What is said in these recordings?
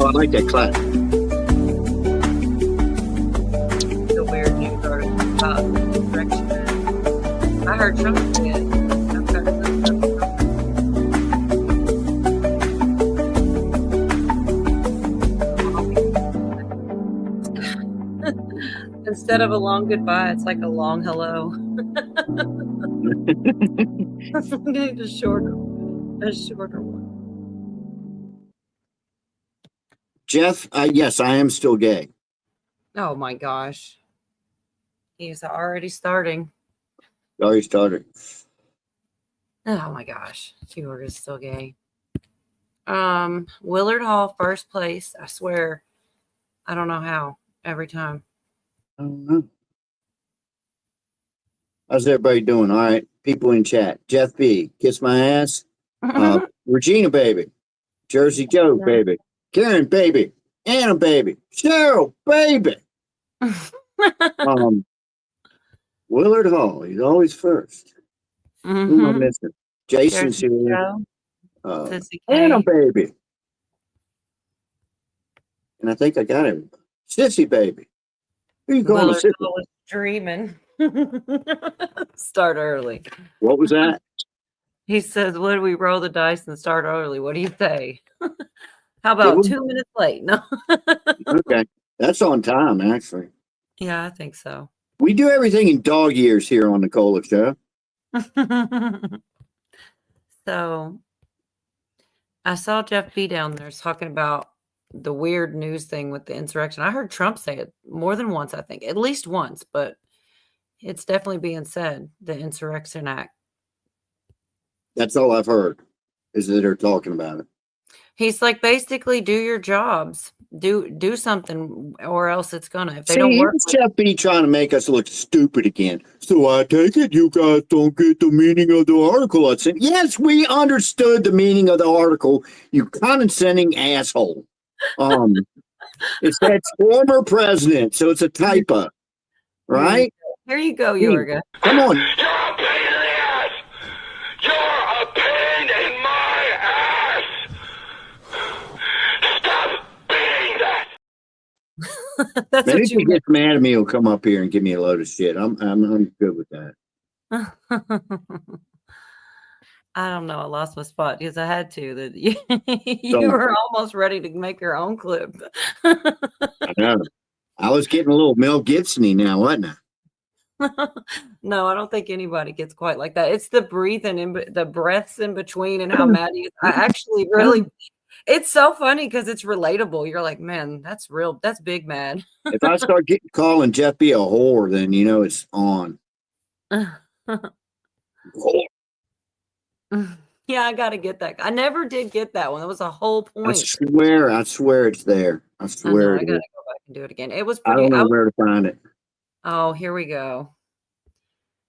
I like that clap. The weird news article about insurrection. I heard Trump say it. I've heard some stuff from him. Instead of a long goodbye, it's like a long hello. We need a shorter one. Jeff, yes, I am still gay. Oh my gosh. He's already starting. Already started. Oh my gosh. George is still gay. Willard Hall, first place. I swear. I don't know how. Every time. I don't know. How's everybody doing? All right. People in chat. Jeff B, kiss my ass. Regina, baby. Jersey Joe, baby. Karen, baby. Anna, baby. Cheryl, baby. Willard Hall, he's always first. Who am I missing? Jason's Jersey here. Joe. Anna, baby. And I think I got him. Sissy, baby. Who you calling Willard Sissy? Hall was dreaming. Start early. What was that? He says, "What do we roll the dice and start early? What do you say? How about 2 minutes late?" No. Okay. That's on time, actually. Yeah, I think so. We do everything in dog years here on the Cola Show. So I saw Jeff B down there talking about the weird news thing with the insurrection. I heard Trump say it more than once, I think, at least once, but it's definitely being said, the Insurrection Act. That's all I've heard, is that they're talking about it. He's like, basically, do your jobs, do something, or else it's gonna. If they don't work, Jeff B trying to make us look stupid again. So I take it you guys don't get the meaning of the article I sent. Yes, we understood the meaning of the article. You condescending asshole. It said former president, so it's a typo, right? Here you go, Yorga. Come on. You're a pain in the ass. You're a pain in my ass. Stop being that. That's Maybe what if he gets mad at me, he'll come up here and give me a load of shit. I'm good with that. I don't know. I lost my spot because I had to. That you were almost ready to make your own clip. I know. I was getting a little Mel Gibson-y now, wasn't I? No, I don't think anybody gets quite like that. It's the breathing the breaths in between and how mad he is. I actually really, it's so funny because it's relatable. You're like, man, that's real. That's big mad. If I start calling Jeff B a whore, then you know it's on. Whore. Yeah, I got to get that. I never did get that one. That was a whole point. I swear it's there. I swear I got to go back and do it again. It was pretty. I don't know where to find it. Oh, here we go.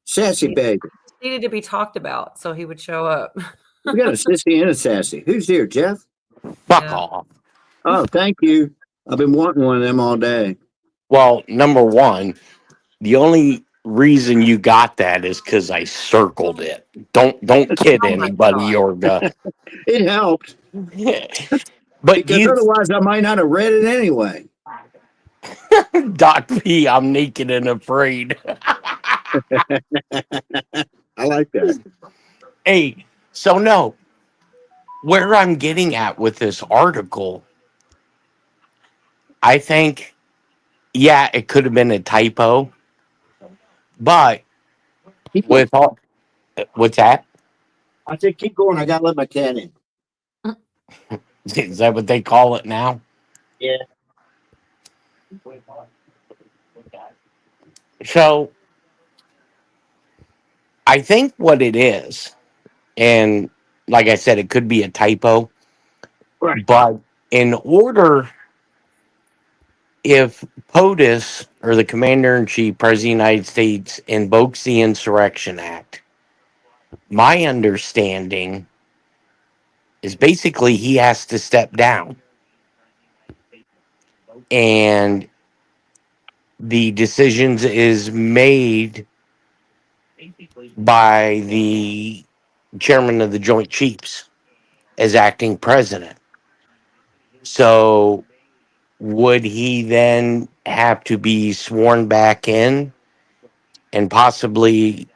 Sassy baby. Needed to be talked about, so he would show up. We got a sissy and a sassy. Who's here, Jeff? Fuck off. Oh, thank you. I've been wanting one of them all day. Well, number one, the only reason you got that is because I circled it. Don't kid anybody, Yorga. It helped. But because otherwise I might not have read it anyway. Doc P, I'm naked and afraid. I like that. Hey, so no, where I'm getting at with this article, I think, yeah, it could have been a typo, but with all, what's that? I said, keep going. I gotta let my cat in. Is that what they call it now? Yeah. So I think what it is, and like I said, it could be a typo, right. But in order, if POTUS or the Commander-in-Chief, President of the United States, invokes the Insurrection Act, my understanding is basically he has to step down. And the decisions is made by the chairman of the Joint Chiefs as acting president. So would he then have to be sworn back in and possibly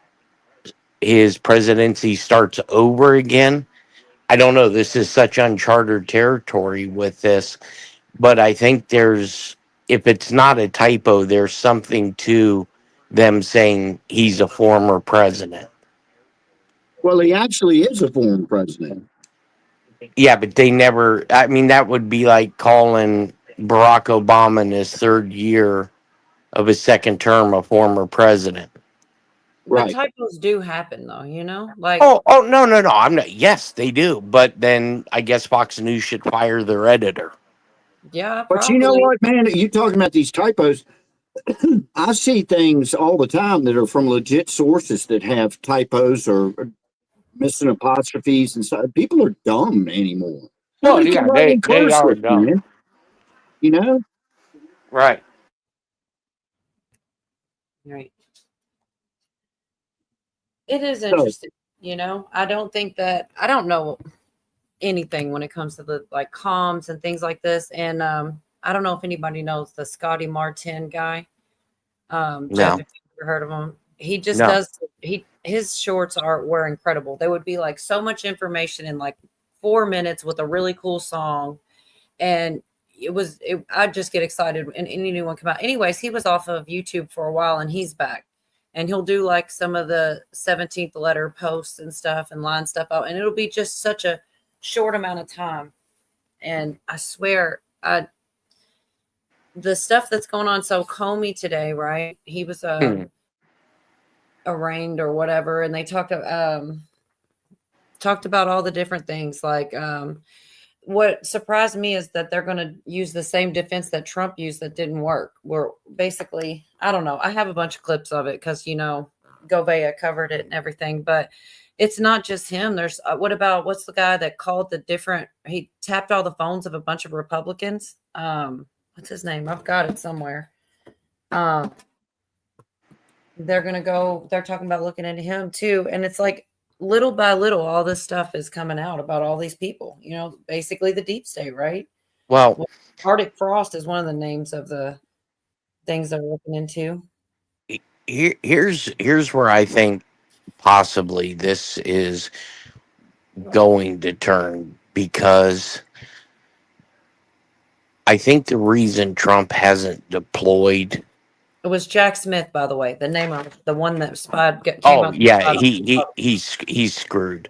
his presidency starts over again? I don't know. This is such uncharted territory with this, but I think if it's not a typo, there's something to them saying he's a former president. Well, he actually is a former president. Yeah, but they never, I mean, that would be like calling Barack Obama in his third year of his second term a former president. But Right. typos do happen, though. Like Oh, no, no, no. I'm not. Yes, they do. But then I guess Fox News should fire their editor. yeah, But you know probably. what, man? You talking about these typos? I see things all the time that are from legit sources that have typos or missing apostrophes and stuff. People are dumb anymore. Oh, Nobody can yeah, write in they are cursive, dumb. man. You know? Right. Right. It is So, interesting. I don't know anything when it comes to the like comms and things like this. And I don't know if anybody knows the Scotty Martin guy. Jeff, No, if you've ever heard of him, he just no. does his shorts were incredible. They would be like so much information in like 4 minutes with a really cool song. And I'd just get excited and any new one come out. Anyways, he was off of YouTube for a while and he's back. And he'll do like some of the 17th letter posts and stuff and line stuff out. And it'll be just such a short amount of time. And I swear, the stuff that's going on. So Comey today, right? He was arraigned or whatever. And they talked about all the different things. Like what surprised me is that they're going to use the same defense that Trump used that didn't work. Where basically, I don't know. I have a bunch of clips of it because, Govea covered it and everything. But it's not just him. There's what's the guy that called he tapped all the phones of a bunch of Republicans. What's his name? I've got it somewhere. They're talking about looking into him too. And it's like, little by little, all this stuff is coming out about all these people, basically the deep state, right? Well, Arctic Frost is one of the names of the things they're looking into. here's where I think possibly this is going to turn, because I think the reason Trump hasn't deployed. It was Jack Smith, by the way, the name of the one that came Oh out. yeah, he's screwed.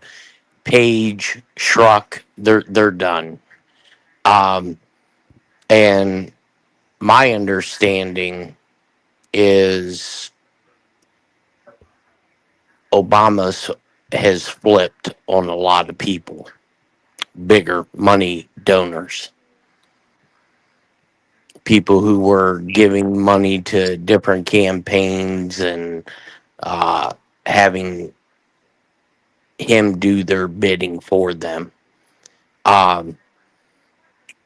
Page, Schrock, they're done. And my understanding is Obama has flipped on a lot of people, bigger money donors, people who were giving money to different campaigns and having him do their bidding for them.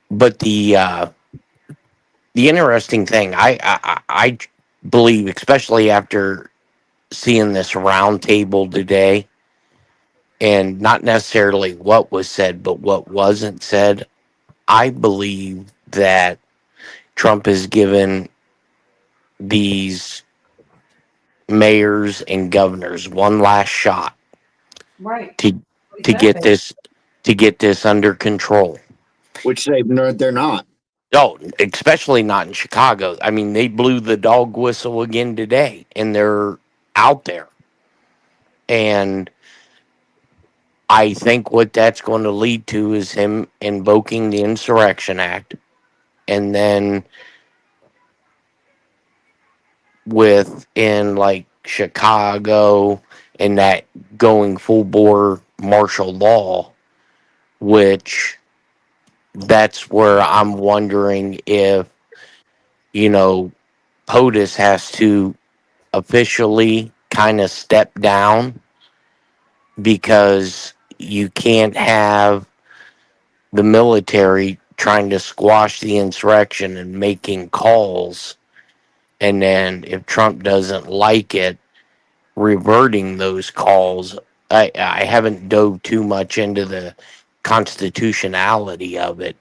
But the interesting thing, I believe, especially after seeing this roundtable today, and not necessarily what was said, but what wasn't said, I believe that Trump has given these mayors and governors one last shot, Right. to get this under control. which they're not. Oh, especially not in Chicago. I mean, they blew the dog whistle again today, and they're out there. And I think what that's going to lead to is him invoking the Insurrection Act, and then within like Chicago and that going full bore martial law, which that's where I'm wondering if, POTUS has to officially kind of step down, because you can't have the military trying to squash the insurrection and making calls, and then if Trump doesn't like it, reverting those calls. I haven't dove too much into the constitutionality of it,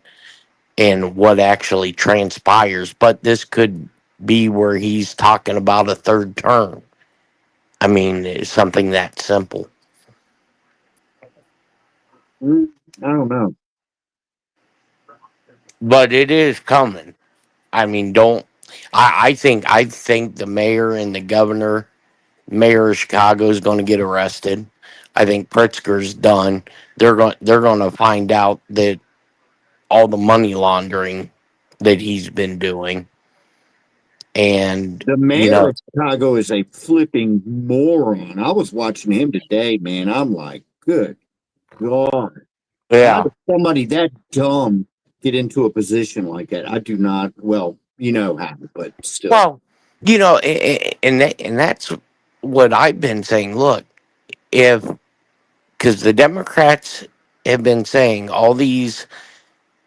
and what actually transpires. But this could be where he's talking about a third term. I mean, it's something that simple. I don't know. But it is coming. I mean, don't. I think the mayor and the governor, mayor of Chicago, is going to get arrested. I think Pritzker's done. They're going to find out that all the money laundering that he's been doing, and The you mayor know, of Chicago is a flipping moron. I was watching him today, man. I'm like, good God. How yeah. does somebody that dumb get into a position like that? I do not, well, you know how, but still. Well, and that's what I've been saying. Look, if because the Democrats have been saying all these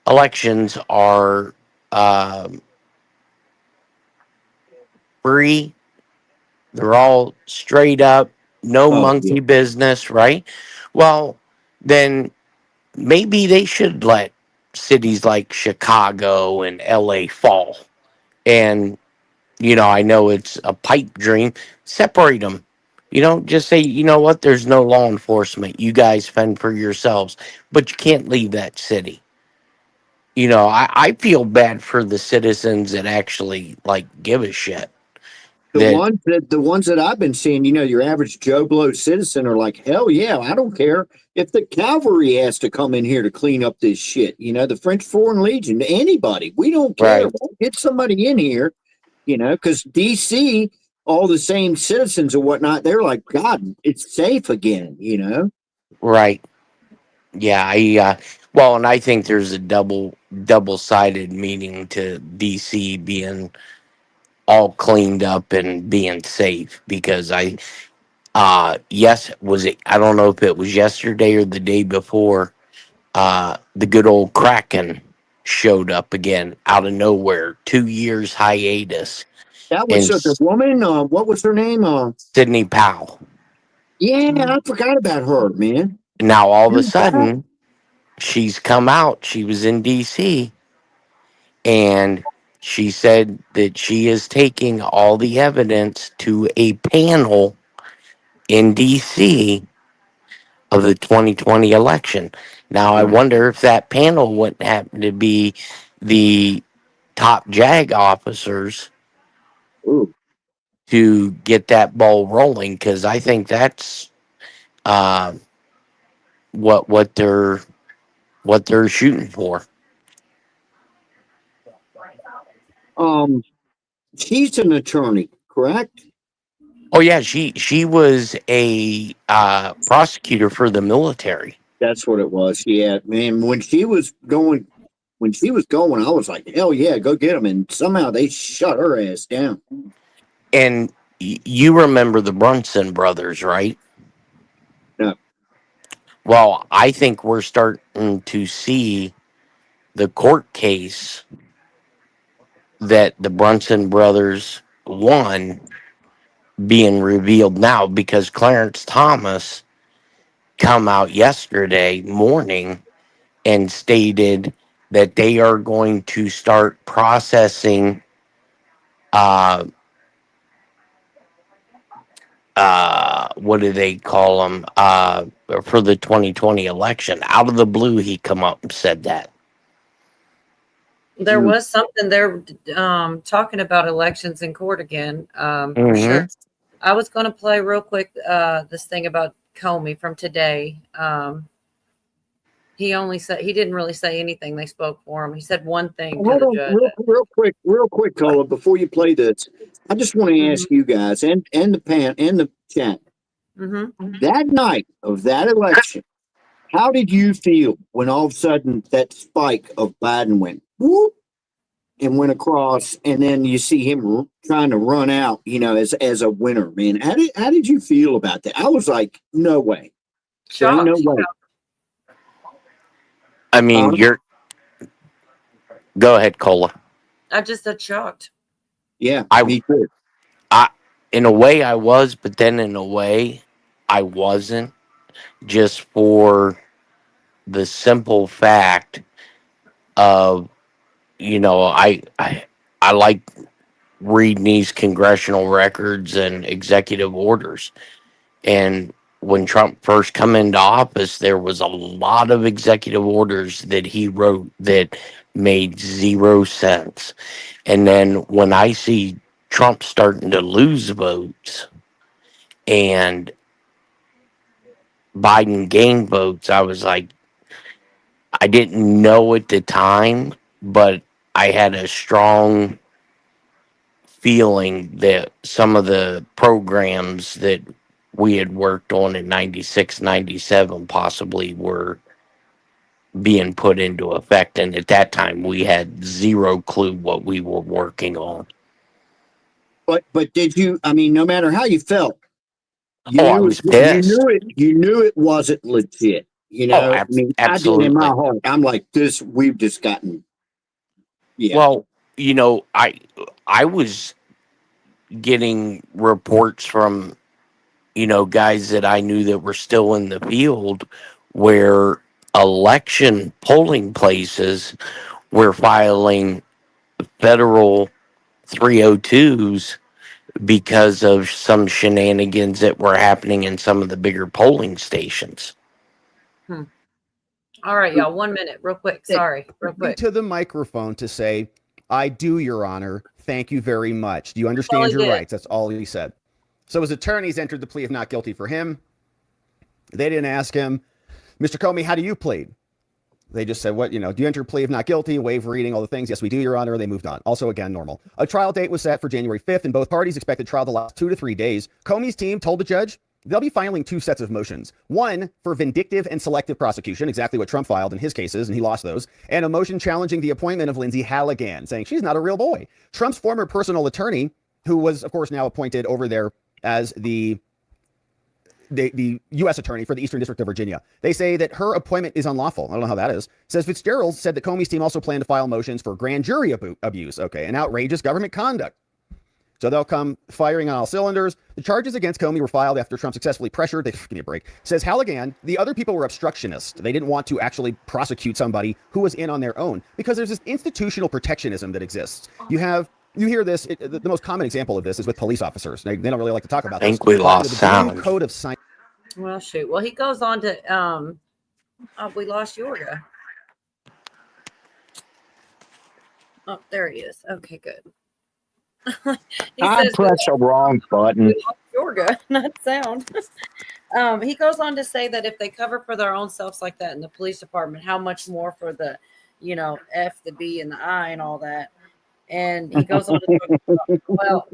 elections are um, free, they're all straight up, no Oh, yeah. monkey business, right? Well, then maybe they should let cities like Chicago and LA fall. And, I know it's a pipe dream. Separate them. Just say, you know what, there's no law enforcement. You guys fend for yourselves, but you can't leave that city. I feel bad for the citizens that actually like give a shit. That The ones that I've been seeing, your average Joe Blow citizen are like, hell yeah, I don't care if the cavalry has to come in here to clean up this shit. The French Foreign Legion, anybody, we don't care. right, We'll get somebody in here, because DC, all the same citizens or whatnot, they're like, God, it's safe again. right, yeah. Well, and I think there's a double-sided meaning to DC being all cleaned up and being safe because yes, was it? I don't know if it was yesterday or the day before. The good old Kraken showed up again out of nowhere. 2 years hiatus. That was And the woman. What was her name? Sidney Powell. Yeah, I forgot about her, man. Now all of a Yeah. sudden, she's come out. She was in DC, and she said that she is taking all the evidence to a panel in DC of the 2020 election. Now I wonder if that panel wouldn't happen to be the top JAG officers Ooh. to get that ball rolling, because I think that's uh, what they're shooting for. Um, she's an attorney, correct? Oh yeah, she was a prosecutor for the military, That's what it was. Yeah, man. When she was going, I was like, hell yeah, go get them. And somehow they shut her ass down. and you remember the Brunson brothers, right? No. Well, I think we're starting to see the court case that the Brunson brothers won being revealed now, because Clarence Thomas come out yesterday morning and stated that they are going to start processing uh what do they call them, for the 2020 election. Out of the blue he come up and said that. There Mm. was something there talking about elections in court again, for Hmm. sure. I was going to play real quick this thing about Comey from today. He didn't really say anything. They spoke for him. He said one thing to Hold the on, judge. real quick, Cola. Before you play this, I just want to Mhm. ask you guys and the chat. Mm-hmm. That night of that election, how did you feel when all of a sudden that spike of Biden went whoop and went across, and then you see him trying to run out, as a winner, man? How did you feel about that? I was like, no way, there ain't no Shocked. way. I mean, you're go ahead, Cola. I just said shocked. Yeah, I me too. In a way I was, but then in a way I wasn't, just for the simple fact of I like reading these congressional records and executive orders. And when Trump first come into office, there was a lot of executive orders that he wrote that made zero sense. And then when I see Trump starting to lose votes and Biden gain votes, I was like, I didn't know at the time, but I had a strong feeling that some of the programs that we had worked on in 96, 97 possibly were being put into effect. And at that time, we had zero clue what we were working on. But did you? I mean, no matter how you felt, you Oh, I knew was you pissed. knew it. You knew it wasn't legit. You know, I mean, I did in my absolutely. heart. I'm like, this. We've just gotten. Yeah. Well, I was getting reports from guys that I knew that were still in the field where election polling places were filing federal 302s because of some shenanigans that were happening in some of the bigger polling stations. All right, y'all. 1 minute, real quick. Sorry, real quick. To the microphone to say, "I do, Your Honor. Thank you very much. Do you understand your rights?" That's all he said. So his attorneys entered the plea of not guilty for him. They didn't ask him, "Mr. Comey, how do you plead?" They just said, do you enter a plea of not guilty, waive reading, all the things? Yes, we do, Your Honor. They moved on. Also, again, normal. A trial date was set for January 5th, and both parties expected trial to last 2 to 3 days. Comey's team told the judge they'll be filing 2 sets of motions. One for vindictive and selective prosecution, exactly what Trump filed in his cases, and he lost those, and a motion challenging the appointment of Lindsay Halligan, saying she's not a real boy. Trump's former personal attorney, who was, of course, now appointed over there as the U.S. attorney for the Eastern District of Virginia. They say that her appointment is unlawful. I don't know how that is. Says Fitzgerald said that Comey's team also planned to file motions for grand jury abuse. Okay, and outrageous government conduct. So they'll come firing on all cylinders. The charges against Comey were filed after Trump successfully pressured. Give me a break. Says Halligan, the other people were obstructionists. They didn't want to actually prosecute somebody who was in on their own because there's this institutional protectionism that exists. You hear this. The most common example of this is with police officers. They don't really like to talk about this. I think we lost sound. Code of Science. Well, shoot. Well, he goes on to we lost Yorga. Oh, there he is. Okay, good. I pressed the wrong button. We lost Yorga, not sound. He goes on to say that if they cover for their own selves like that in the police department, how much more for the, F, the B, and the I, and all that. And he goes on to talk about, well,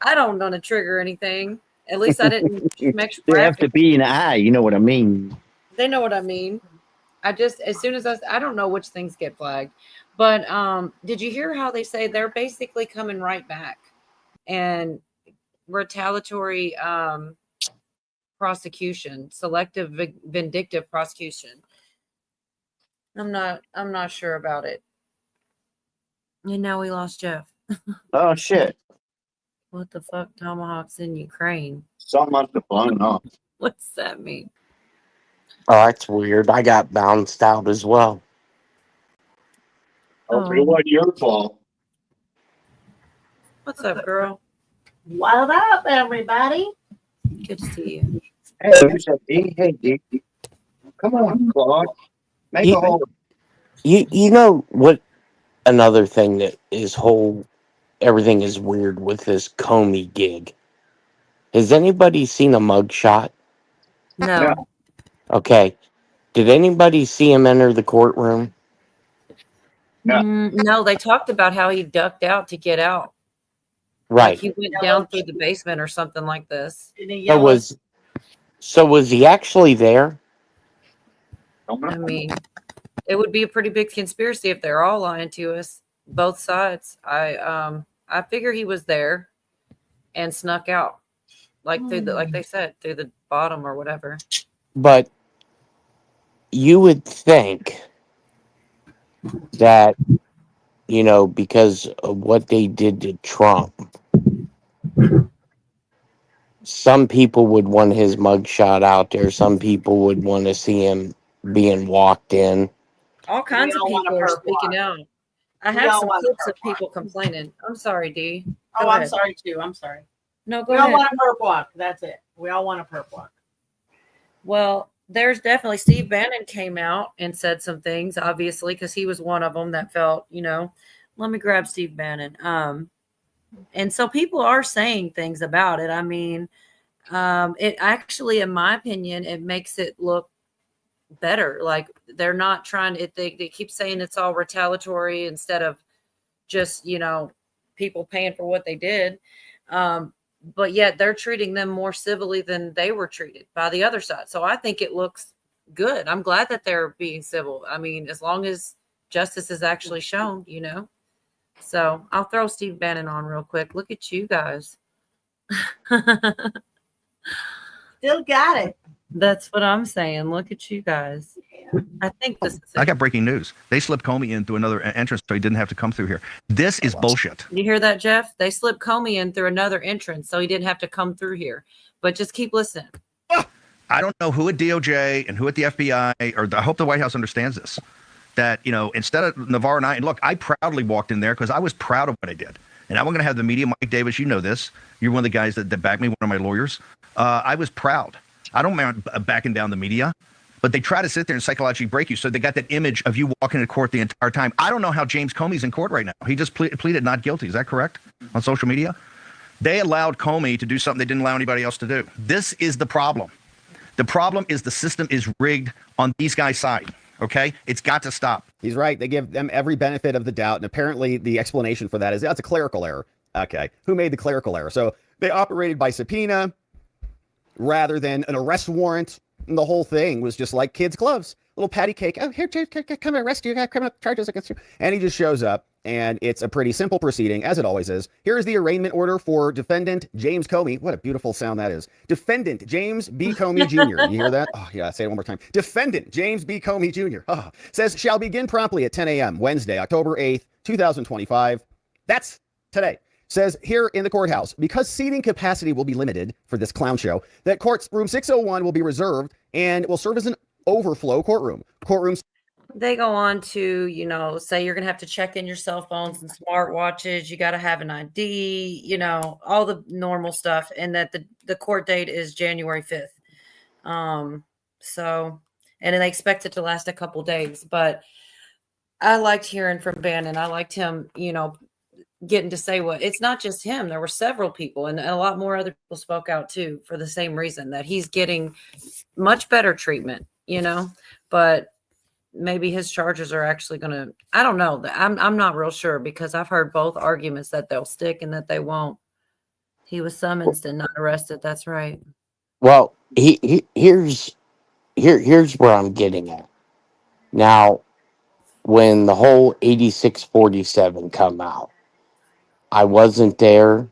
I don't want to trigger anything. At least I didn't make sure. They have to be an eye. You know what I mean? They know what I mean. I just, as soon as I don't know which things get flagged, but did you hear how they say they're basically coming right back and retaliatory prosecution, selective vindictive prosecution? I'm not sure about it. And now we lost Jeff. Oh shit! What the fuck? Tomahawks in Ukraine. Something must have blown off. What's that mean? Oh, that's weird. I got bounced out as well. Oh, it wasn't your fault. What's up, girl? What up, everybody? Good to see you. Hey, there's a D. Hey, D. Come on, Claude. Make You- a hole. You know what? Another thing that is everything is weird with this Comey gig. Has anybody seen a mugshot? No. Okay. Did anybody see him enter the courtroom? No. No, they talked about how he ducked out to get out. Right. Like he went down through the basement or something like this. So was he actually there? I mean, it would be a pretty big conspiracy if they're all lying to us, both sides. I figure he was there and snuck out, like through the, like they said, through the bottom or whatever. But you would think that, because of what they did to Trump, some people would want his mugshot out there. Some people would want to see him being walked in. All kinds of don't want people a are perp speaking walk. out. I We have all some want a clips of perp walk. people complaining. I'm sorry, D. Oh, Go I'm ahead. sorry too. I'm sorry. No, go We all ahead. want a perp walk. That's it. We all want a perp walk. Well, there's definitely Steve Bannon came out and said some things, obviously, because he was one of them that felt, let me grab Steve Bannon. And so people are saying things about it. I mean, it actually, in my opinion, it makes it look better. Like they're not trying to, they keep saying it's all retaliatory instead of just, people paying for what they did. But yet they're treating them more civilly than they were treated by the other side. So I think it looks good. I'm glad that they're being civil. I mean, as long as justice is actually shown, So I'll throw Steve Bannon on real quick. Look at you guys. Still got it. That's what I'm saying. Look at you guys. I think this is I it. got breaking news. They slipped Comey in through another entrance so he didn't have to come through here. This is bullshit. You hear that, Jeff? They slipped Comey in through another entrance, so he didn't have to come through here. But just keep listening. I don't know who at DOJ and who at the FBI, or I hope the White House understands this, that, instead of Navarro and and look, I proudly walked in there because I was proud of what I did. And I'm going to have the media, Mike Davis, you know this. You're one of the guys that backed me, one of my lawyers. I was proud. I don't mind backing down the media, but they try to sit there and psychologically break you. So they got that image of you walking to court the entire time. I don't know how James Comey's in court right now. He just pleaded not guilty. Is that correct? On social media? They allowed Comey to do something they didn't allow anybody else to do. This is the problem. The problem is the system is rigged on these guys' side. Okay? It's got to stop. He's right. They give them every benefit of the doubt. And apparently the explanation for that is that's a clerical error. Okay. Who made the clerical error? So they operated by subpoena rather than an arrest warrant. And the whole thing was just like kids' gloves. Little patty cake. Oh, here, James, come arrest you. Got criminal charges against you. And he just shows up. And it's a pretty simple proceeding, as it always is. Here is the arraignment order for defendant James Comey. What a beautiful sound that is. Defendant James B. Comey Jr. You hear that? Oh, yeah, say it one more time. Defendant James B. Comey Jr. Oh, says shall begin promptly at 10 a.m. Wednesday, October 8th, 2025. That's today. Says here in the courthouse, because seating capacity will be limited for this clown show, that courtroom 601 will be reserved and will serve as an overflow courtroom. They go on to, say you're going to have to check in your cell phones and smartwatches. You got to have an ID, all the normal stuff. And that the court date is January 5th. And then they expect it to last a couple days. But I liked hearing from Bannon. I liked him, getting to say what it's not just him. There were several people and a lot more other people spoke out too for the same reason that he's getting much better treatment, but maybe his charges are actually going to, I don't know. I'm not real sure because I've heard both arguments that they'll stick and that they won't. He was summoned and not arrested. That's right. Well, here's where I'm getting at. Now, when the whole 8647 come out, I wasn't there.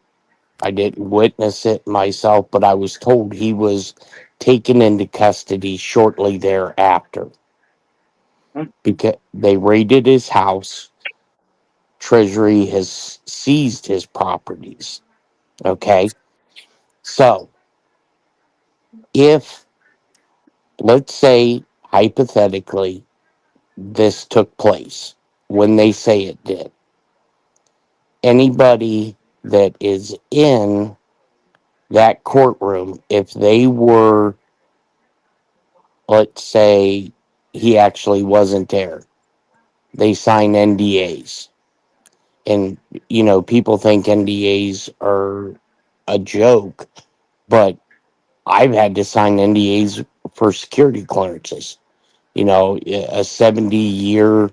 I didn't witness it myself, but I was told he was taken into custody shortly thereafter because they raided his house. Treasury has seized his properties. Okay. So if, let's say, hypothetically, this took place when they say it did, anybody that is in that courtroom, if they were, let's say, he actually wasn't there, they sign NDAs. And, people think NDAs are a joke, but I've had to sign NDAs for security clearances. A 70-year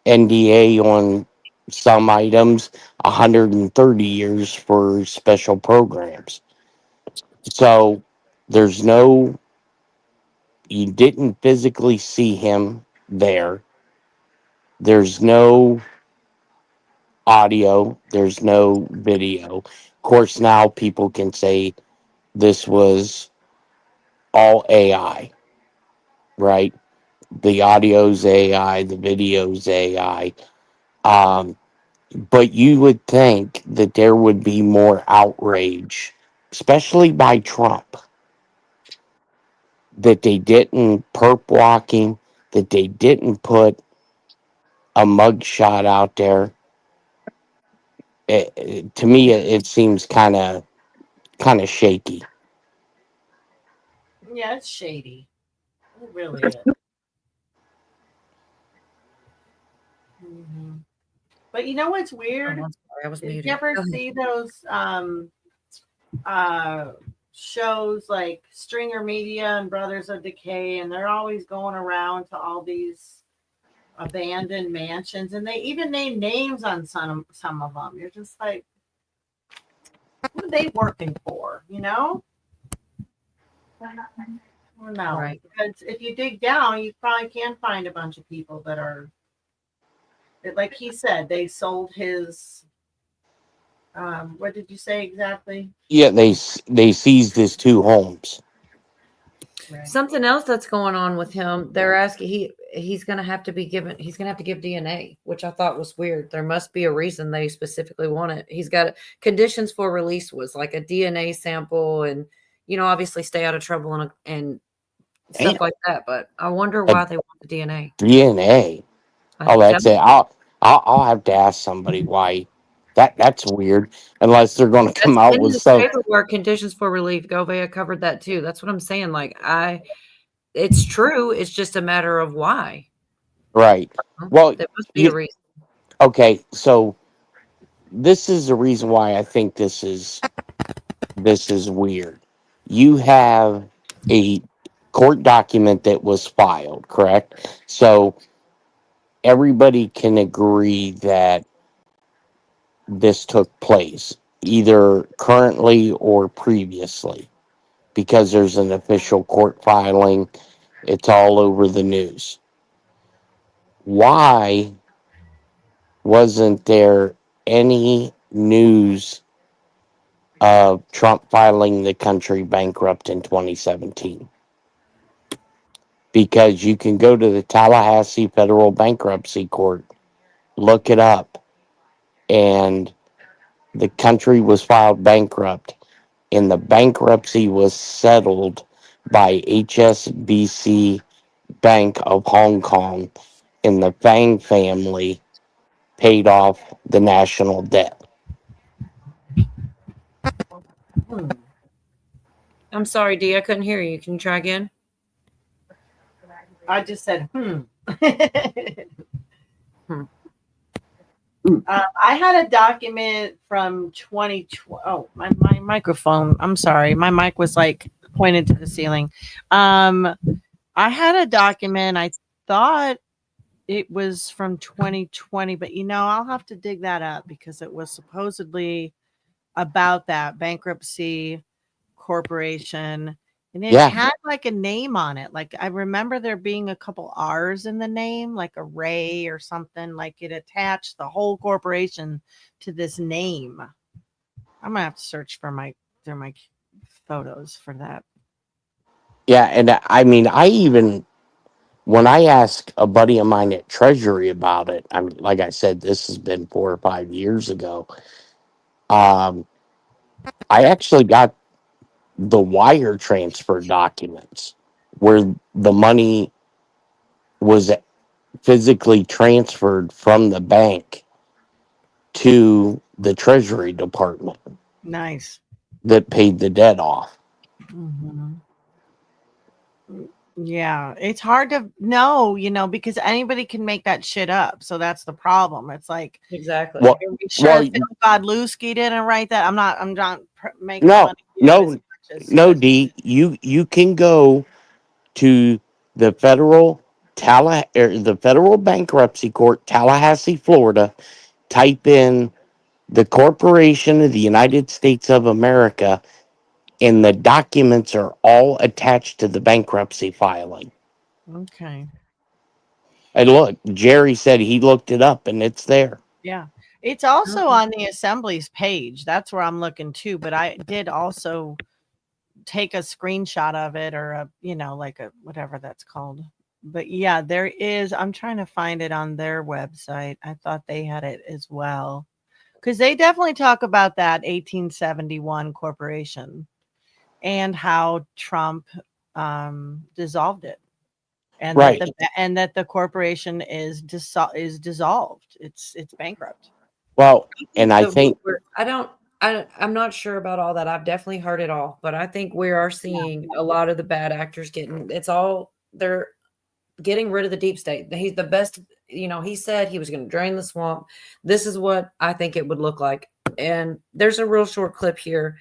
NDA on some items, 130 years for special programs. So you didn't physically see him there. There's no audio, there's no video. Of course, now people can say this was all AI, right? The audio's AI, the video's AI. But you would think that there would be more outrage, especially by Trump, that they didn't perp walk him, that they didn't put a mugshot out there, to me, it seems kind of shaky. Yeah, it's shady. It really is. Mhm. But you know what's Oh, weird? I'm sorry, I was Did muted. you ever Go ahead. see those shows like Stringer Media and Brothers of Decay, and they're always going around to all these abandoned mansions, and they even name names on some of them. You're just like, what are they working for? You know? No, Right. because if you dig down, you probably can find a bunch of people that are, like he said, they sold his. What did you say exactly? Yeah, they seized his 2 homes. Right. Something else that's going on with him, they're asking he's gonna have to give DNA, which I thought was weird. There must be a reason they specifically want it. He's got conditions for release was like a DNA sample and obviously stay out of trouble and stuff Damn, like that. But I wonder a why they want the DNA. DNA. I Oh, think that that's it. I'll have to ask somebody why. That's weird. Unless they're going to that's come out in with his some paperwork. Conditions for relief. Govea covered that too. That's what I'm saying. Like it's true. It's just a matter of why. right. Well, There must be a you reason. okay? So this is the reason why I think this is weird. You have a court document that was filed, correct? So everybody can agree that this took place, either currently or previously, because there's an official court filing. It's all over the news. Why wasn't there any news of Trump filing the country bankrupt in 2017? Because you can go to the Tallahassee Federal Bankruptcy Court, look it up, and the country was filed bankrupt, and the bankruptcy was settled by HSBC Bank of Hong Kong, and the Fang family paid off the national debt. Hmm. I'm sorry, D. I couldn't hear you. Can you try again? I just said, Hmm. I had a document from 2020. Oh, my microphone. I'm sorry. My mic was like pointed to the ceiling. I had a document. I thought it was from 2020, but I'll have to dig that up because it was supposedly about that bankruptcy corporation. And it Yeah, had like a name on it. Like I remember there being a couple R's in the name, like a Ray or something. Like it attached the whole corporation to this name. I'm gonna have to search for through my photos for that. yeah, and I mean, when I asked a buddy of mine at Treasury about it, I mean, like I said, this has been 4 or 5 years ago. Um, I actually got the wire transfer documents where the money was physically transferred from the bank to the Treasury Department Nice. that paid the debt off. Mhm. Yeah, it's hard to know, because anybody can make that shit up. So that's the problem. It's like, Exactly. Well, are we sure well, Phil Godlewski didn't write that? I'm not making no, fun of you as no, much as no, D. You can go to the the federal bankruptcy court, Tallahassee, Florida. Type in the Corporation of the United States of America, and the documents are all attached to the bankruptcy filing. okay. And look, Jerry said he looked it up, and it's there. Yeah. It's also Okay. on the Assembly's page. That's where I'm looking too. But I did also take a screenshot of it or like a whatever that's called. But yeah, there is. I'm trying to find it on their website. I thought they had it as well. Because they definitely talk about that 1871 corporation and how Trump dissolved it. and Right. that the corporation is dissolved. It's bankrupt. Well, and I that think I'm not sure about all that. I've definitely heard it all, but I think we are seeing a lot of the bad actors they're getting rid of the deep state. He's the best, he said he was going to drain the swamp. This is what I think it would look like. And there's a real short clip here,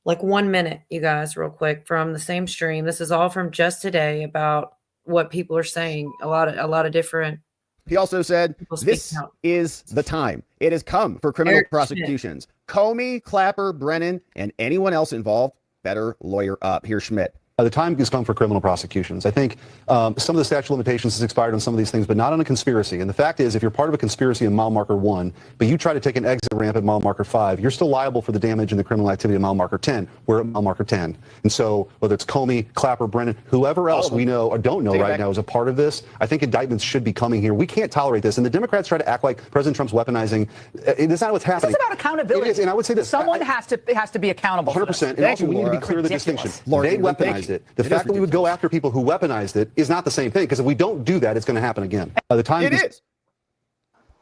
like 1 minute, you guys, real quick, from the same stream. This is all from just today about what people are saying. A lot of different. He also said, this is the time. It has come for criminal Eric prosecutions. Comey, Clapper, Brennan, and anyone else involved better lawyer up. Here's Schmidt. The time has come for criminal prosecutions. I think some of the statute of limitations has expired on some of these things, but not on a conspiracy. And the fact is, if you're part of a conspiracy in mile marker 1, but you try to take an exit ramp at mile marker 5, you're still liable for the damage and the criminal activity at mile marker 10. We're at mile marker 10. And so whether it's Comey, Clapper, Brennan, whoever else we know or don't know right now is a part of this, I think indictments should be coming here. We can't tolerate this. And the Democrats try to act like President Trump's weaponizing. It's not what's happening. It's about accountability. It is, and I would say this. Someone has to be accountable. 100%. And also, we need to be clear the distinction. They weaponized it. The fact that we would go after people who weaponized it is not the same thing, because if we don't do that, it's going to happen again. By the time it is.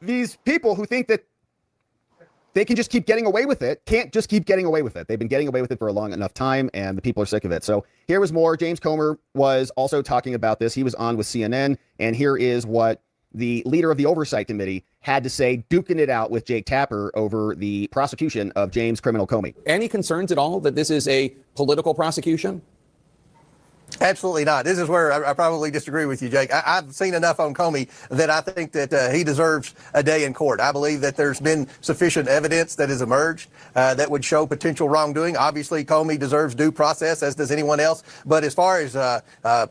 These people who think that they can just keep getting away with it can't just keep getting away with it. They've been getting away with it for a long enough time, and the people are sick of it. So here was more. James Comer was also talking about this. He was on with CNN, and here is what the leader of the Oversight Committee had to say, duking it out with Jake Tapper over the prosecution of James Criminal Comey. Any concerns at all that this is a political prosecution? Absolutely not. This is where I probably disagree with you, Jake. I've seen enough on Comey that I think that he deserves a day in court. I believe that there's been sufficient evidence that has emerged that would show potential wrongdoing. Obviously, Comey deserves due process, as does anyone else. But as far as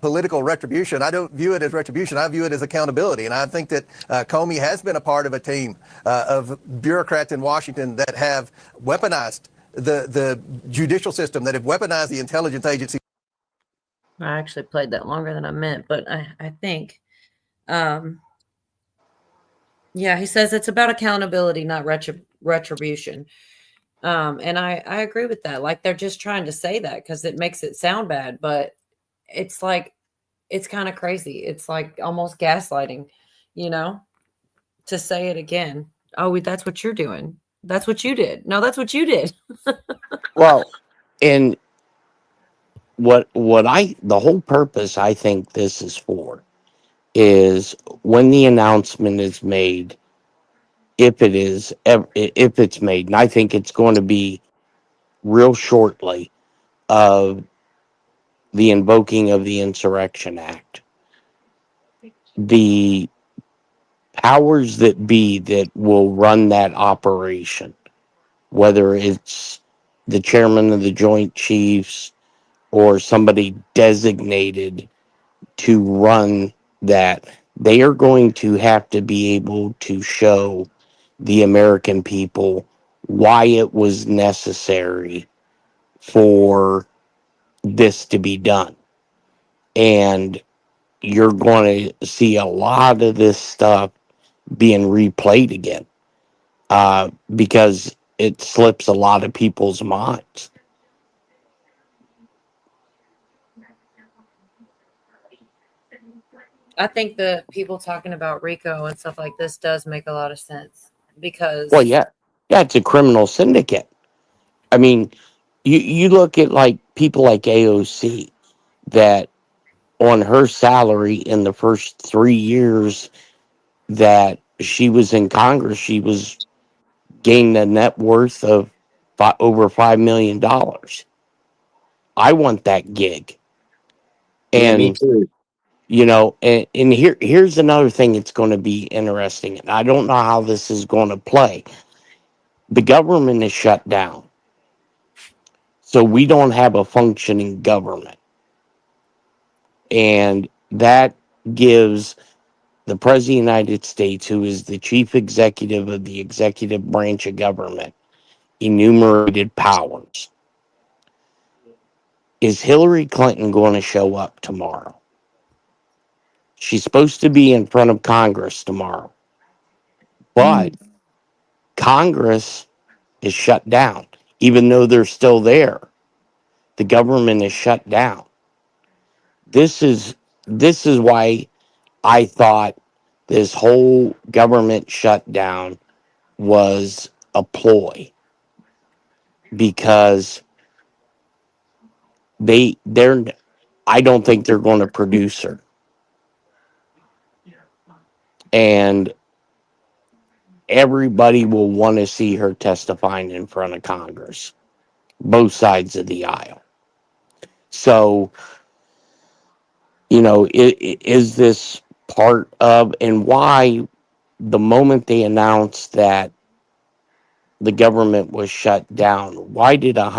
political retribution, I don't view it as retribution. I view it as accountability. And I think that Comey has been a part of a team of bureaucrats in Washington that have weaponized the judicial system, that have weaponized the intelligence agency. I actually played that longer than I meant, but I think, yeah, he says it's about accountability, not retribution. And I agree with that. Like, they're just trying to say that because it makes it sound bad, but it's like, it's kind of crazy. It's like almost gaslighting, to say it again. Oh, that's what you're doing. That's what you did. No, that's what you did. Well, and the whole purpose I think this is for is when the announcement is made, if it's made, and I think it's going to be real shortly, of the invoking of the Insurrection Act, the powers that be that will run that operation, whether it's the chairman of the Joint Chiefs or somebody designated to run that, they are going to have to be able to show the American people why it was necessary for this to be done. And you're going to see a lot of this stuff being replayed again, because it slips a lot of people's minds. I think the people talking about RICO and stuff like this does make a lot of sense because. Well, yeah, it's a criminal syndicate. I mean, you look at like people like AOC, that on her salary in the first 3 years that she was in Congress, she was gaining a net worth of over $5 million. I want that gig. And me too. And here's another thing that's going to be interesting. And I don't know how this is going to play. The government is shut down. So we don't have a functioning government. And that gives the President of the United States, who is the chief executive of the executive branch of government, enumerated powers. Is Hillary Clinton going to show up tomorrow? She's supposed to be in front of Congress tomorrow. But Congress is shut down. Even though they're still there, the government is shut down. This is this is why I thought this whole government shutdown was a ploy, because they're I don't think they're going to produce her. And everybody will want to see her testifying in front of Congress, both sides of the aisle. So, is this part of, and why the moment they announced that the government was shut down, why did I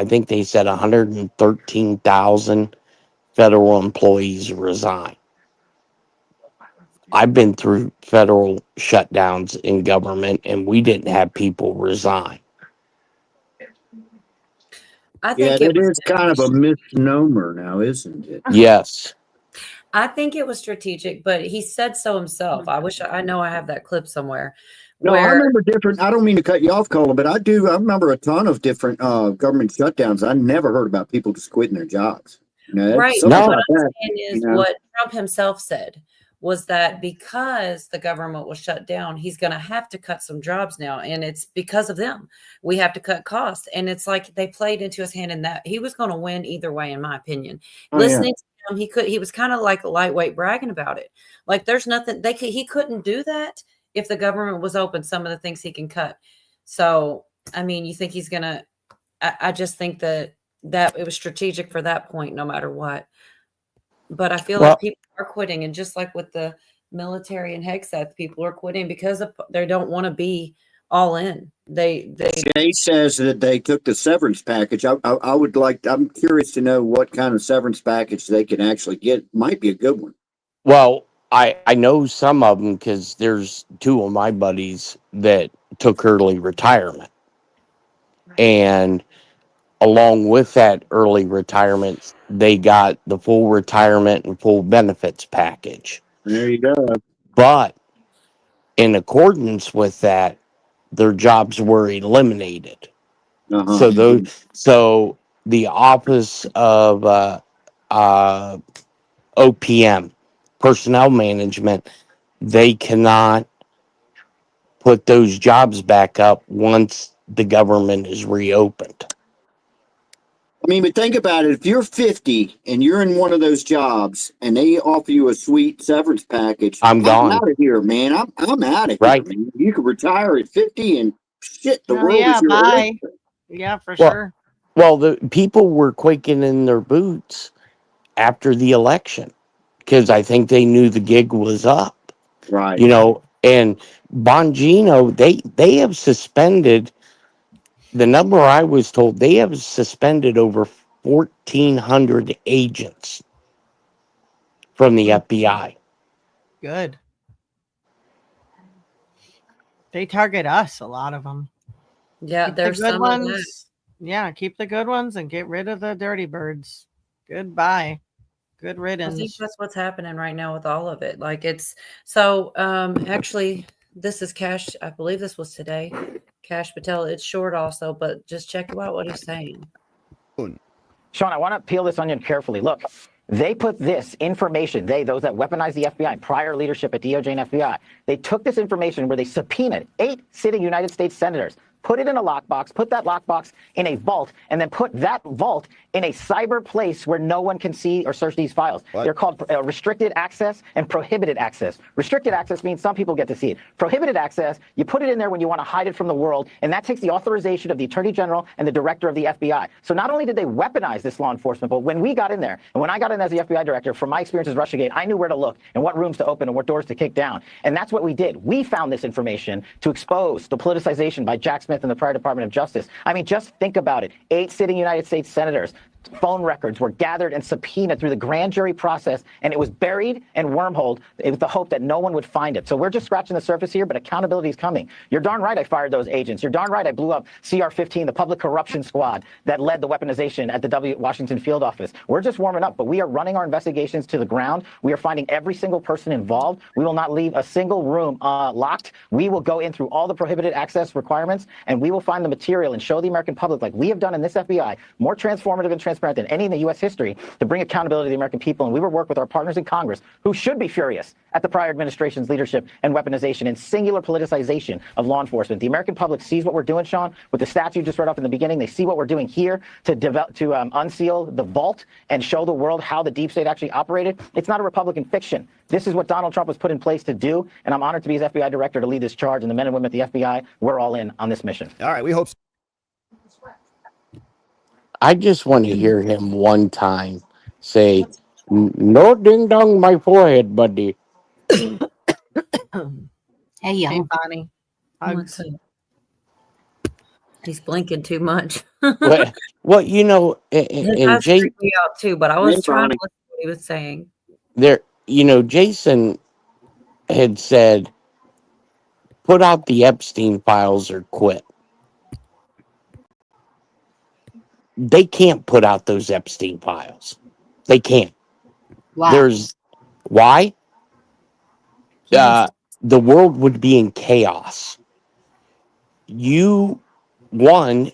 think they said 113,000 federal employees resign? I've been through federal shutdowns in government, and we didn't have people resign. I think Yeah, it it was is kind of a misnomer now, isn't it? Yes. I think it was strategic, but he said so himself. I know I have that clip somewhere. No, I remember different. I don't mean to cut you off, Colin, but I do. I remember a ton of different government shutdowns. I never heard about people just quitting their jobs. Right. Something What like I'm that, saying is what Trump himself said was that because the government was shut down, he's going to have to cut some jobs now. And it's because of them. We have to cut costs. And it's like they played into his hand in that he was going to win either way, in my opinion. Listening to him, he was kind of like lightweight bragging about it. Like there's nothing he couldn't do that if the government was open, some of the things he can cut. So, I mean, you think he's going to, I just think that it was strategic for that point, no matter what. But I feel like people are quitting. And just like with the military and Hegseth, people are quitting because they don't want to be all in. Jay says that they took the severance package. I'm curious to know what kind of severance package they can actually get. Might be a good one. Well, I know some of them because there's two of my buddies that took early retirement. And along with that early retirement, they got the full retirement and full benefits package. There you go. But in accordance with that, their jobs were eliminated. Uh-huh. So the Office of OPM, Personnel Management, they cannot put those jobs back up once the government is reopened. I mean, but think about it. If you're 50 and you're in one of those jobs and they offer you a sweet severance package, I'm gone. out of here, man. I'm out of Right. here, man. You could retire at 50 and shit, the world is your bye. oyster. Yeah, for sure. Well, the people were quaking in their boots after the election because I think they knew the gig was up. Right. And Bongino, they have suspended, the number I was told, they have suspended over 1,400 agents from the FBI. Good. They target us, a lot of them. Yeah, Keep there's the good some of that. ones. Yeah, keep the good ones and get rid of the dirty birds. Goodbye. Good I riddance. think that's what's happening right now with all of it. Like it's so actually this is Cash. I believe this was today. Cash Patel. It's short also, but just check out what he's saying. Sean, I want to peel this onion carefully. Look, they put this information, those that weaponized the FBI, prior leadership at DOJ and FBI, they took this information where they subpoenaed 8 sitting United States senators, put it in a lockbox, put that lockbox in a vault, and then put that vault in a cyber place where no one can see or search these files. What? They're called restricted access and prohibited access. Restricted access means some people get to see it. Prohibited access, you put it in there when you want to hide it from the world, and that takes the authorization of the Attorney General and the Director of the FBI. So not only did they weaponize this law enforcement, but when we got in there, and when I got in as the FBI Director, from my experience as Russiagate, I knew where to look and what rooms to open and what doors to kick down. And that's what we did. We found this information to expose the politicization by Jack Smith and the prior Department of Justice. I mean, just think about it. 8 sitting United States senators, phone records were gathered and subpoenaed through the grand jury process, and it was buried and wormholed with the hope that no one would find it. So we're just scratching the surface here, but accountability is coming. You're darn right I fired those agents. You're darn right I blew up CR-15, the public corruption squad that led the weaponization at the Washington field office. We're just warming up, but we are running our investigations to the ground. We are finding every single person involved. We will not leave a single room locked. We will go in through all the prohibited access requirements, and we will find the material and show the American public, like we have done in this FBI, more transformative and transparent transparent than any in the U.S. history to bring accountability to the American people. And we will work with our partners in Congress, who should be furious at the prior administration's leadership and weaponization and singular politicization of law enforcement. The American public sees what we're doing, Sean, with the statute you just read off in the beginning. They see what we're doing here to unseal the vault and show the world how the deep state actually operated. It's not a Republican fiction. This is what Donald Trump was put in place to do, and I'm honored to be his FBI director to lead this charge. And the men and women at the FBI, we're all in on this mission. All right, we hope so. I just want to hear him one time say, "No ding dong my forehead, buddy." Hey, y'all. Bonnie. What's up? He's blinking too much. Well, you know, His and eyes Jay, freaked me out too, but I was Hey, trying Bonnie. to listen to what he was saying. Jason had said, "Put out the Epstein files or quit." They can't put out those Epstein files. They can't. Wow. Why? The world would be in chaos. You would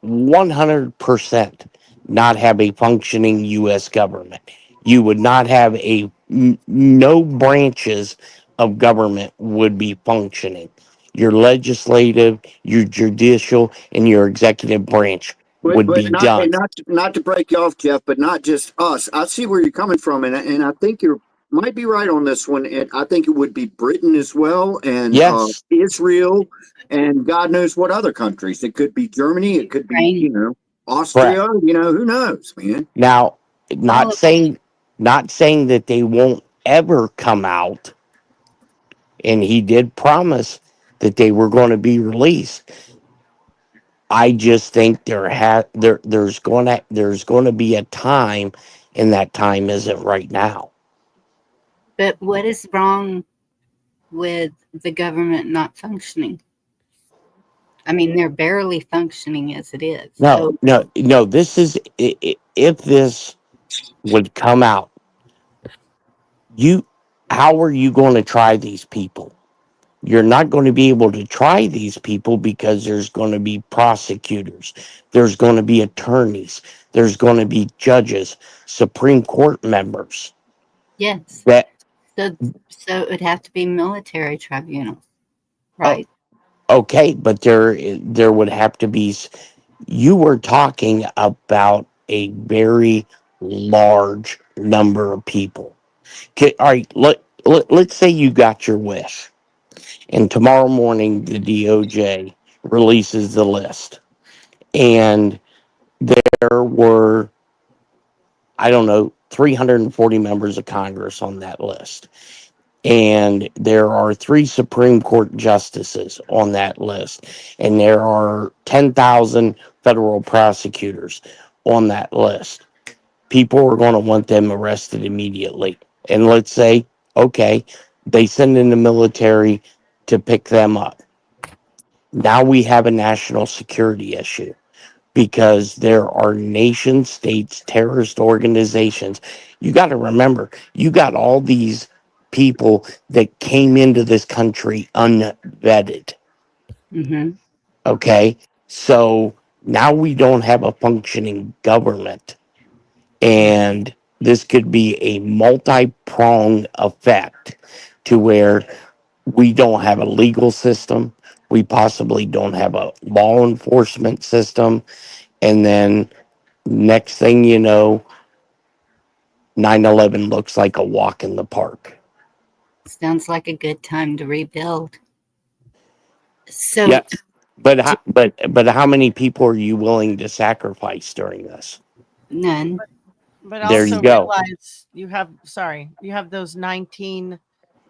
100% not have a functioning U.S. government. You would not have no branches of government would be functioning. Your legislative, your judicial, and your executive branch would be done. Not to break you off, Jeff, but not just us. I see where you're coming from, and I think you might be right on this one. And I think it would be Britain as well, and Yes. Israel, and God knows what other countries. It could be Germany. It could be Austria. Correct. Who knows, man. Now, not saying that they won't ever come out, and he did promise that they were going to be released. I just think there's going to be a time, and that time isn't right now. But what is wrong with the government not functioning? I mean, they're barely functioning as it is. No. This is if this would come out. How are you going to try these people? You're not going to be able to try these people because there's going to be prosecutors, there's going to be attorneys, there's going to be judges, Supreme Court members. Yes. That So it would have to be military tribunals, right? Okay, but there would have to be. You were talking about a very large number of people. Okay, all right. Let's say you got your wish, and tomorrow morning the DOJ releases the list, and there were, I don't know, 340 members of Congress on that list. And there are 3 Supreme Court justices on that list. And there are 10,000 federal prosecutors on that list. People are going to want them arrested immediately. And let's say, okay, they send in the military to pick them up. Now we have a national security issue because there are nation states, terrorist organizations. You got to remember, you got all these people that came into this country unvetted. Mm-hmm. Okay, so now we don't have a functioning government, and this could be a multi-pronged effect to where we don't have a legal system, we possibly don't have a law enforcement system, and then next thing you know, 9/11 looks like a walk in the park. Sounds like a good time to rebuild. So Yeah, but how many people are you willing to sacrifice during this? None. But There also you go. realize you have those 19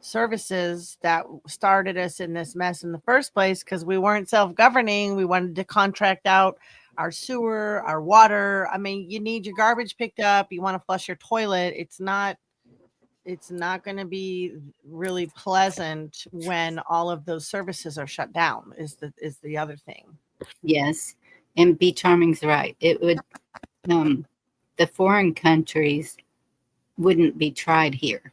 services that started us in this mess in the first place because we weren't self-governing. We wanted to contract out our sewer, our water. I mean, you need your garbage picked up. You want to flush your toilet. It's not going to be really pleasant when all of those services are shut down is the other thing. Yes. And B Charming's right. It would the foreign countries wouldn't be tried here.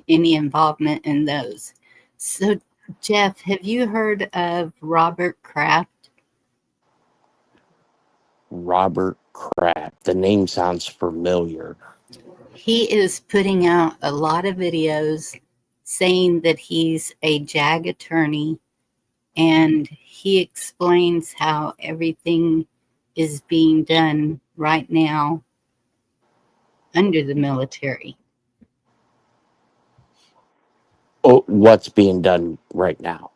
Any involvement in those. So Jeff, have you heard of Robert Kraft? Robert crap. The name sounds familiar. He is putting out a lot of videos saying that he's a JAG attorney, and he explains how everything is being done right now under the military. Oh, what's being done right now?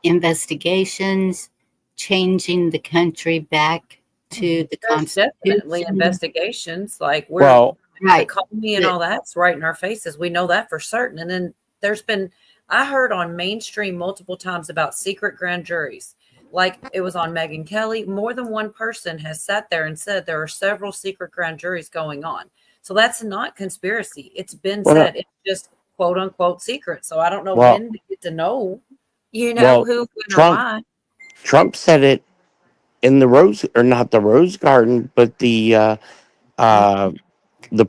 Investigations, changing the country back to the There's definitely Constitution. investigations. Like Well, the Right. economy and But- all that's right in our faces. We know that for certain. And then there's been, I heard on mainstream multiple times about secret grand juries. Like it was on Megyn Kelly. More than one person has sat there and said there are several secret grand juries going on. So that's not conspiracy. It's been Well, said. It's just quote unquote secret. So I don't know Well- when we get to know, you know, Well, who, when, or Trump- why. Trump said it in the Rose, or not the Rose Garden, but the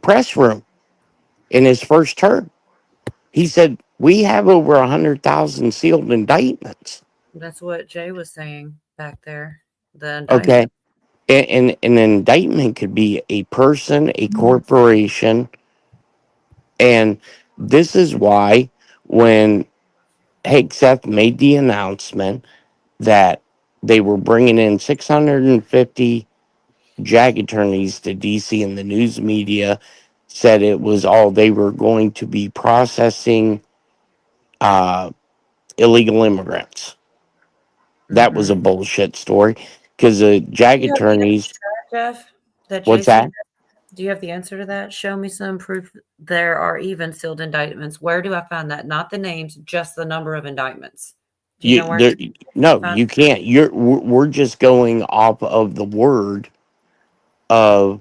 press room in his first term. He said, we have over 100,000 sealed indictments. That's what Jay was saying back there. The Okay. indictment. And an indictment could be a person, a corporation. And this is why when Hegseth made the announcement that they were bringing in 650 JAG attorneys to DC, and the news media said it was all they were going to be processing illegal immigrants. That was a bullshit story because the JAG Do you have the attorneys. answer to that, Jeff? That What's Jason- that? Do you have the answer to that? Show me some proof there are even sealed indictments. Where do I find that? Not the names, just the number of indictments. Do you know where? No, find- you can't. We're just going off of the word of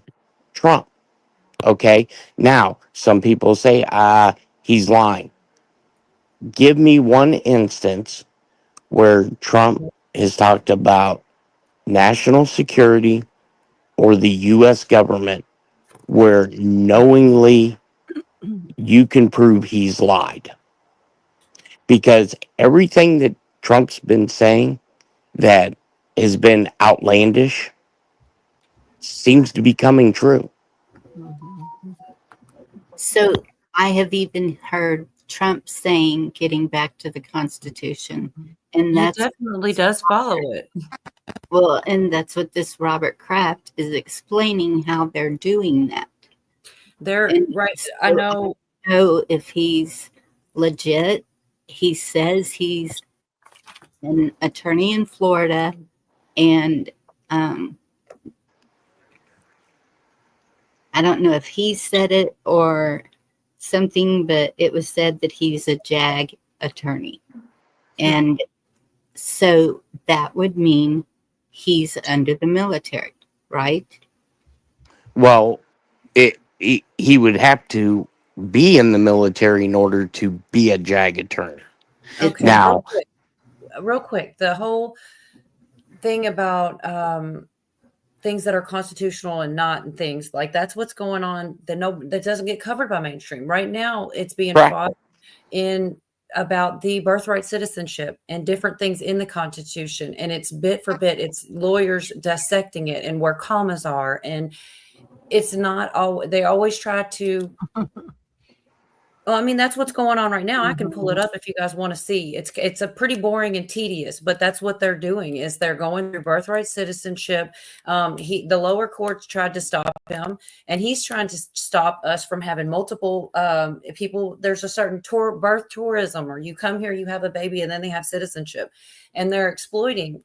Trump. Okay. Now, some people say, he's lying. Give me one instance where Trump has talked about national security or the U.S. government where knowingly you can prove he's lied. Because everything that Trump's been saying that has been outlandish seems to be coming true. So I have even heard Trump saying getting back to the Constitution. And He that's definitely does follow it. well, and that's what this Robert Kraft is explaining how they're doing that. They're And right. so I know. I don't know if he's legit. He says he's an attorney in Florida, and I don't know if he said it or something, but it was said that he's a JAG attorney. And so that would mean he's under the military, right? Well, he would have to be in the military in order to be a JAG attorney. Okay. Now, real quick, the whole thing about things that are constitutional and not, and things like that's what's going on that doesn't get covered by mainstream right now. It's being Correct. fought in about the birthright citizenship and different things in the Constitution, and it's bit for bit. It's lawyers dissecting it and where commas are, and it's not all. They always try to. Well, I mean, that's what's going on right now. I can pull it up if you guys want to see. It's a pretty boring and tedious, but that's what they're doing is they're going through birthright citizenship. The lower courts tried to stop him, and he's trying to stop us from having multiple people. There's a certain birth tourism, or you come here, you have a baby, and then they have citizenship, and they're exploiting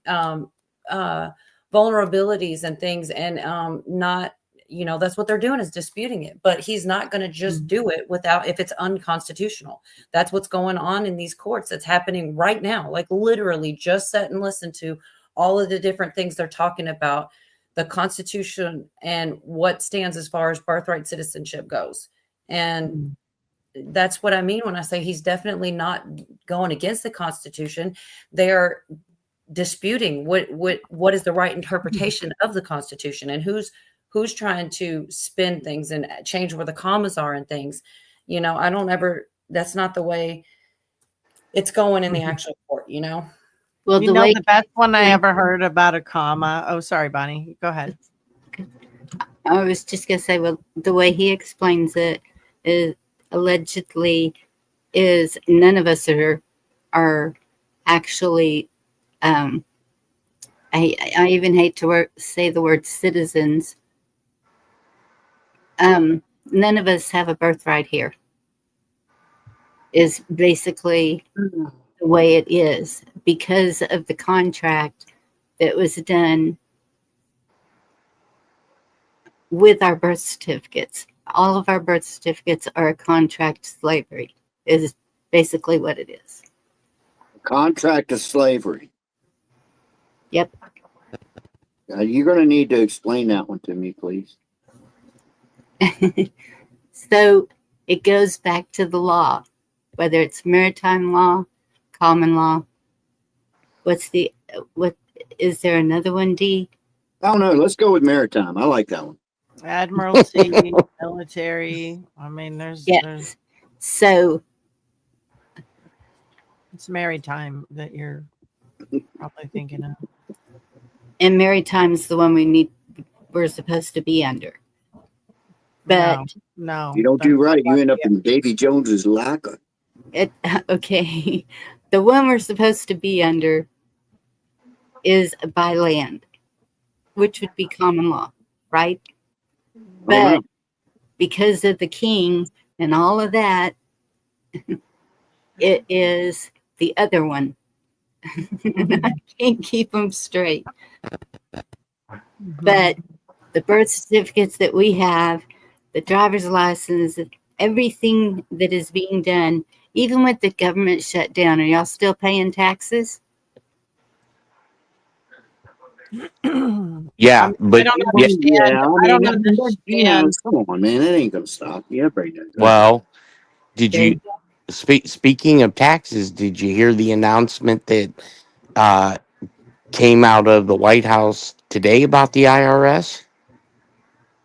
vulnerabilities and things, and not. That's what they're doing is disputing it, but he's not going to just do it if it's unconstitutional. That's what's going on in these courts. That's happening right now. Like literally just sit and listen to all of the different things they're talking about the Constitution and what stands as far as birthright citizenship goes. And that's what I mean when I say he's definitely not going against the Constitution. They're disputing what is the right interpretation of the Constitution and who's trying to spin things and change where the commas are and things. That's not the way it's going in the actual court, Well, You the know, way the best one I ever heard about a comma. Oh, sorry, Bonnie. Go ahead. I was just gonna say, well, the way he explains it is allegedly is none of us are actually. I even hate to say the word citizens. None of us have a birthright here. Is basically the way it is because of the contract that was done with our birth certificates. All of our birth certificates are a contract slavery, is basically what it is. Contract of slavery. Yep. You're going to need to explain that one to me, please. So it goes back to the law, whether it's maritime law, common law. What is there another one, D? I don't know. Let's go with maritime. I like that one. Admiralty, military. I mean, there's So it's maritime that you're probably thinking of. and maritime's the one we're supposed to be under. But no, You don't do right, you end up in Davy Jones's locker. Okay. The one we're supposed to be under is by land, which would be common law, right? But because of the king and all of that, it is the other one. I can't keep them straight. But the birth certificates that we have, the driver's license, everything that is being done, even with the government shutdown, are y'all still paying taxes? Yeah, but I don't understand. I don't understand. Come on, man. It ain't going to stop. Yeah, bring that. well, did you speaking of taxes, did you hear the announcement that came out of the White House today about the IRS?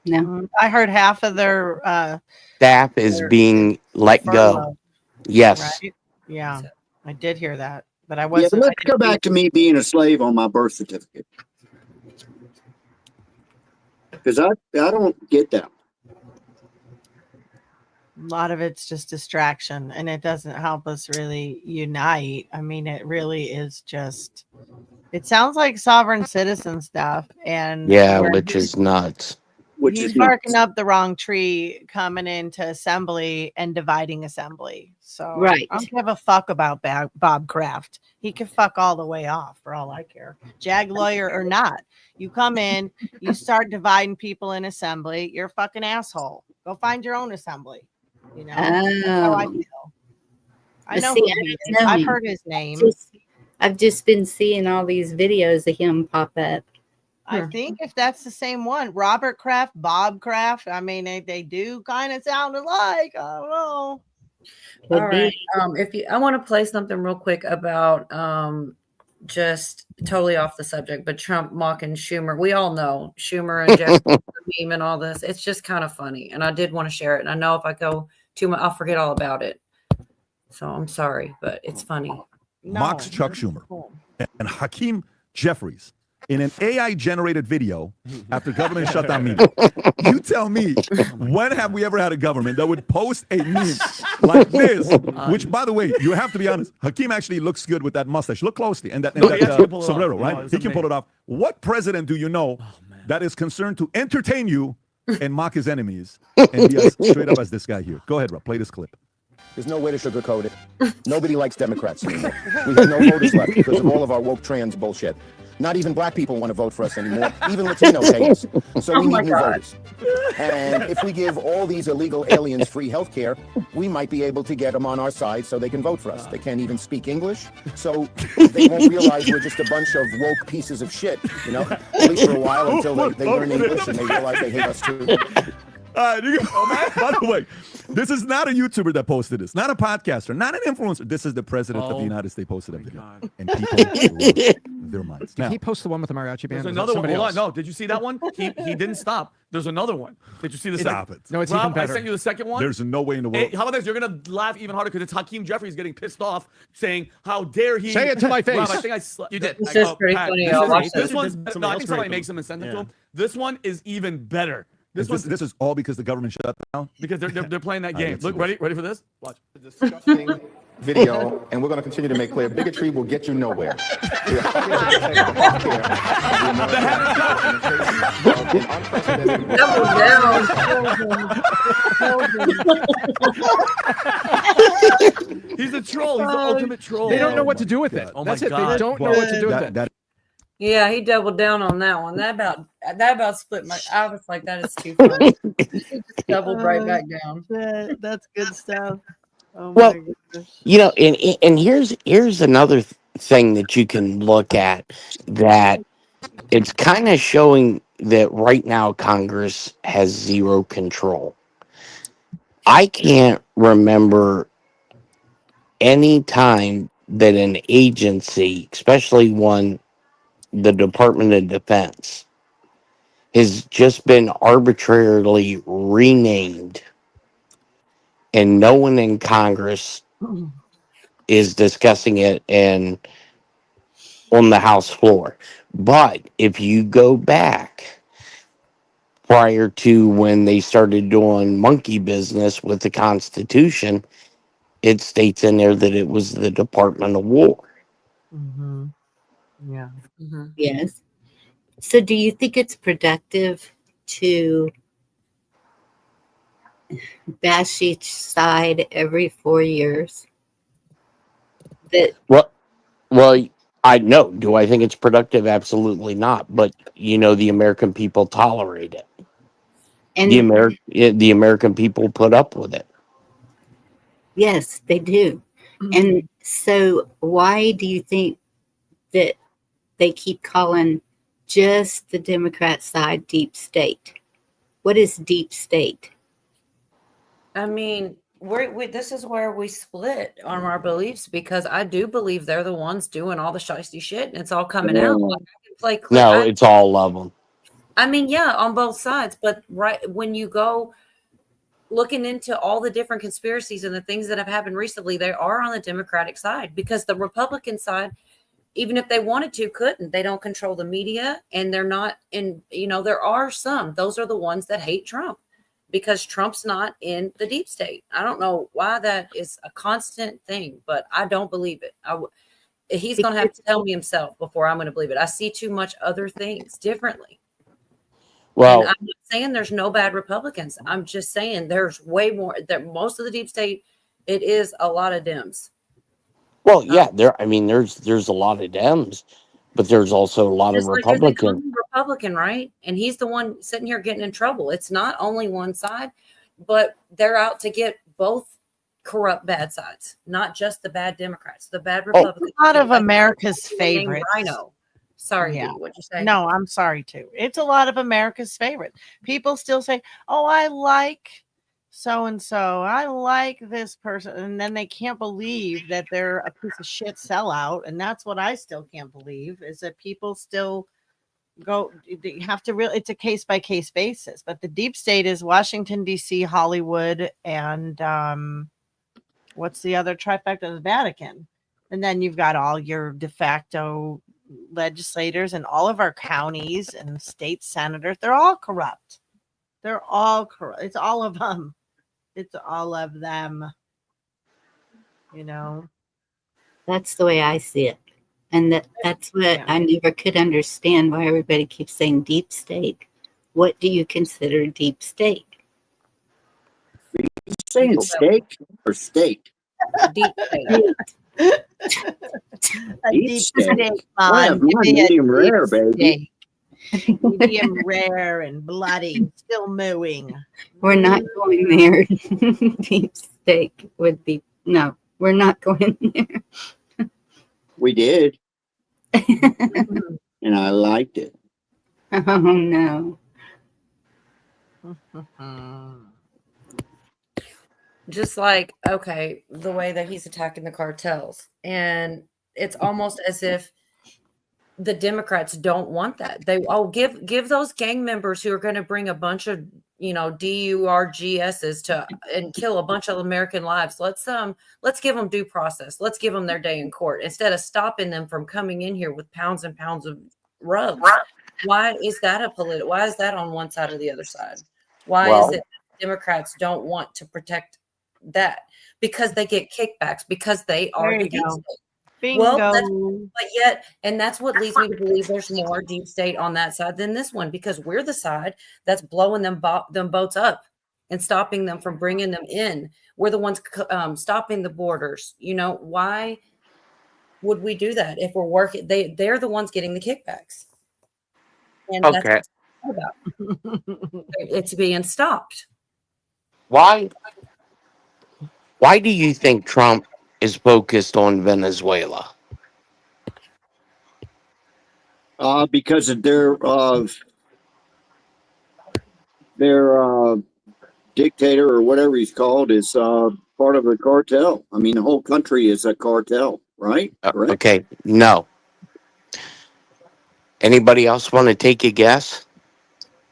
No. I heard half of their Staff is being let go. furlough, Yes. right? Yeah, I did hear that, but I Yeah, wasn't. but let's go back to me being a slave on my birth certificate. Because I don't get that. A lot of it's just distraction, and it doesn't help us really unite. I mean, it really is just. It sounds like sovereign citizen stuff, and Yeah, where which is nuts. he's barking up the wrong tree, coming into assembly and dividing assembly. So Right. I don't give a fuck about Bob Kraft. He can fuck all the way off for all I care. Jag lawyer or not, you come in, you start dividing people in assembly. You're a fucking asshole. Go find your own assembly. You know, that's how I Oh. feel. I But know see, who I he is. don't know I've him. heard his name. I've just been seeing all these videos of him pop up. I think if that's the same one, Robert Kraft, Bob Kraft. I mean, they do kind of sound alike. I don't know. Could All right. I want to play something real quick about just totally off the subject, but Trump mocking Schumer. We all know Schumer and Jeff meme and all this. It's just kind of funny, and I did want to share it. And I know if I go too much, I'll forget all about it. So I'm sorry, but it's funny. Mocks Chuck Schumer and Hakeem Jeffries in an AI-generated video after government shutdown meeting. You tell me, when have we ever had a government that would post a meme like this? Which, by the way, you have to be honest, Hakeem actually looks good with that mustache. Look closely, and that sombrero, right? He can pull it off. What president do you know that is concerned to entertain you and mock his enemies and be as straight up as this guy here? Go ahead, Rob. Play this clip. There's no way to sugarcoat it. Nobody likes Democrats anymore. We have no voters left because of all of our woke trans bullshit. Not even black people want to vote for us anymore. Even Latinos hate us. So we need new voters. And if we give all these illegal aliens free health care, we might be able to get them on our side so they can vote for us. They can't even speak English, so they won't realize we're just a bunch of woke pieces of shit, you know, at least for a while until they learn English and they realize they hate us too. By the way, this is not a YouTuber that posted this, not a podcaster, not an influencer. This is the president of the United States posted a video. And people lost their minds. Did Now, he post the one with the mariachi band? There's Was that another one. somebody Hold on. else? No, did you see that one? He didn't stop. There's another one. Did you see the Stop second? it. No, it's Rob, even better. I sent you the second one. there's no way in the Hey, world. how about this? You're gonna laugh even harder because it's Hakeem Jeffries getting pissed off, saying, "How dare he?" Say it to my face. Rob, I think You did. This is pretty funny. I'll watch This it. one's. Somebody No, I else think somebody created makes them and sends it to him. This one is even better. This one's This is all because the government shut down. because they're playing that All right, game. let's Look, see this. ready for this? Watch. Disgusting video, and we're going to continue to make clear bigotry will get you nowhere. We He's a troll. He's the ultimate troll. They don't know what to do with it. Oh my That's it. God. They don't know what to do with it. Yeah, he doubled down on that one. That about split my. I was like, that is too funny. He just doubled right back down. That's good stuff. Oh Well, my goodness. You know, and here's another thing that you can look at, that it's kind of showing that right now Congress has zero control. I can't remember any time that an agency, especially one, the Department of Defense, has just been arbitrarily renamed and no one in Congress is discussing it and on the House floor. But if you go back prior to when they started doing monkey business with the Constitution, it states in there that it was the Department of War. Mm-hmm. Yeah. Yes. So do you think it's productive to bash each side every 4 years? Well, I know. Do I think it's productive? Absolutely not. But you know, the American people tolerate it. And The American people put up with it. yes, they do. And so why do you think that they keep calling just the Democrat side deep state? What is deep state? I mean, this is where we split on our beliefs, because I do believe they're the ones doing all the shiesty shit, and it's all coming out. Like, I can play clip. No, it's all of them. I mean, yeah, on both sides, but right when you go looking into all the different conspiracies and the things that have happened recently, they are on the Democratic side, because the Republican side, even if they wanted to, couldn't. They don't control the media, and they're not in, there are some. Those are the ones that hate Trump, because Trump's not in the deep state. I don't know why that is a constant thing, but I don't believe it. He's going to have to tell me himself before I'm going to believe it. I see too much other things differently. Well, and I'm not saying there's no bad Republicans. I'm just saying there's way more. That most of the deep state, it is a lot of Dems. Well, yeah, there's a lot of Dems, but there's also a lot of Just like there's a Republicans. common Republican, right? And he's the one sitting here getting in trouble. It's not only one side, but they're out to get both corrupt bad sides, not just the bad Democrats, the bad Republicans. A lot of Like America's the name favorites. Rhino. Sorry, Yeah. Dee, what'd you say? No, I'm sorry too. It's a lot of America's favorite. People still say, "Oh, I like so and so. I like this person," and then they can't believe that they're a piece of shit sellout. And that's what I still can't believe, is that people still go. You have to really. It's a case by case basis. But the deep state is Washington D.C., Hollywood, and what's the other trifecta? The Vatican. And then you've got all your de facto legislators and all of our counties and state senators. They're all corrupt. They're all corrupt. It's all of them. It's all of them. That's the way I see it. And that's what I never could understand, why everybody keeps saying deep state. What do you consider deep state? Are you saying steak or state? Deep state. A deep state. I have one medium rare, baby. Medium rare and bloody, still mooing. We're not going there. Deep state would be, no, we're not going there. We did. And I liked it. Oh, no. Just like, okay, the way that he's attacking the cartels. And it's almost as if the Democrats don't want that. They give those gang members who are going to bring a bunch of, DURGSs to and kill a bunch of American lives. Let's give them due process. Let's give them their day in court instead of stopping them from coming in here with pounds and pounds of rugs. Why is that why is that on one side or the other side? Why is it Democrats don't want to protect that? Because they get kickbacks, because they are the deep state. Bingo. But yet, and that's what leads me to believe there's more deep state on that side than this one, because we're the side that's blowing them boats up and stopping them from bringing them in. We're the ones stopping the borders. Why would we do that if we're working? They're the ones getting the kickbacks. And Okay. that's what it's about. It's being stopped. Why do you think Trump is focused on Venezuela? Because of their dictator or whatever he's called is part of a cartel. I mean, the whole country is a cartel, right? Correct? Okay, no. Anybody else want to take a guess?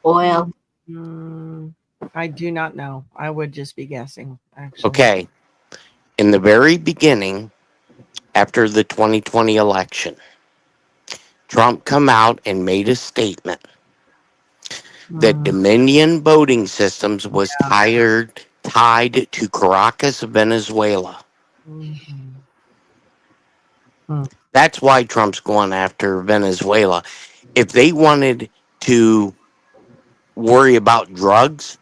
Oil. I do not know. I would just be guessing, actually. Okay. In the very beginning, after the 2020 election, Trump come out and made a statement that Dominion Voting Systems was tied to Caracas, Venezuela. That's why Trump's going after Venezuela. If they wanted to worry about drugs,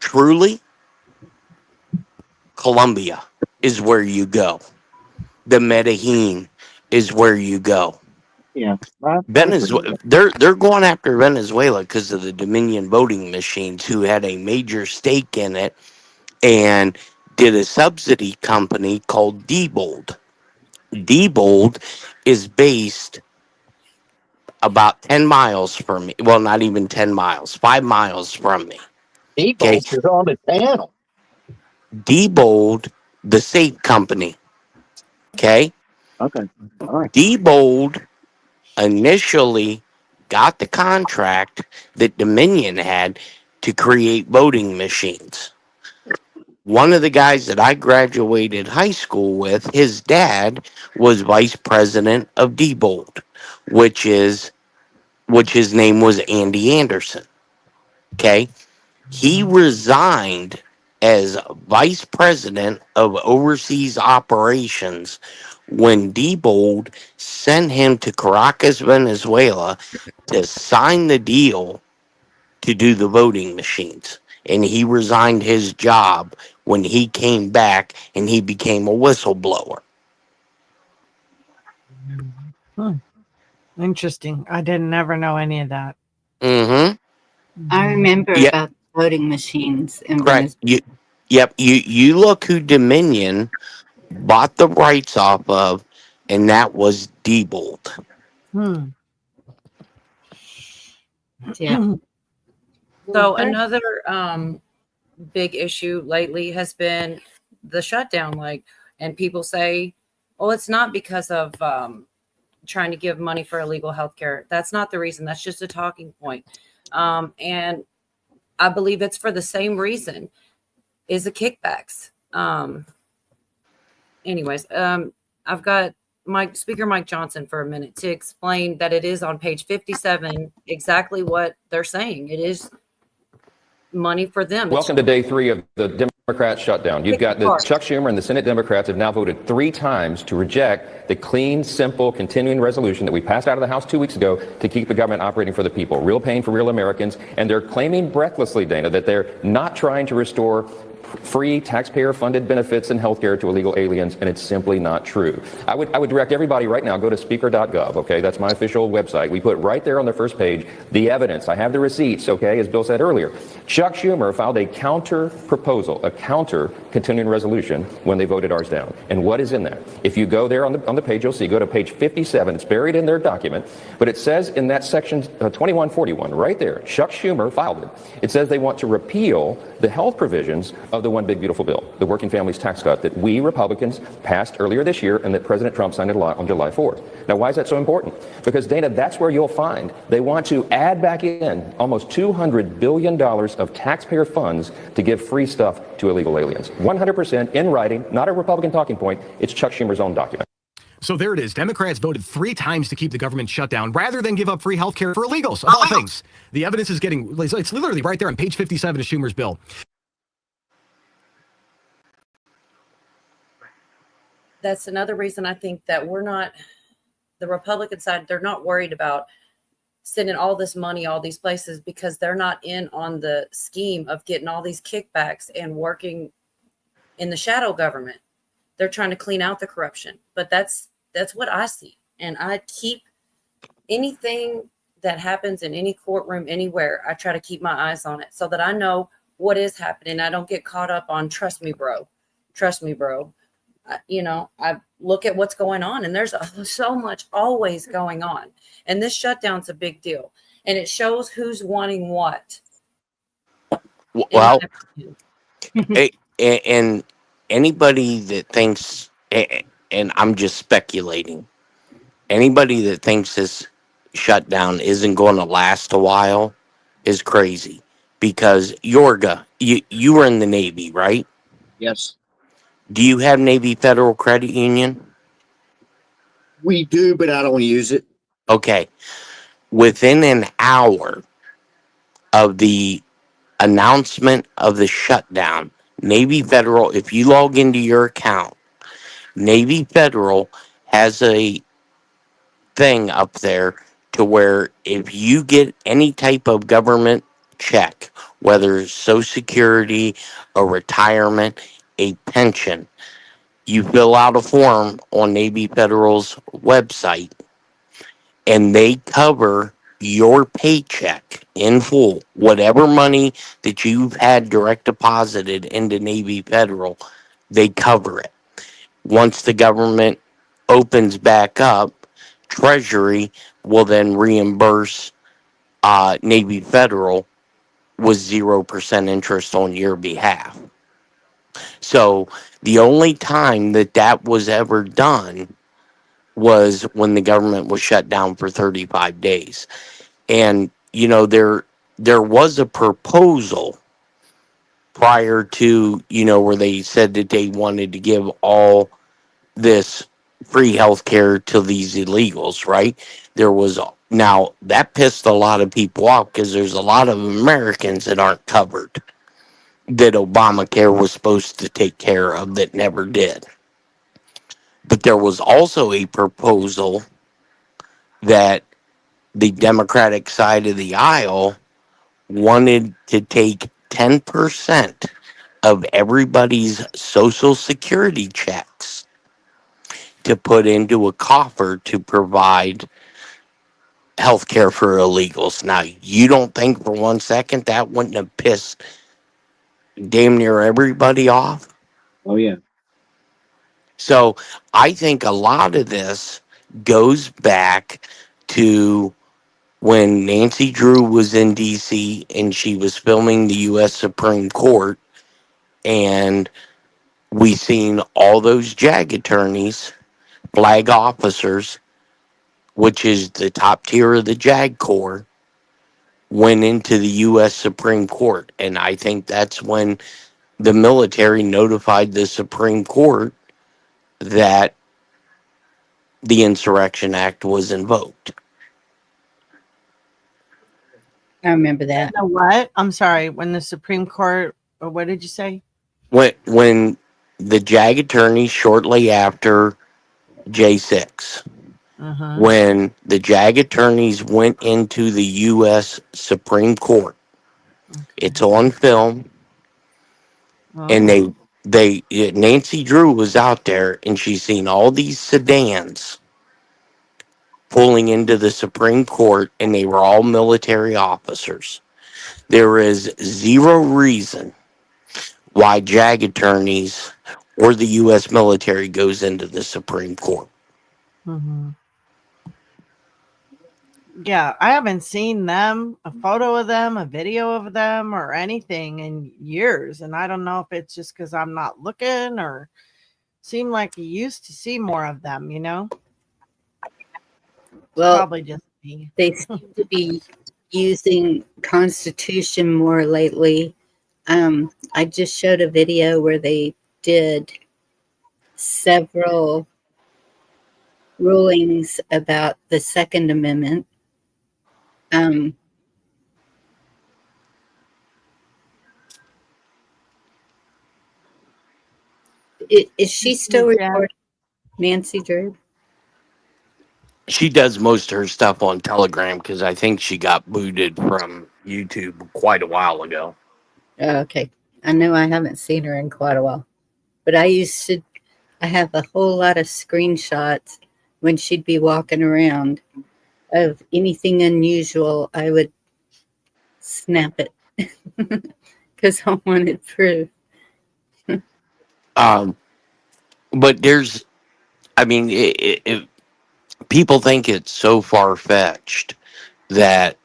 truly, Colombia is where you go. The Medellin is where you go. Yeah. Venezuela, they're going after Venezuela because of the Dominion voting machines, who had a major stake in it and did a subsidy company called Diebold. Diebold is based about 10 miles from me. Well, not even 10 miles, 5 miles from me. Diebold is on the panel. Diebold, the safe company. Okay. Okay. All right. Diebold initially got the contract that Dominion had to create voting machines. One of the guys that I graduated high school with, his dad was vice president of Diebold, which his name was Andy Anderson. Okay. He resigned as vice president of overseas operations when Diebold sent him to Caracas, Venezuela to sign the deal to do the voting machines. And he resigned his job when he came back and he became a whistleblower. Interesting. I didn't never know any of that. Mm-hmm. I remember about voting machines in Venezuela. You look who Dominion bought the rights off of, and that was Diebold. Yeah. So another big issue lately has been the shutdown. And people say, "Oh, it's not because of trying to give money for illegal healthcare." That's not the reason. That's just a talking point. And I believe it's for the same reason, is the kickbacks. I've got Speaker Mike Johnson for a minute to explain that it is on page 57 exactly what they're saying. It is money for them. Welcome to day 3 of the Democrat shutdown. You've got Chuck Schumer and the Senate Democrats have now voted 3 times to reject the clean, simple, continuing resolution that we passed out of the House 2 weeks ago to keep the government operating for the people. Real pain for real Americans. And they're claiming breathlessly, Dana, that they're not trying to restore free taxpayer-funded benefits and health care to illegal aliens, and it's simply not true. I would direct everybody right now, go to speaker.gov, okay? That's my official website. We put right there on the first page the evidence. I have the receipts, okay, as Bill said earlier. Chuck Schumer filed a counter proposal, a counter continuing resolution when they voted ours down. And what is in there? If you go there on the page, you'll see, go to page 57. It's buried in their document, but it says in that section 2141, right there, Chuck Schumer filed it. It says they want to repeal the health provisions of the One Big Beautiful Bill, the Working Families Tax Cut that we Republicans passed earlier this year and that President Trump signed into law on July 4th. Now, why is that so important? Because, Dana, that's where you'll find they want to add back in almost $200 billion of taxpayer funds to give free stuff to illegal aliens. 100% in writing, not a Republican talking point. It's Chuck Schumer's own document. So there it is. Democrats voted 3 times to keep the government shut down rather than give up free health care for illegals, of all things. The evidence is it's literally right there on page 57 of Schumer's bill. That's another reason I think that we're not, the Republican side, they're not worried about sending all this money all these places because they're not in on the scheme of getting all these kickbacks and working in the shadow government. They're trying to clean out the corruption, but that's what I see. And I keep anything that happens in any courtroom anywhere, I try to keep my eyes on it so that I know what is happening. I don't get caught up on trust me, bro. I look at what's going on, and there's so much always going on. And this shutdown's a big deal, and it shows who's wanting what. Well, and anybody that thinks, and I'm just speculating, anybody that thinks this shutdown isn't going to last a while is crazy. Because Yorga, you were in the Navy, right? Yes. Do you have Navy Federal Credit Union? We do, but I don't use it. Okay. Within an hour of the announcement of the shutdown, Navy Federal, if you log into your account, Navy Federal has a thing up there to where if you get any type of government check, whether it's Social Security, a retirement, a pension, you fill out a form on Navy Federal's website and they cover your paycheck in full. Whatever money that you've had direct deposited into Navy Federal, they cover it. Once the government opens back up, Treasury will then reimburse Navy Federal with 0% interest on your behalf. So the only time that was ever done was when the government was shut down for 35 days. And, there was a proposal prior to, where they said that they wanted to give all this free health care to these illegals, right? Now that pissed a lot of people off because there's a lot of Americans that aren't covered that Obamacare was supposed to take care of that never did. But there was also a proposal that the Democratic side of the aisle wanted to take 10% of everybody's Social Security checks to put into a coffer to provide health care for illegals. Now, you don't think for 1 second that wouldn't have pissed damn near everybody off? Oh, yeah. So I think a lot of this goes back to when Nancy Drew was in D.C. and she was filming the U.S. Supreme Court, and we seen all those JAG attorneys, flag officers, which is the top tier of the JAG Corps, went into the U.S. Supreme Court. And I think that's when the military notified the Supreme Court that the Insurrection Act was invoked. I remember that. You know what? I'm sorry. When the Supreme Court, or what did you say? When the JAG attorneys shortly after J6, when the JAG attorneys went into the U.S. Supreme Court, it's on film. and Nancy Drew was out there, and she's seen all these sedans pulling into the Supreme Court, and they were all military officers. There is zero reason why JAG attorneys or the U.S. military goes into the Supreme Court. Mm-hmm. Yeah, I haven't seen them, a photo of them, a video of them, or anything in years. And I don't know if it's just because I'm not looking or seem like you used to see more of them, you know? Well, Probably just me. they seem to be using Constitution more lately. I just showed a video where they did several rulings about the Second Amendment. Is she still recording, Nancy Drew? She does most of her stuff on Telegram because I think she got booted from YouTube quite a while ago. Oh, okay. I know I haven't seen her in quite a while, but I have a whole lot of screenshots when she'd be walking around of anything unusual. I would snap it because I wanted proof. But there's, I mean, people think it's so far-fetched that,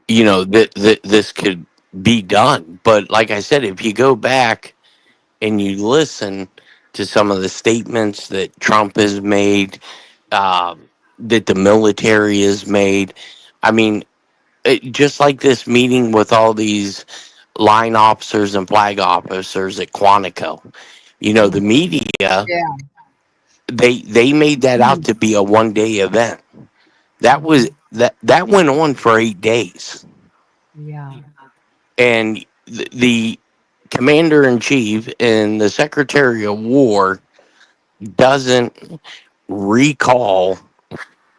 you know, this could be done. But like I said, if you go back and you listen to some of the statements that Trump has made, that the military has made, I mean, just like this meeting with all these line officers and flag officers at Quantico, you know, the media, they made that out to be a one-day event. That was that went on for 8 days. Yeah. And the commander-in-chief and the Secretary of War doesn't recall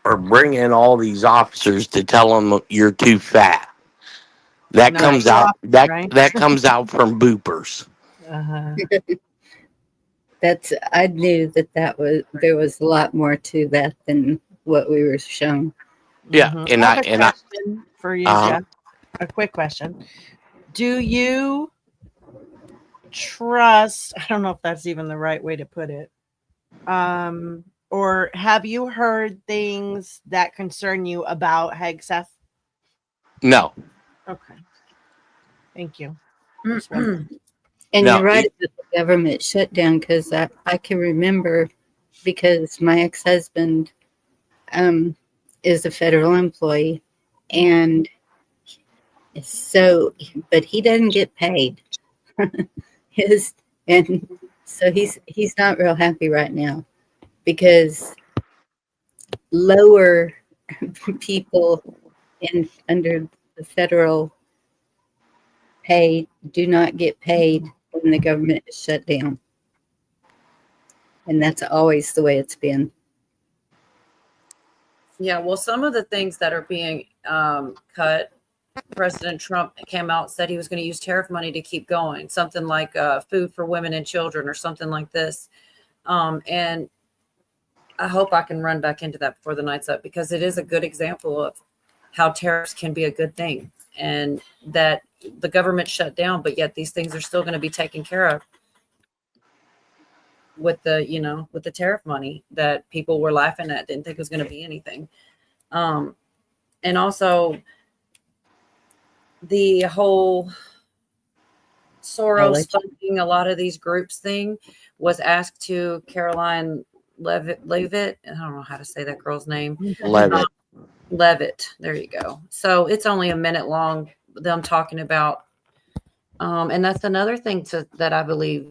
or bring in all these officers to tell them you're too fat. That comes out that comes out from boopers. Uh-huh. I knew there was a lot more to that than what we were shown. Yeah, Mm-hmm. I have a question for you, Jeff. A quick question. Do you trust, I don't know if that's even the right way to put it, or have you heard things that concern you about Hegseth? No. Okay. Thank you. And No, you're right about the government shutdown, because I can remember, because my ex-husband is a federal employee, and so, but he doesn't get paid. And so he's not real happy right now, because lower people under the federal pay do not get paid when the government is shut down. And that's always the way it's been. Yeah, well, some of the things that are being cut, President Trump came out and said he was going to use tariff money to keep going, something like food for women and children or something like this. And I hope I can run back into that before the night's up, because it is a good example of how tariffs can be a good thing, and that the government shut down, but yet these things are still going to be taken care of with the tariff money that people were laughing at, didn't think was going to be anything. And also the whole Soros funding a lot of these groups thing was asked to Caroline Levitt. I don't know how to say that girl's name. Levitt. There you go. So it's only a minute long, them talking about, and that's another thing that I believe,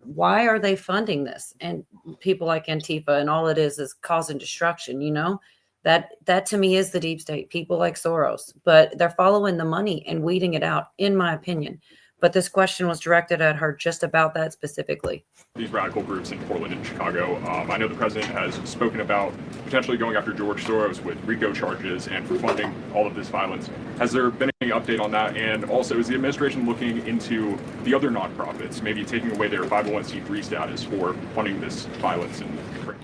why are they funding this? And people like Antifa, and all it is causing destruction, that to me is the deep state, people like Soros, but they're following the money and weeding it out, in my opinion. But this question was directed at her just about that specifically. These radical groups in Portland and Chicago. I know the president has spoken about potentially going after George Soros with RICO charges and for funding all of this violence. Has there been any update on that? And also, is the administration looking into the other nonprofits, maybe taking away their 501c3 status for funding this violence in Ukraine?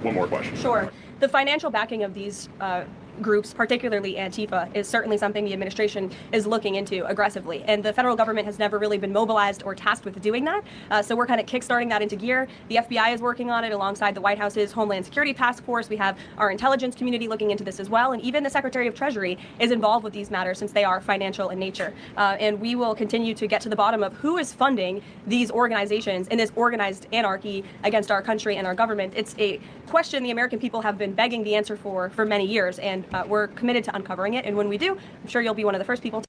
One more question. Sure. The financial backing of these groups, particularly Antifa, is certainly something the administration is looking into aggressively. And the federal government has never really been mobilized or tasked with doing that. So we're kind of kickstarting that into gear. The FBI is working on it alongside the White House's Homeland Security Task Force. We have our intelligence community looking into this as well. And even the Secretary of Treasury is involved with these matters since they are financial in nature. And we will continue to get to the bottom of who is funding these organizations in this organized anarchy against our country and our government. It's a question the American people have been begging the answer for many years. And we're committed to uncovering it. And when we do, I'm sure you'll be one of the first people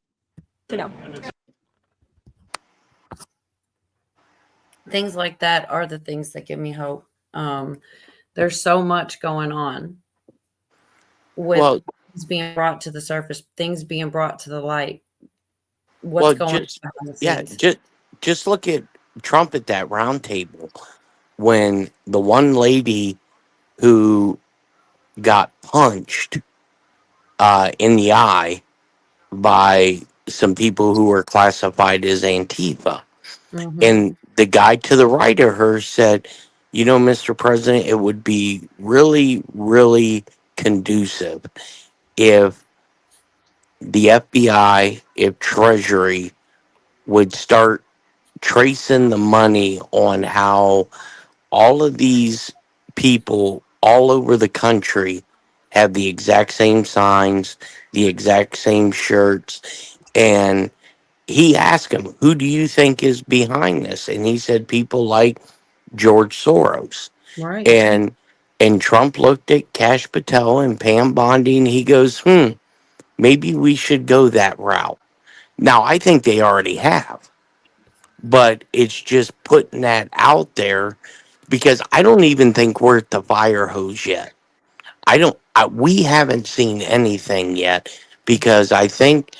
to know. Things like that are the things that give me hope. There's so much going on with things being brought to the surface, things being brought to the light. What's going on behind the scenes? Just look at Trump at that round table when the one lady who got punched in the eye by some people who were classified as Antifa. Mm-hmm. And the guy to the right of her said, you know, Mr. President, it would be really, really conducive if the FBI, if Treasury would start tracing the money on how all of these people all over the country have the exact same signs, the exact same shirts. And he asked him, who do you think is behind this? And he said, people like George Soros. Right. And Trump looked at Kash Patel and Pam Bondi and he goes, maybe we should go that route. Now, I think they already have. But it's just putting that out there because I don't even think we're at the fire hose yet. We haven't seen anything yet because I think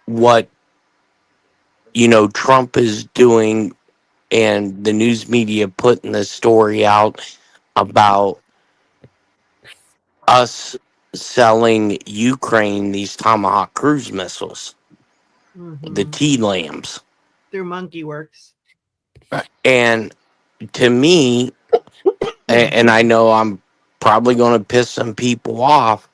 what, Trump is doing and the news media putting the story out about us selling Ukraine these Tomahawk cruise missiles, the T-LAMs. Through Monkey Works. And to me, and I know I'm probably going to piss some people off,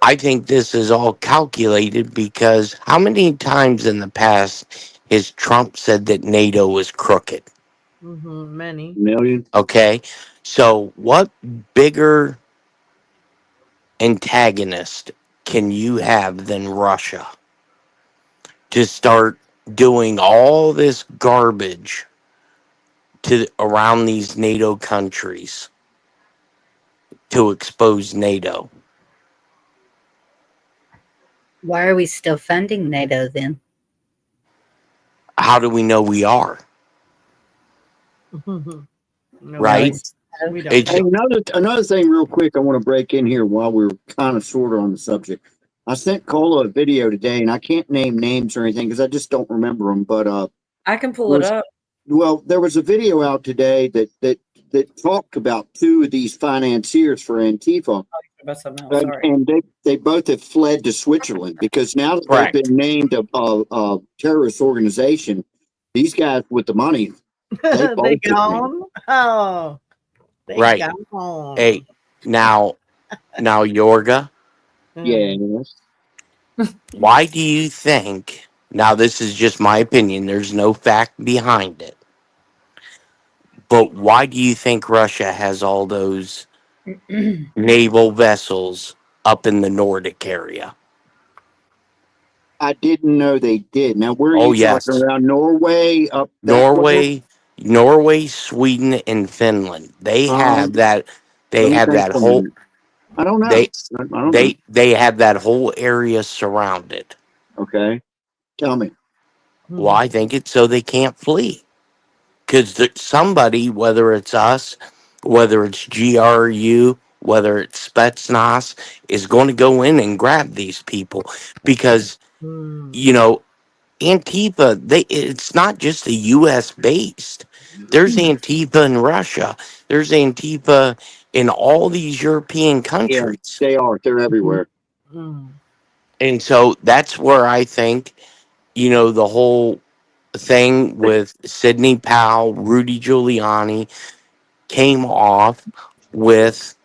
I think this is all calculated because how many times in the past has Trump said that NATO was crooked? Many. Million. Okay. So what bigger antagonist can you have than Russia to start doing all this garbage around these NATO countries to expose NATO? Why are we still funding NATO then? How do we know we are? Right? Hey, another thing real quick I want to break in here while we're kind of sort of on the subject. I sent Cola a video today, and I can't name names or anything because I just don't remember them. But I can pull it up. Well, there was a video out today that talked about two of these financiers for Antifa. About something else, sorry. And they both have fled to Switzerland because now that they've been named a terrorist organization, these guys with the money, they gone. Oh, they right. gone. Hey, now Yorga. Yes. Why do you think? Now, this is just my opinion. There's no fact behind it. But why do you think Russia has all those naval vessels up in the Nordic area? I didn't know they did. Now, where are you talking around Norway? Up Norway, Sweden, and Finland. They have that. They have that whole. I don't know. They have that whole area surrounded. Okay, tell me. Well, I think it's so they can't flee. Because somebody, whether it's us, whether it's GRU, whether it's Spetsnaz, is going to go in and grab these people. Because, Antifa, it's not just a U.S. based. There's Antifa in Russia. There's Antifa in all these European countries. Yeah, they are. They're everywhere. And so that's where I think, the whole thing with Sidney Powell, Rudy Giuliani came off with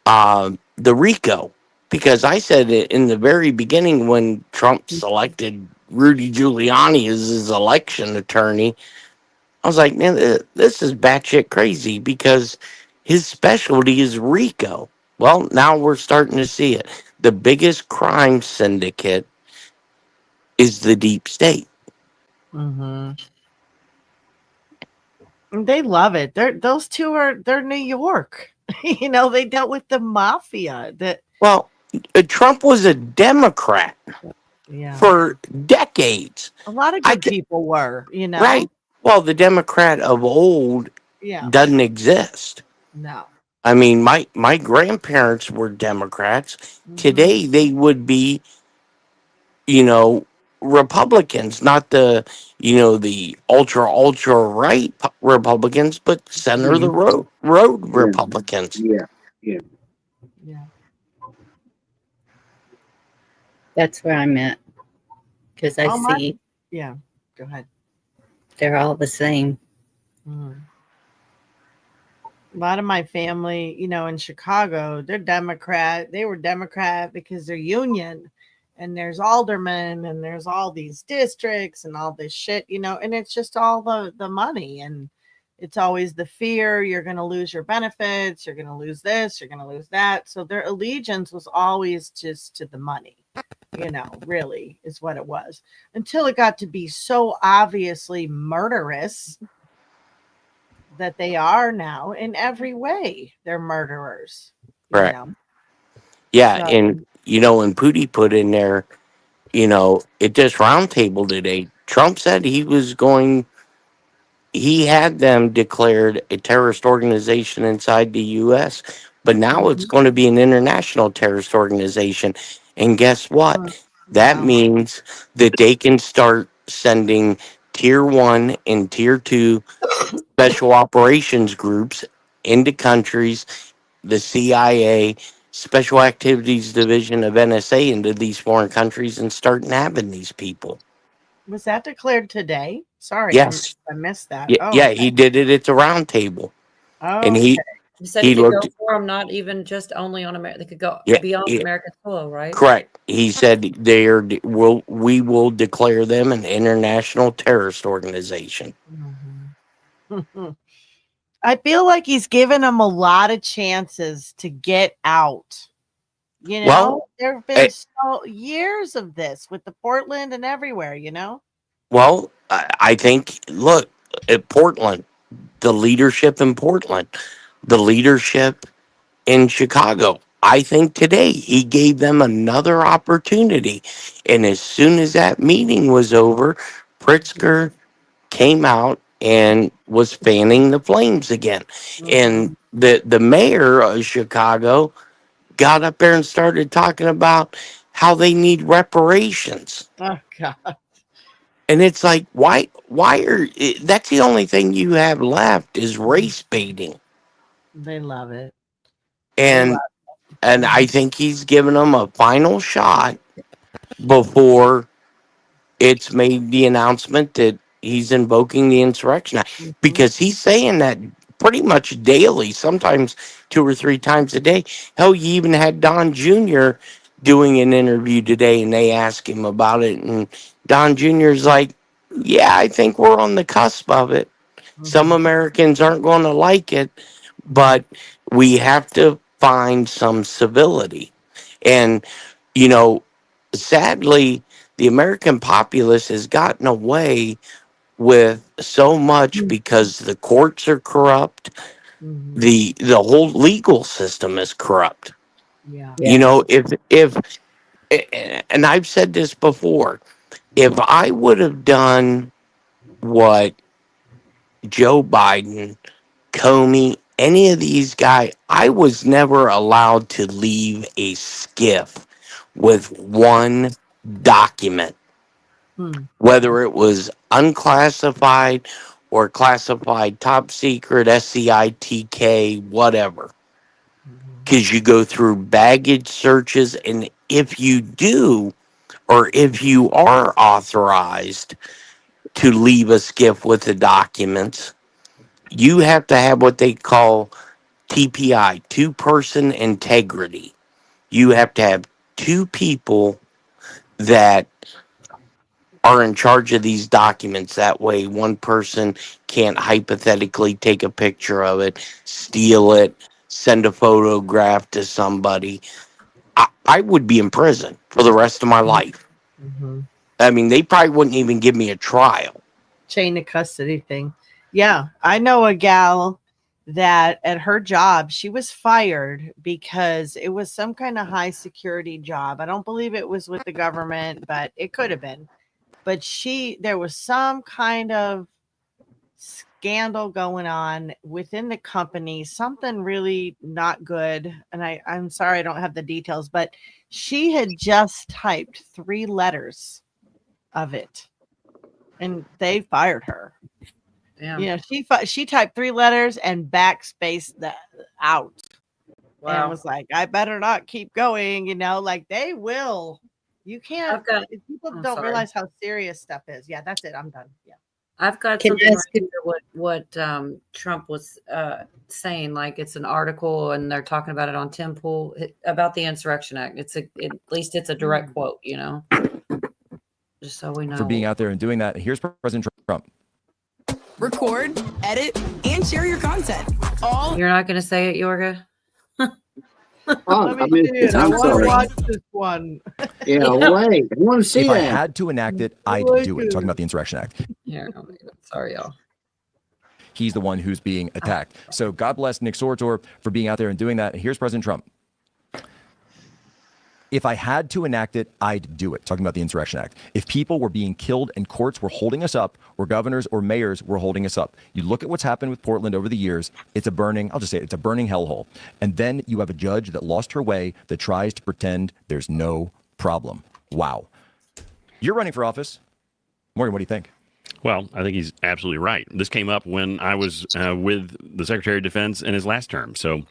the RICO. Because I said it in the very beginning when Trump selected Rudy Giuliani as his election attorney, I was like, man, this is batshit crazy because his specialty is RICO. Well, now we're starting to see it. The biggest crime syndicate is the deep state. Mm-hmm. They love it. Those two they're New York. They dealt with the mafia. Well, Trump was a Democrat for decades. A lot of good people were, Right. Well, the Democrat of old doesn't exist. No. I mean, my grandparents were Democrats. Today they would be, Republicans, not the, the ultra right Republicans, but center of the road Republicans. Yeah. That's where I'm at. Because I see Yeah. Go ahead. they're all the same. A lot of my family, in Chicago, they're Democrat. They were Democrat because they're union, and there's aldermen, and there's all these districts and all this shit, and it's just all the money, and it's always the fear you're going to lose your benefits, you're going to lose this, you're going to lose that. So their allegiance was always just to the money, really is what it was, until it got to be so obviously murderous that they are now in every way. They're murderers. Right. Yeah. So- And, when Pooty put in there, it just roundtable today. Trump said he had them declared a terrorist organization inside the U.S., but now it's going to be an international terrorist organization. And guess what? That means that they can start sending tier 1 and tier 2 special operations groups into countries, the CIA, Special Activities Division of NSA into these foreign countries and start nabbing these people. Was that declared today? Sorry, Yes. I missed that. Yeah, he did it at the round table. And he said he he could looked go for them, not even just only on America. They could go Yeah, beyond yeah. American soil, right? correct. He said we will declare them an international terrorist organization. I feel like he's given them a lot of chances to get out. Well, there have been years of this with the Portland and everywhere, Well, I think, look, at Portland, the leadership in Portland, the leadership in Chicago. I think today he gave them another opportunity. And as soon as that meeting was over, Pritzker came out and was fanning the flames again. And the mayor of Chicago got up there and started talking about how they need reparations. Oh God. And it's like, why that's the only thing you have left is race baiting. They love it. And I think he's given them a final shot before it's made the announcement that he's invoking the Insurrection Act, because he's saying that pretty much daily, sometimes 2 or 3 times a day. Hell, you even had Don Jr. doing an interview today, and they asked him about it, and Don Jr.'s like, yeah, I think we're on the cusp of it. Some Americans aren't going to like it, but we have to find some civility. And, sadly, the American populace has gotten away with so much because the courts are corrupt. The whole legal system is corrupt. Yeah. If and I've said this before, if I would have done what Joe Biden, Comey, any of these guys, I was never allowed to leave a skiff with one document, whether it was unclassified or classified top secret, SCITK, whatever. Because you go through baggage searches, and if you do, or if you are authorized to leave a skiff with the documents, you have to have what they call TPI, two-person integrity. You have to have two people that are in charge of these documents. That way, one person can't hypothetically take a picture of it, steal it, send a photograph to somebody. I would be in prison for the rest of my life. I mean, they probably wouldn't even give me a trial. Chain of custody thing. Yeah, I know a gal that at her job, she was fired because it was some kind of high security job. I don't believe it was with the government, but it could have been. But there was some kind of scandal going on within the company, something really not good. And I'm sorry, I don't have the details, but she had just typed 3 letters of it and they fired her. Damn. You know, she typed 3 letters and backspaced that out. Wow. And was like, I better not keep going, you know, like they will. You can't, people don't realize how serious stuff is. Yeah, that's it. I'm done. Yeah. I've got Can I something ask right here, what Trump was saying, like it's an article and they're talking about it on Temple about the Insurrection Act. At least it's a direct quote, you know, just so we know. For being out there and doing that. Here's President Trump. Record, edit, and share your content. All You're not going to say it, Yorga? Let me see it. I want to watch this one. Yeah, wait. I want to see If that. I had to enact it, I'd do it. Talking about the Insurrection Act. Yeah, sorry, y'all. He's the one who's being attacked. So God bless Nick Sortor for being out there and doing that. Here's President Trump. If I had to enact it, I'd do it. Talking about the Insurrection Act. If people were being killed and courts were holding us up, or governors or mayors were holding us up, you look at what's happened with Portland over the years, it's a burning, I'll just say it, it's a burning hellhole. And then you have a judge that lost her way that tries to pretend there's no problem. Wow. You're running for office. Morgan, what do you think? Well, I think he's absolutely right. This came up when I was with the Secretary of Defense in his last term. So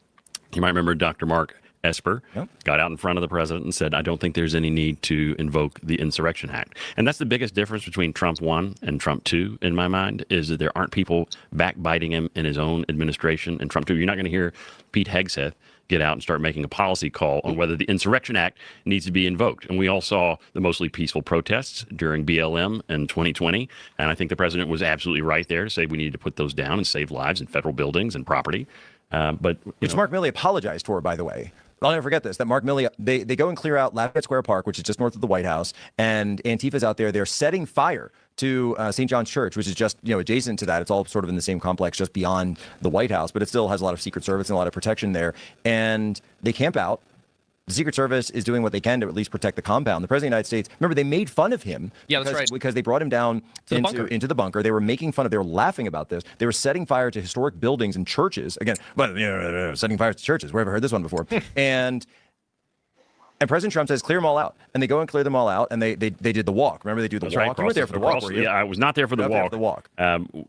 you might remember Dr. Mark Esper got out in front of the president and said, I don't think there's any need to invoke the Insurrection Act. And that's the biggest difference between Trump 1 and Trump 2, in my mind, is that there aren't people backbiting him in his own administration. And Trump 2, you're not going to hear Pete Hegseth get out and start making a policy call on whether the Insurrection Act needs to be invoked. And we all saw the mostly peaceful protests during BLM in 2020. And I think the president was absolutely right there to say we needed to put those down and save lives in federal buildings and property. Which Mark Milley apologized for, by the way. I'll never forget this, that Mark Milley, they go and clear out Lafayette Square Park, which is just north of the White House, and Antifa's out there. They're setting fire to St. John's Church, which is just, adjacent to that. It's all sort of in the same complex just beyond the White House, but it still has a lot of Secret Service and a lot of protection there. And they camp out. The Secret Service is doing what they can to at least protect the compound. The President of the United States, remember, they made fun of him. Yeah, that's right. Because they brought him down into the bunker. They were making fun of, they were laughing about this. They were setting fire to historic buildings and churches. Again, setting fire to churches. Where have I heard this one before? And President Trump says, clear them all out. And they go and clear them all out. And they did the walk. Remember, they do the That's walk. right, You weren't there for the walk, were you? Yeah, I was not there for the walk.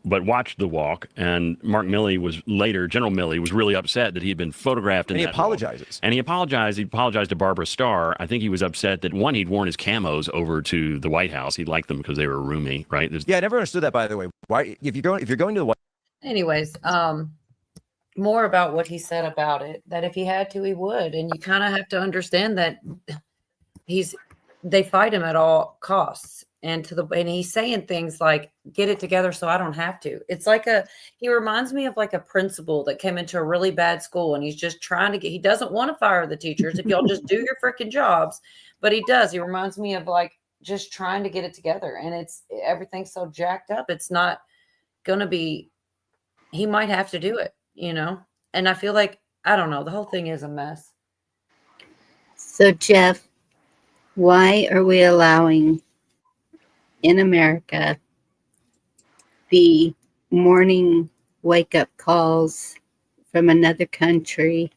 But watched the walk. And Mark Milley was later, General Milley was really upset that he had been photographed in and he that apologizes. walk. And he apologized. He apologized to Barbara Starr. I think he was upset that, one, he'd worn his camos over to the White House. He liked them because they were roomy, right? Yeah, I never understood that, by the way. Why, if you're going to the White Anyways, more about what he said about it, that if he had to, he would. And you kind of have to understand that they fight him at all costs. And he's saying things like, get it together so I don't have to. It's like he reminds me of like a principal that came into a really bad school and he's just trying to he doesn't want to fire the teachers if y'all just do your freaking jobs, but he does. He reminds me of like just trying to get it together. And everything's so jacked up. It's not going to be, he might have to do it, And I feel like, I don't know, the whole thing is a mess. So Jeff, why are we allowing in America the morning wake-up calls from another country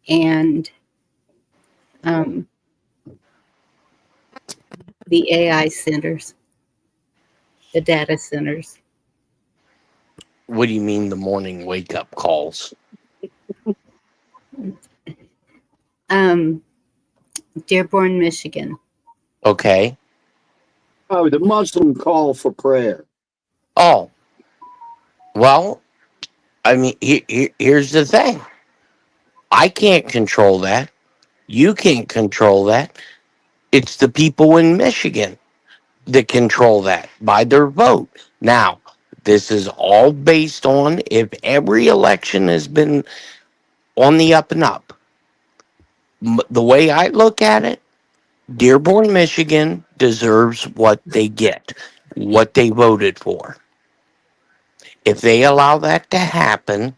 and the AI centers, the data centers? What do you mean the morning wake-up calls? Dearborn, Michigan. Okay. Oh, the Muslim call for prayer. Oh, well, I mean, here's the thing. I can't control that. You can't control that. It's the people in Michigan that control that by their vote. Now, this is all based on if every election has been on the up and up. The way I look at it, Dearborn, Michigan deserves what they get, what they voted for. If they allow that to happen,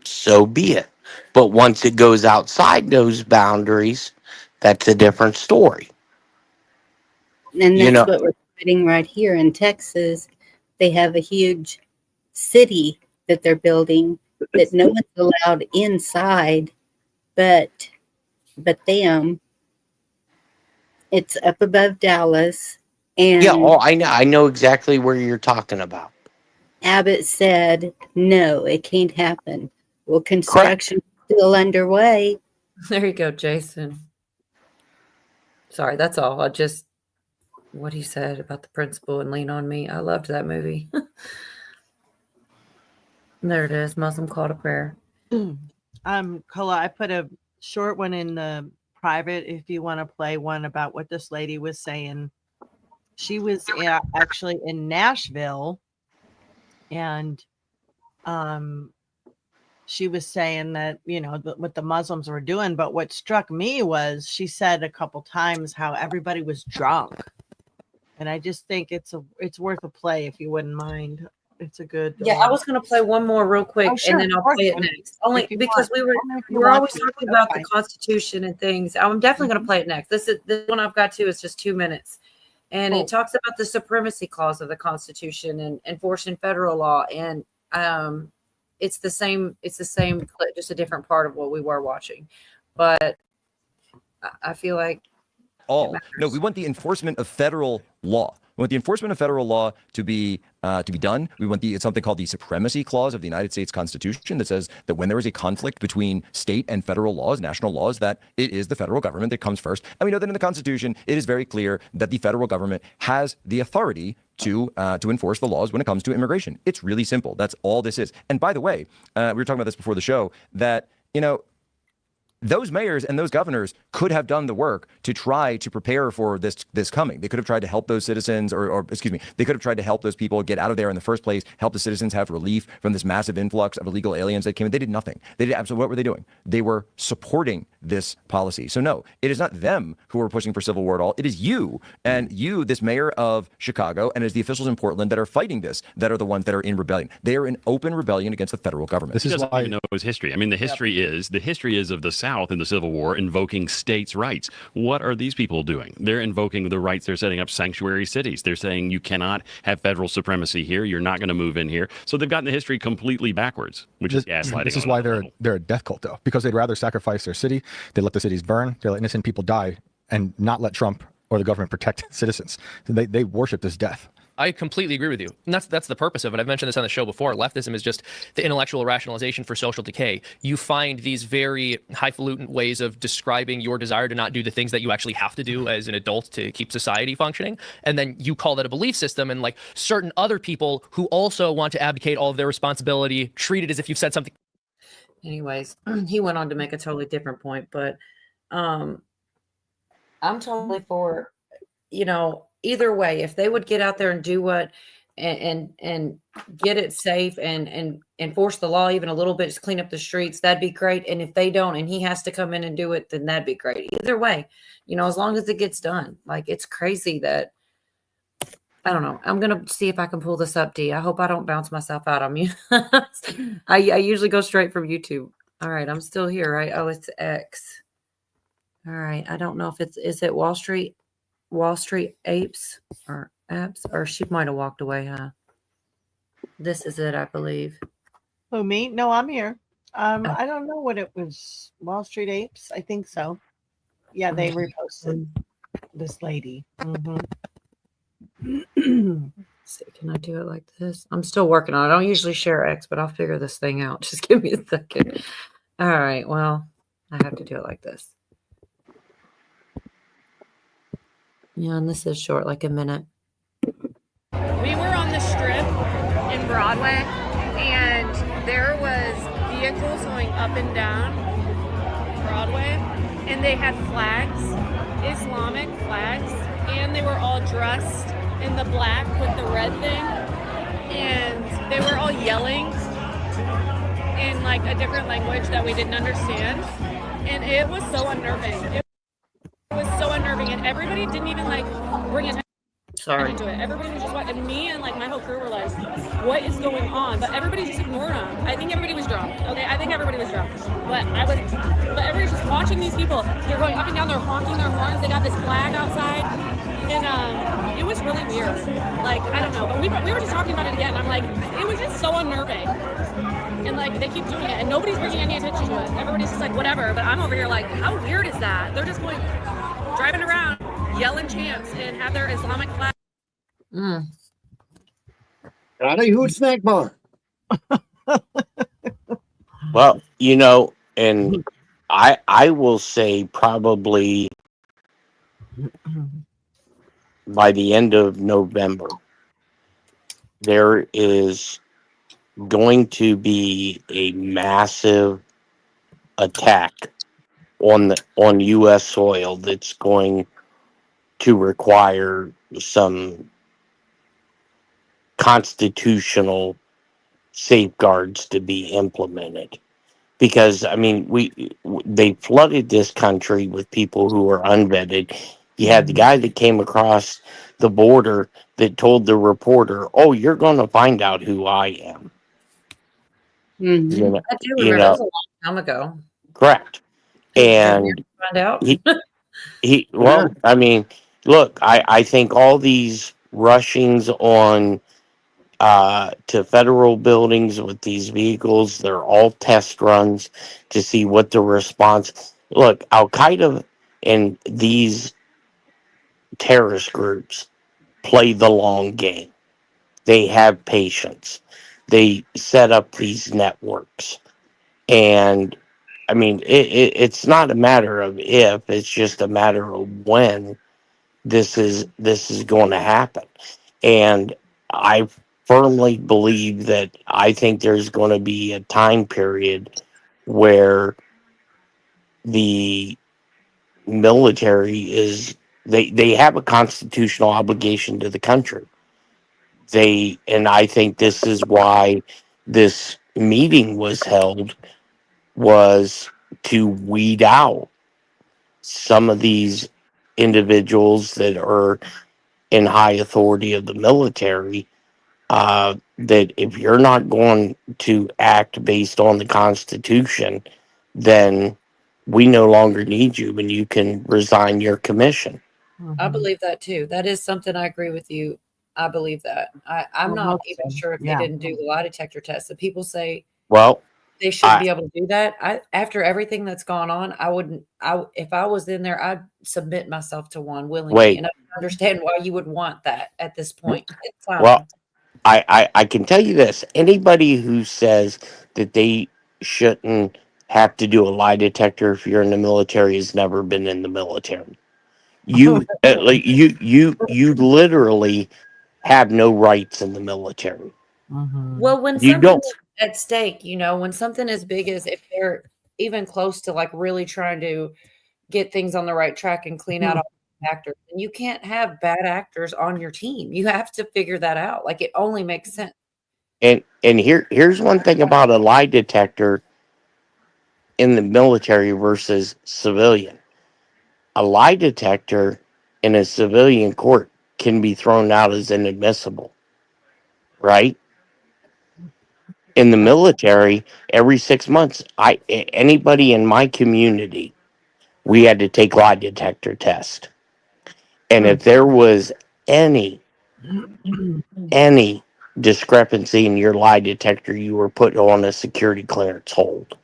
so be it. But once it goes outside those boundaries, that's a different story. And You that's know, what we're fighting right here in Texas. They have a huge city that they're building that no one's allowed inside, but them. It's up above Dallas, and yeah, oh, I know exactly where you're talking about. Abbott said, no, it can't happen. Well, construction is still underway. There you go, Jason. Sorry, that's all. What he said about the principal and Lean on Me. I loved that movie. There it is. Muslim call to prayer. Kola, I put a short one in the private if you want to play one about what this lady was saying. She was actually in Nashville, and she was saying that, what the Muslims were doing. But what struck me was she said a couple times how everybody was drunk. And I just think it's worth a play if you wouldn't mind. It's a good. Yeah, I was going to play one more real quick, Oh, sure, and then I'll play it next. Only because we're always talking about the Constitution and things. I'm definitely going to play it next. This one I've got to is just 2 minutes, and it talks about the supremacy clause of the Constitution and enforcing federal law, and it's the same clip, just a different part of what we were watching, but I feel like. No, we want the enforcement of federal law. We want the enforcement of federal law to be done. We want something called the supremacy clause of the United States Constitution that says that when there is a conflict between state and federal laws, national laws, that it is the federal government that comes first. And we know that in the Constitution, it is very clear that the federal government has the authority to enforce the laws when it comes to immigration. It's really simple. That's all this is. And by the way, we were talking about this before the show, that, those mayors and those governors could have done the work to try to prepare for this coming. They could have tried to help those citizens, or excuse me, they could have tried to help those people get out of there in the first place, help the citizens have relief from this massive influx of illegal aliens that came in. They did nothing. They did absolutely, what were they doing? They were supporting this policy. So no, it is not them who are pushing for civil war at all. It is you, and you, this mayor of Chicago, and it is the officials in Portland that are fighting this, that are the ones that are in rebellion. They are in open rebellion against the federal government. This doesn't even know his history. I mean, the history is of the South in the Civil War invoking states' rights. What are these people doing? They're invoking the rights. They're setting up sanctuary cities. They're saying you cannot have federal supremacy here. You're not going to move in here. So they've gotten the history completely backwards, which is gaslighting. This is why they're a death cult, though, because they'd rather sacrifice their city. They let the cities burn. They let innocent people die, and not let Trump or the government protect citizens. They worship this death. I completely agree with you. And that's the purpose of it. I've mentioned this on the show before. Leftism is just the intellectual rationalization for social decay. You find these very highfalutin ways of describing your desire to not do the things that you actually have to do as an adult to keep society functioning. And then you call that a belief system. And like certain other people who also want to abdicate all of their responsibility, treat it as if you've said something. Anyways, he went on to make a totally different point, but I'm totally for, either way, if they would get out there and do what and get it safe and enforce the law even a little bit, just clean up the streets, that'd be great. And if they don't, and he has to come in and do it, then that'd be great. Either way, as long as it gets done. Like, it's crazy that, I don't know. I'm going to see if I can pull this up, D. I hope I don't bounce myself out on you. I usually go straight from YouTube. All right. I'm still here, right? Oh, it's X. All right. I don't know if is it Wall Street apes, or she might have walked away, huh? This is it, I believe. Oh, me? No, I'm here. I don't know what it was. Wall Street Apes? I think so. Yeah, they reposted this lady. Let's see, can I do it like this? I'm still working on it. I don't usually share X, but I'll figure this thing out. Just give me a second. All right, well, I have to do it like this. Yeah, and this is short, like a minute. We were on the strip in Broadway, and there was vehicles going up and down Broadway, and they had flags, Islamic flags, and they were all dressed in the black with the red thing, and they were all yelling in like a different language that we didn't understand, and it was so unnerving. It was so unnerving, and everybody didn't even like bring it Sorry. into it. Everybody was just watching. Me and like my whole crew were like, "What is going on?" But everybody just ignored them. I think everybody was drunk. Okay, I think everybody was drunk. But everybody's just watching these people. They're going up and down. They're honking their horns. They got this flag outside, and it was really weird. Like I don't know, but we were just talking about it again. I'm like, it was just so unnerving. And like they keep doing it, and nobody's bringing any attention to it. Everybody's just like, whatever. But I'm over here like, how weird is that? They're just going driving around, yelling chants, and have their Islamic flag. Got a huge snack bar. Well, you know, and I will say probably by the end of November, there is going to be a massive attack on U.S. soil that's going to require some constitutional safeguards to be implemented. Because I mean, they flooded this country with people who were unvetted. You had the guy that came across the border that told the reporter, "Oh, you're going to find out who I am." Mm-hmm. You know, I do remember that was a long time ago. correct. And Find out. well, I mean, look, I think all these rushings on to federal buildings with these vehicles, they're all test runs to see what the response. Look, Al Qaeda and these terrorist groups play the long game. They have patience. They set up these networks. And I mean, it's not a matter of if, it's just a matter of when this is going to happen. And I firmly believe that I think there's going to be a time period where the military is they have a constitutional obligation to the country. And I think this is why this meeting was held, was to weed out some of these individuals that are in high authority of the military, that if you're not going to act based on the Constitution, then we no longer need you and you can resign your commission. I believe that too. That is something I agree with you. I believe that. I'm not even sure if they didn't do the lie detector test. So people say, well, they should be able to do that. After everything that's gone on, if I was in there, I'd submit myself to one willingly. Wait. And I understand why you would want that at this point. It's fine. Well, I can tell you this. Anybody who says that they shouldn't have to do a lie detector if you're in the military has never been in the military. You you literally have no rights in the military. Well, when You something don't. is at stake, when something as big as if they're even close to like really trying to get things on the right track and clean out all the actors, and you can't have bad actors on your team. You have to figure that out. Like it only makes sense. And here's one thing about a lie detector in the military versus civilian. A lie detector in a civilian court can be thrown out as inadmissible, right? In the military, every 6 months, anybody in my community, we had to take lie detector test. And if there was any discrepancy in your lie detector, you were put on a security clearance hold.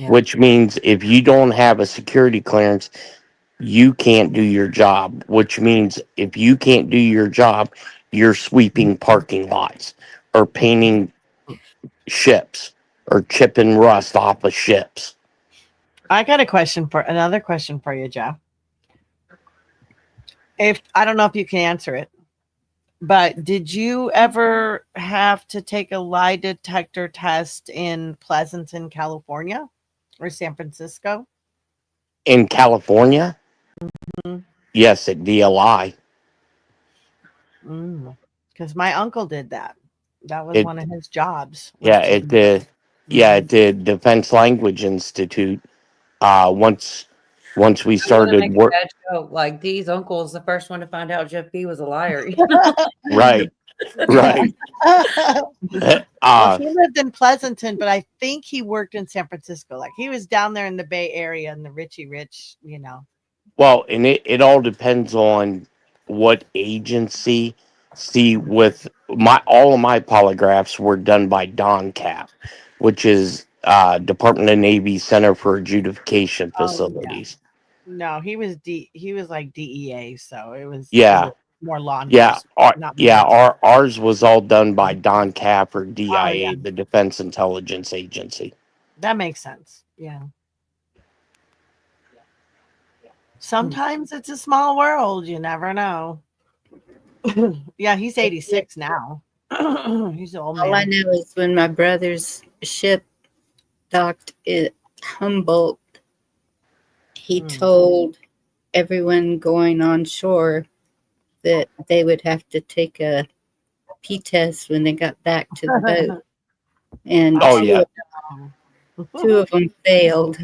Which means if you don't have a security clearance, you can't do your job. Which means if you can't do your job, you're sweeping parking lots or painting ships or chipping rust off of ships. I got another question for you, Jeff. If I don't know if you can answer it, but did you ever have to take a lie detector test in Pleasanton, California, or San Francisco? In California? Mhm. Yes, at DLI. Because my uncle did that. That was It- one of his jobs. was Yeah, to- at the Defense Language Institute. Once we I'm gonna started make a work, bad joke. Like Dee's uncle is the first one to find out Jeff B was a liar. right, right. Well, he lived in Pleasanton, but I think he worked in San Francisco. Like he was down there in the Bay Area in the Richie Rich, Well, and it all depends on what agency. See, with all of my polygraphs were done by DONCAP, which is Department of Navy Center for Adjudication Facilities. No, he was like DEA, so it was more law Yeah, enforcement. ours was all done by DONCAP or DIA, the Defense Intelligence Agency. That makes sense. Yeah. Sometimes it's a small world. You never know. Yeah, he's 86 now. He's an old man. All I know is when my brother's ship docked at Humboldt, he told everyone going on shore that they would have to take a P test when they got back to the boat. And two of them failed.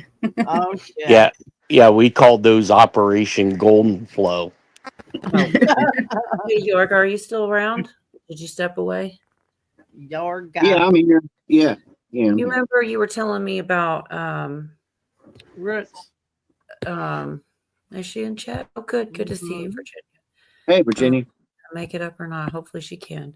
Oh shit. Yeah, we called those Operation Golden Flow. Hey, York, are you still around? Did you step away? Your guy. Yeah, I mean, yeah. You remember you were telling me about Roots. Is she in chat? Oh, good to see you, Virginia. Hey, Virginia. Make it up or not. Hopefully she can.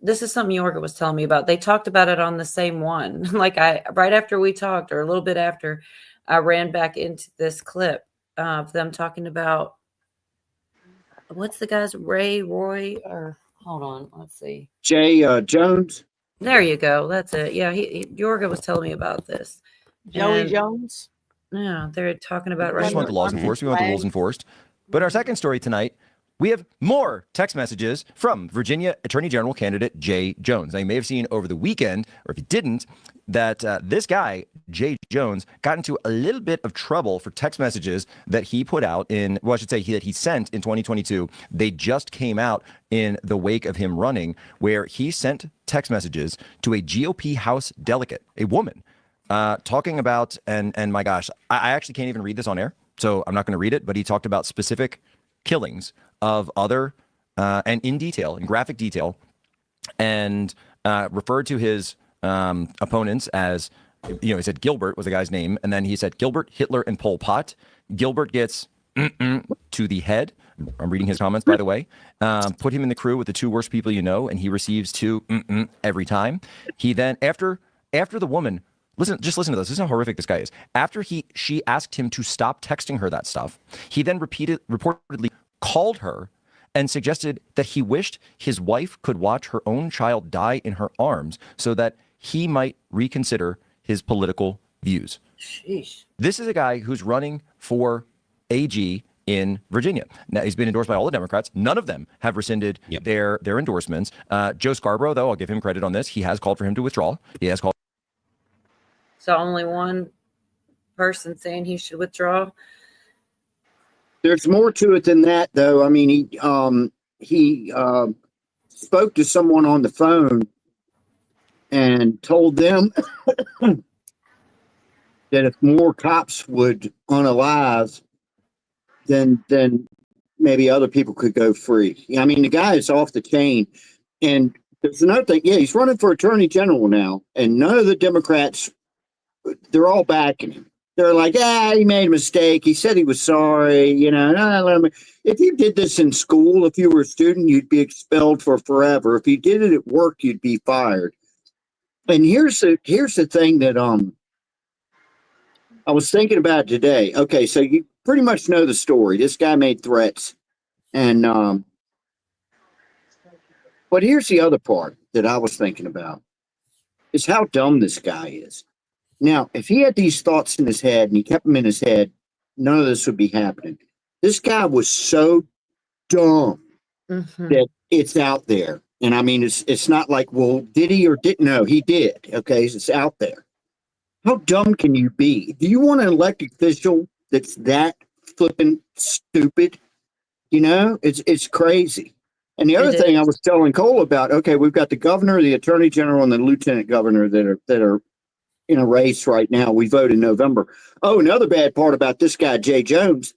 This is something Yorga was telling me about. They talked about it on the same one. Like right after we talked, or a little bit after, I ran back into this clip of them talking about what's the guy's Roy, or hold on, let's see. Jay Jones. There you go. That's it. Yeah, Yorga was telling me about this. Joey And- Jones. Yeah, they're talking about We right just want the laws enforced. We want the rules enforced. But our second story tonight, we have more text messages from Virginia Attorney General candidate Jay Jones. Now, you may have seen over the weekend, or if you didn't, that this guy, Jay Jones, got into a little bit of trouble for text messages that he put out that he sent in 2022. They just came out in the wake of him running, where he sent text messages to a GOP House delegate, a woman, talking about, and my gosh, I actually can't even read this on air, so I'm not going to read it, but he talked about specific killings of other, and in detail, in graphic detail, and referred to his opponents as, he said Gilbert was the guy's name, and then he said Gilbert, Hitler, and Pol Pot. Gilbert gets to the head. I'm reading his comments, by the way. Put him in the crew with the two worst people you know, and he receives two every time. He then, after the woman, listen to this. This is how horrific this guy is. After she asked him to stop texting her that stuff, he then reportedly called her and suggested that he wished his wife could watch her own child die in her arms so that he might reconsider his political views. Sheesh. This is a guy who's running for AG in Virginia. Now, he's been endorsed by all the Democrats. None of them have rescinded their endorsements. Joe Scarborough, though, I'll give him credit on this. He has called for him to withdraw. He has called. So only one person saying he should withdraw. There's more to it than that, though. I mean, he spoke to someone on the phone and told them that if more cops would unalive, then maybe other people could go free. I mean, the guy is off the chain. And there's another thing. Yeah, he's running for attorney general now, and none of the Democrats, they're all backing him. They're like, he made a mistake. He said he was sorry. If you did this in school, if you were a student, you'd be expelled for forever. If you did it at work, you'd be fired. And here's the thing that I was thinking about today. Okay, so you pretty much know the story. This guy made threats, and but here's the other part that I was thinking about is how dumb this guy is. Now, if he had these thoughts in his head and he kept them in his head, none of this would be happening. This guy was so dumb Mhm. that it's out there. And I mean, it's not like, well, did he or didn't? No, he did. Okay, it's out there. How dumb can you be? Do you want an elected official that's that flipping stupid? You know, it's crazy. And the other It thing I is. was telling Cole about, okay, we've got the governor, the attorney general, and the lieutenant governor that are in a race right now. We vote in November. Oh, another bad part about this guy, Jay Jones,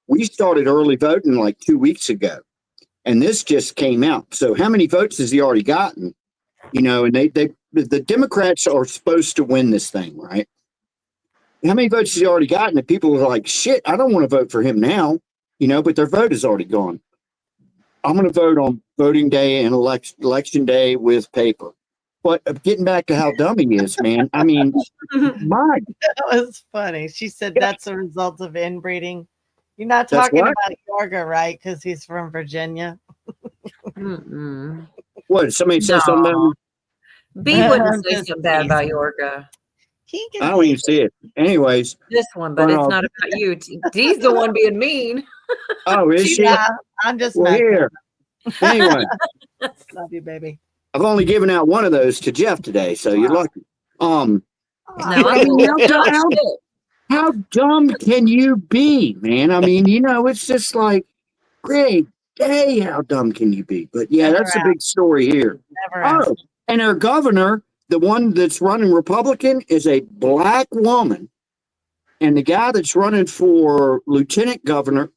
we started early voting like 2 weeks ago. And this just came out. So how many votes has he already gotten? You know, and the Democrats are supposed to win this thing, right? How many votes has he already gotten? And people are like, shit, I don't want to vote for him now, you know, but their vote is already gone. I'm going to vote on voting day and election day with paper. But getting back to how dumb he is, man. I mean, my That was funny. She said that's a result of inbreeding. You're not That's talking what? about Yorga, right? Because he's from Virginia. Mm-mm. what? Somebody said something about No. me? B wouldn't say Just something bad about teasing. Yorga. He I can don't even take see it. Anyways, This one, but but it's not about you. D's the one being mean. oh, is it. she? Yeah, I'm just Well, messing. here. Anyway, Love you, baby. I've only given out one of those to Jeff today, so you're lucky. No, I mean, how dumb can you be, man? I mean, you know, it's just like, great day, how dumb can you be? But yeah, Never that's a ask. big story here. Never ask. Oh, and our governor, the one that's running Republican, is a black woman. And the guy that's running for lieutenant governor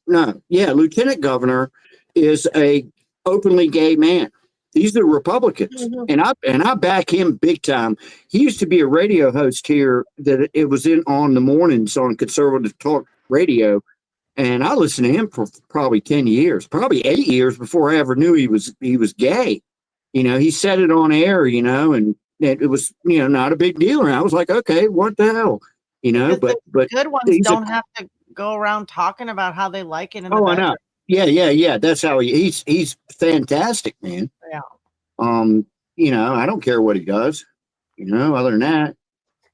is a openly gay man. These are Republicans, and I back him big time. He used to be a radio host here that it was in on the mornings on conservative talk radio, and I listened to him for probably 10 years, probably 8 years before I ever knew he was gay. You know, he said it on air, you know, and it was, you know, not a big deal. And I was like, okay, what the hell, you know? But Good ones he's a- don't have to go around talking about how they like it in the Oh, I bedroom. know. Yeah. That's how he's fantastic, man. Yeah. You know, I don't care what he does, you know, other than that.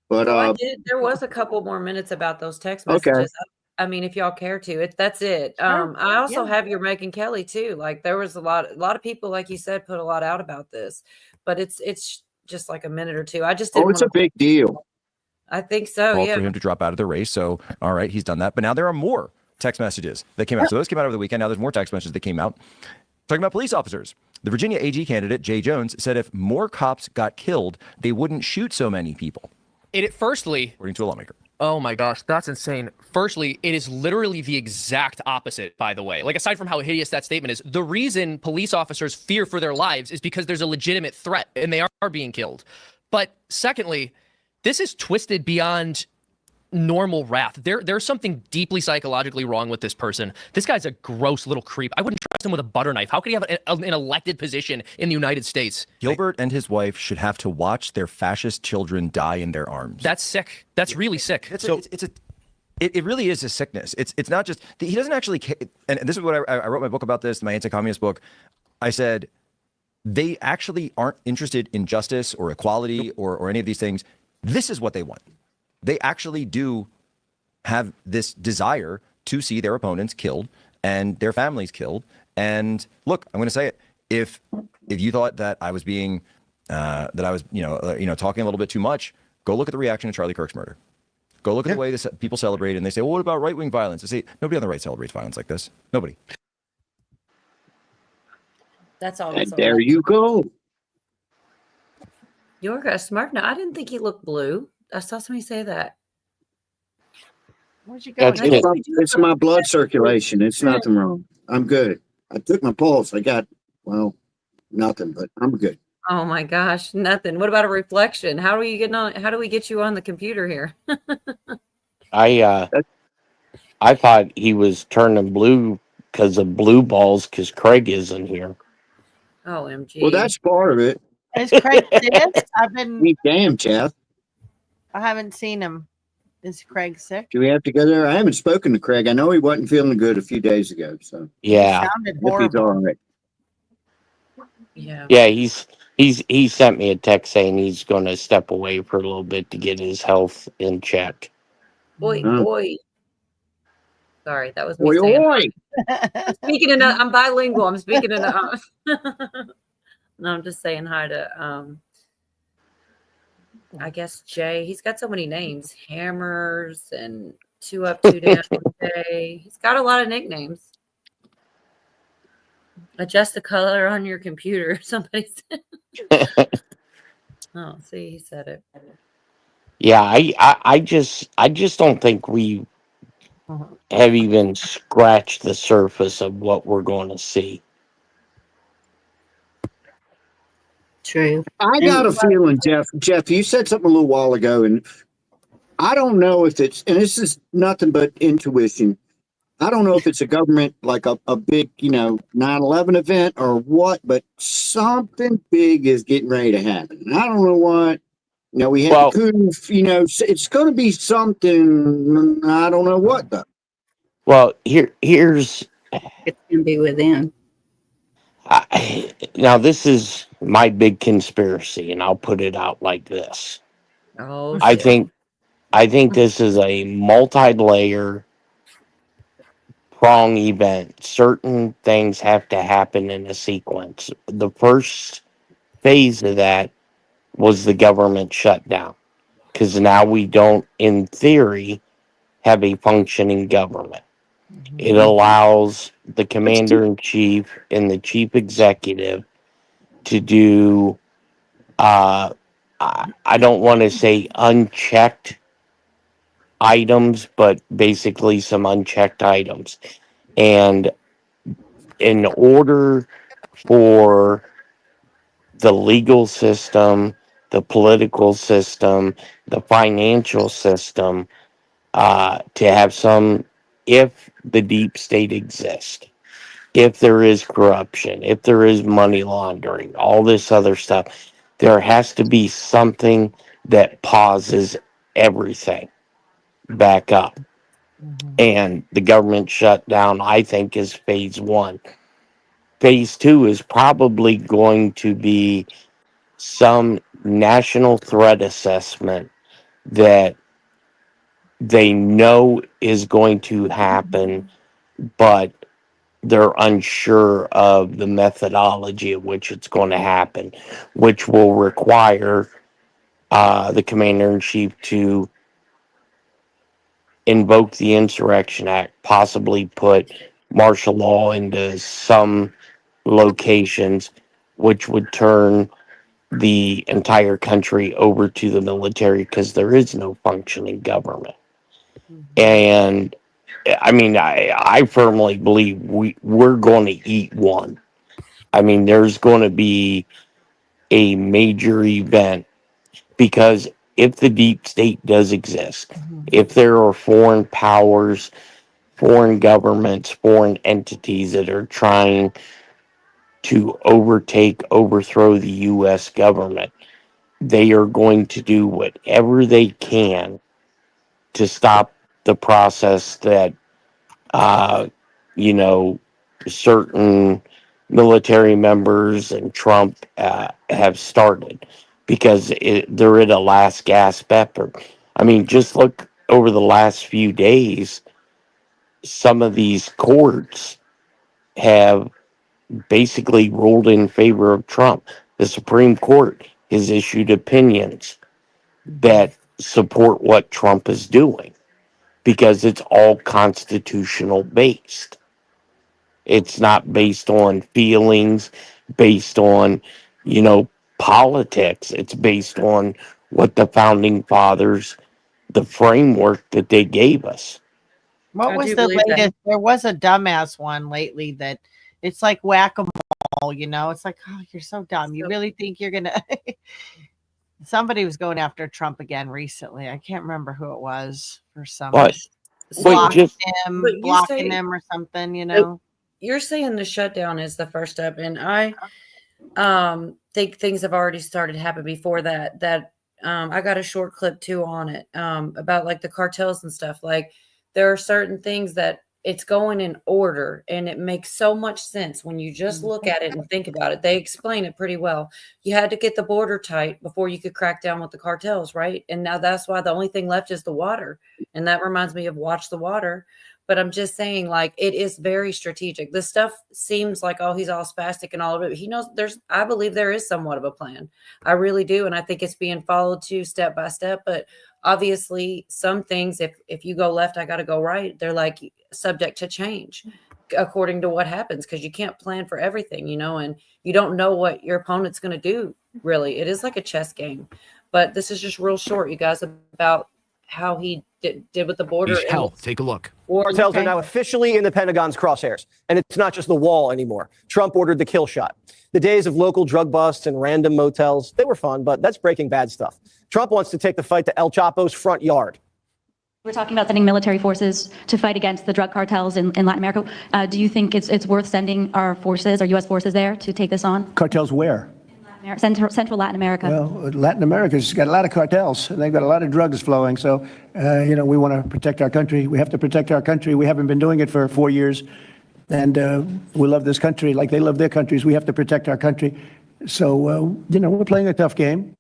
But There was a couple more minutes about those text Okay. messages. I mean, if y'all care to, that's it. I also have your Megyn Kelly too. Like there was a lot of people, like you said, put a lot out about this, but it's just like a minute or two. I just didn't it's a wanna- big deal. I think so. Called Yeah. for him to drop out of the race. So, all right, he's done that. But now there are more text messages that came out. So those came out over the weekend. Now there's more text messages that came out talking about police officers. The Virginia AG candidate, Jay Jones, said if more cops got killed, they wouldn't shoot so many people, Firstly, according to a lawmaker. oh my gosh, that's insane. Firstly, it is literally the exact opposite, by the way. Like, aside from how hideous that statement is, the reason police officers fear for their lives is because there's a legitimate threat and they are being killed. But secondly, this is twisted beyond normal wrath. There's something deeply psychologically wrong with this person. This guy's a gross little creep. I wouldn't trust him with a butter knife. How could he have an elected position in the United States? Gilbert and his wife should have to watch their fascist children die in their arms. That's sick. That's really sick. It really is a sickness. It's not just he doesn't actually care. And this is what I wrote my book about this, my anti-communist book. I said they actually aren't interested in justice or equality or any of these things. This is what they want. They actually do have this desire to see their opponents killed and their families killed. And look, I'm going to say it. If you thought that I was being talking a little bit too much, go look at the reaction to Charlie Kirk's murder. Go look at the way people celebrate, and they say, "Well, what about right-wing violence?" I say, nobody on the right celebrates violence like this. Nobody. That's all. And That's all. there you go. Yorga smart. No, I didn't think he looked blue. I saw somebody say that. Where'd you It's my blood circulation. It's nothing wrong. I'm good. I took my pulse. I got, nothing, but I'm good. Oh my gosh, nothing. What about a reflection? How do we get you on the computer here? I thought he was turning blue because of blue balls because Craig isn't here. OMG. Well, that's part of it. Is Craig sick? Damn, Jeff. I haven't seen him. Is Craig sick? Do we have to go there? I haven't spoken to Craig. I know he wasn't feeling good a few days ago. So Yeah. Sounded if he's horrible. all right. Yeah. He sent me a text saying he's going to step away for a little bit to get his health in check. Boy, Oh. boy. Sorry, that was me Oi, saying. oi. I'm speaking in. I'm bilingual. I'm speaking in. No, I'm just saying hi to. I guess Jay. He's got so many names. Hammers and 2 Up, 2 Down. Jay. He's got a lot of nicknames. Adjust the color on your computer. Somebody said. Oh, see, he said it. Yeah, I just don't think we have even scratched the surface of what we're going to see. True. I got a feeling, Jeff. Jeff, you said something a little while ago, and I don't know if it's, and this is nothing but intuition. I don't know if it's a government, like a big, 9/11 event or what, but something big is getting ready to happen. And I don't know what. We had the coup, it's going to be something. I don't know what, though. Well, here's. It's going to be within. Now, this is my big conspiracy, and I'll put it out like this. Oh, I think this is a multi-layer prong event. Certain things have to happen in a sequence. The first phase of that was the government shutdown, because now we don't, in theory, have a functioning government. It allows the commander-in-chief and the chief executive to do, I don't want to say unchecked items, but basically some unchecked items. And in order for the legal system, the political system, the financial system to have some, if the deep state exists, if there is corruption, if there is money laundering, all this other stuff, there has to be something that pauses everything back up. And the government shutdown, I think, is phase one. Phase two is probably going to be some national threat assessment that they know is going to happen, but they're unsure of the methodology of which it's going to happen, which will require the commander-in-chief to invoke the Insurrection Act, possibly put martial law into some locations, which would turn the entire country over to the military because there is no functioning government. And I mean, I firmly believe we're going to eat one. I mean, there's going to be a major event, because if the deep state does exist, if there are foreign powers, foreign governments, foreign entities that are trying to overthrow the U.S. government, they are going to do whatever they can to stop the process that, certain military members and Trump have started, because they're at a last gasp effort. I mean, just look over the last few days, some of these courts have basically ruled in favor of Trump. The Supreme Court has issued opinions that support what Trump is doing, because it's all constitutional based. It's not based on feelings, based on, politics. It's based on what the founding fathers, the framework that they gave us. What was the latest? There was a dumbass one lately that it's like whack-a-mole, It's like, oh, you're so dumb. You really think you're going to... Somebody was going after Trump again recently. I can't remember who it was for some blocking him or something, You're saying the shutdown is the first step, and I think things have already started to happen before that. I got a short clip too on it about like the cartels and stuff. Like, there are certain things that it's going in order, and it makes so much sense when you just look at it and think about it. They explain it pretty well. You had to get the border tight before you could crack down with the cartels, right? And now that's why the only thing left is the water. And that reminds me of Watch the Water. But I'm just saying, like, it is very strategic. This stuff seems like, oh, he's all spastic and all of it. He knows I believe there is somewhat of a plan. I really do. And I think it's being followed too, step by step. But obviously some things, if you go left, I got to go right. They're like subject to change according to what happens, because you can't plan for everything, and you don't know what your opponent's going to do. Really, it is like a chess game. But this is just real short, you guys, about how he did with the border. Hell, take a look. Cartels are now officially in the Pentagon's crosshairs, and it's not just the wall anymore. Trump ordered the kill shot. The days of local drug busts and random motels, they were fun, but that's Breaking Bad stuff. Trump wants to take the fight to El Chapo's front yard. We're talking about sending military forces to fight against the drug cartels in Latin America. Do you think it's worth sending our forces, our U.S. forces there to take this on? Cartels where? Central Latin America. Well, Latin America's got a lot of cartels. They've got a lot of drugs flowing. So, we want to protect our country. We have to protect our country. We haven't been doing it for 4 years. And we love this country like they love their countries. We have to protect our country. So, we're playing a tough game.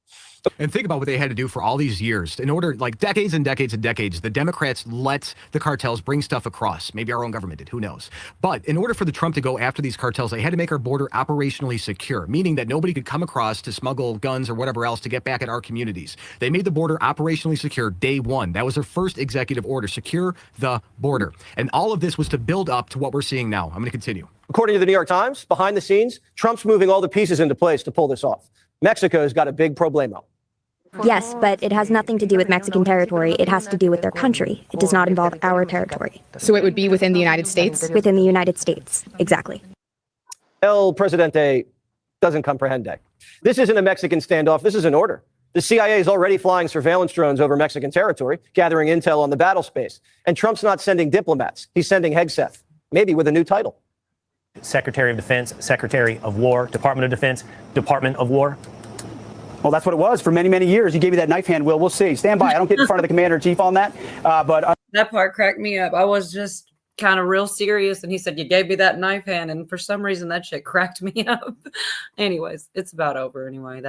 And think about what they had to do for all these years. In order, like decades and decades and decades, the Democrats let the cartels bring stuff across. Maybe our own government did, who knows? But in order for the Trump to go after these cartels, they had to make our border operationally secure, meaning that nobody could come across to smuggle guns or whatever else to get back at our communities. They made the border operationally secure day one. That was their first executive order, secure the border. And all of this was to build up to what we're seeing now. I'm going to continue. According to the New York Times, behind the scenes, Trump's moving all the pieces into place to pull this off. Mexico's got a big problemo. Yes, but it has nothing to do with Mexican territory. It has to do with their country. It does not involve our territory. So it would be within the United States? Within the United States, exactly. El Presidente doesn't comprehende. This isn't a Mexican standoff. This is an order. The CIA is already flying surveillance drones over Mexican territory, gathering intel on the battle space. And Trump's not sending diplomats. He's sending Hegseth, maybe with a new title. Secretary of Defense, Secretary of War, Department of Defense, Department of War. Well, that's what it was for many, many years. You gave me that knife hand, Will. We'll see. Stand by. I don't get in front of the commander-in-chief on that. But that part cracked me up. I was just kind of real serious, and he said, you gave me that knife hand, and for some reason that shit cracked me up. Anyways, it's about over anyway.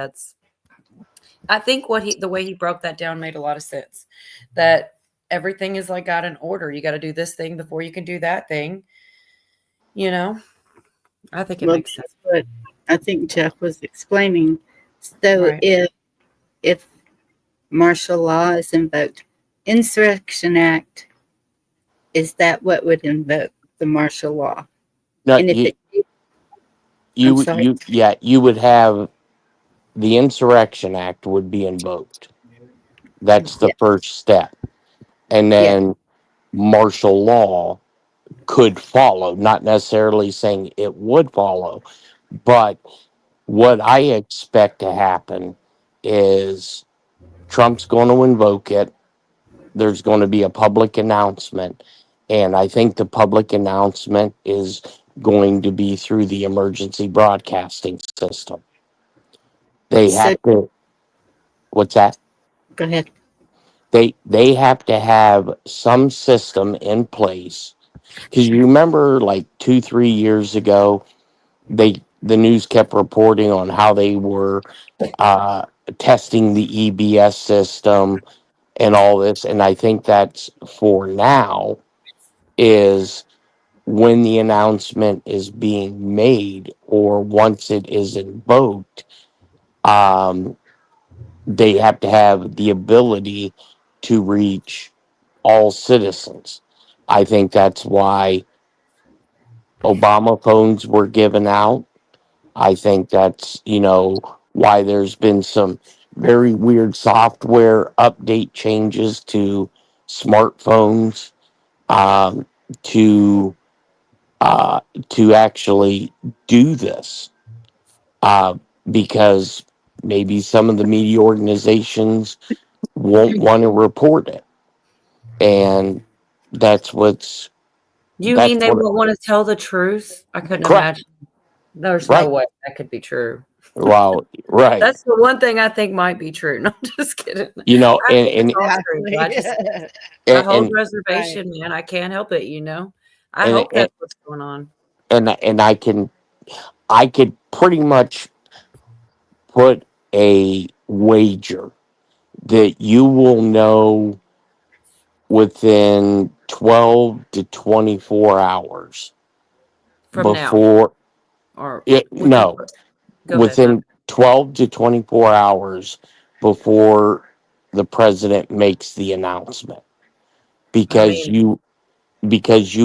I think the way he broke that down made a lot of sense. That everything is like got an order. You got to do this thing before you can do that thing. I think it makes sense. But I think Jeff was explaining. So Right. if martial law is invoked, Insurrection Act, is that what would invoke the martial law? No, And if you sorry? would have the Insurrection Act would be invoked. That's the first step. And then martial law could follow, not necessarily saying it would follow, but what I expect to happen is Trump's going to invoke it. There's going to be a public announcement. And I think the public announcement is going to be through the emergency broadcasting system. They have to, what's that? Go ahead. They have to have some system in place. Because you remember like 2-3 years ago, the news kept reporting on how they were testing the EBS system and all this. And I think that's for now is when the announcement is being made or once it is invoked, they have to have the ability to reach all citizens. I think that's why Obama phones were given out. I think that's, why there's been some very weird software update changes to smartphones to actually do this because maybe some of the media organizations won't want to report it. And that's what's... You mean they won't want to tell the truth? I couldn't imagine. There's no way that could be true. Wow, right. That's the one thing I think might be true. No, I'm just kidding. I think it's and all true. I hold reservation, man. I can't help it, I And hope and, that's what's going on. and I could pretty much put a wager that you will know within 12 to 24 hours From now. before Or it, within no, what? Go ahead. within 12 to 24 hours before the president makes the announcement, because you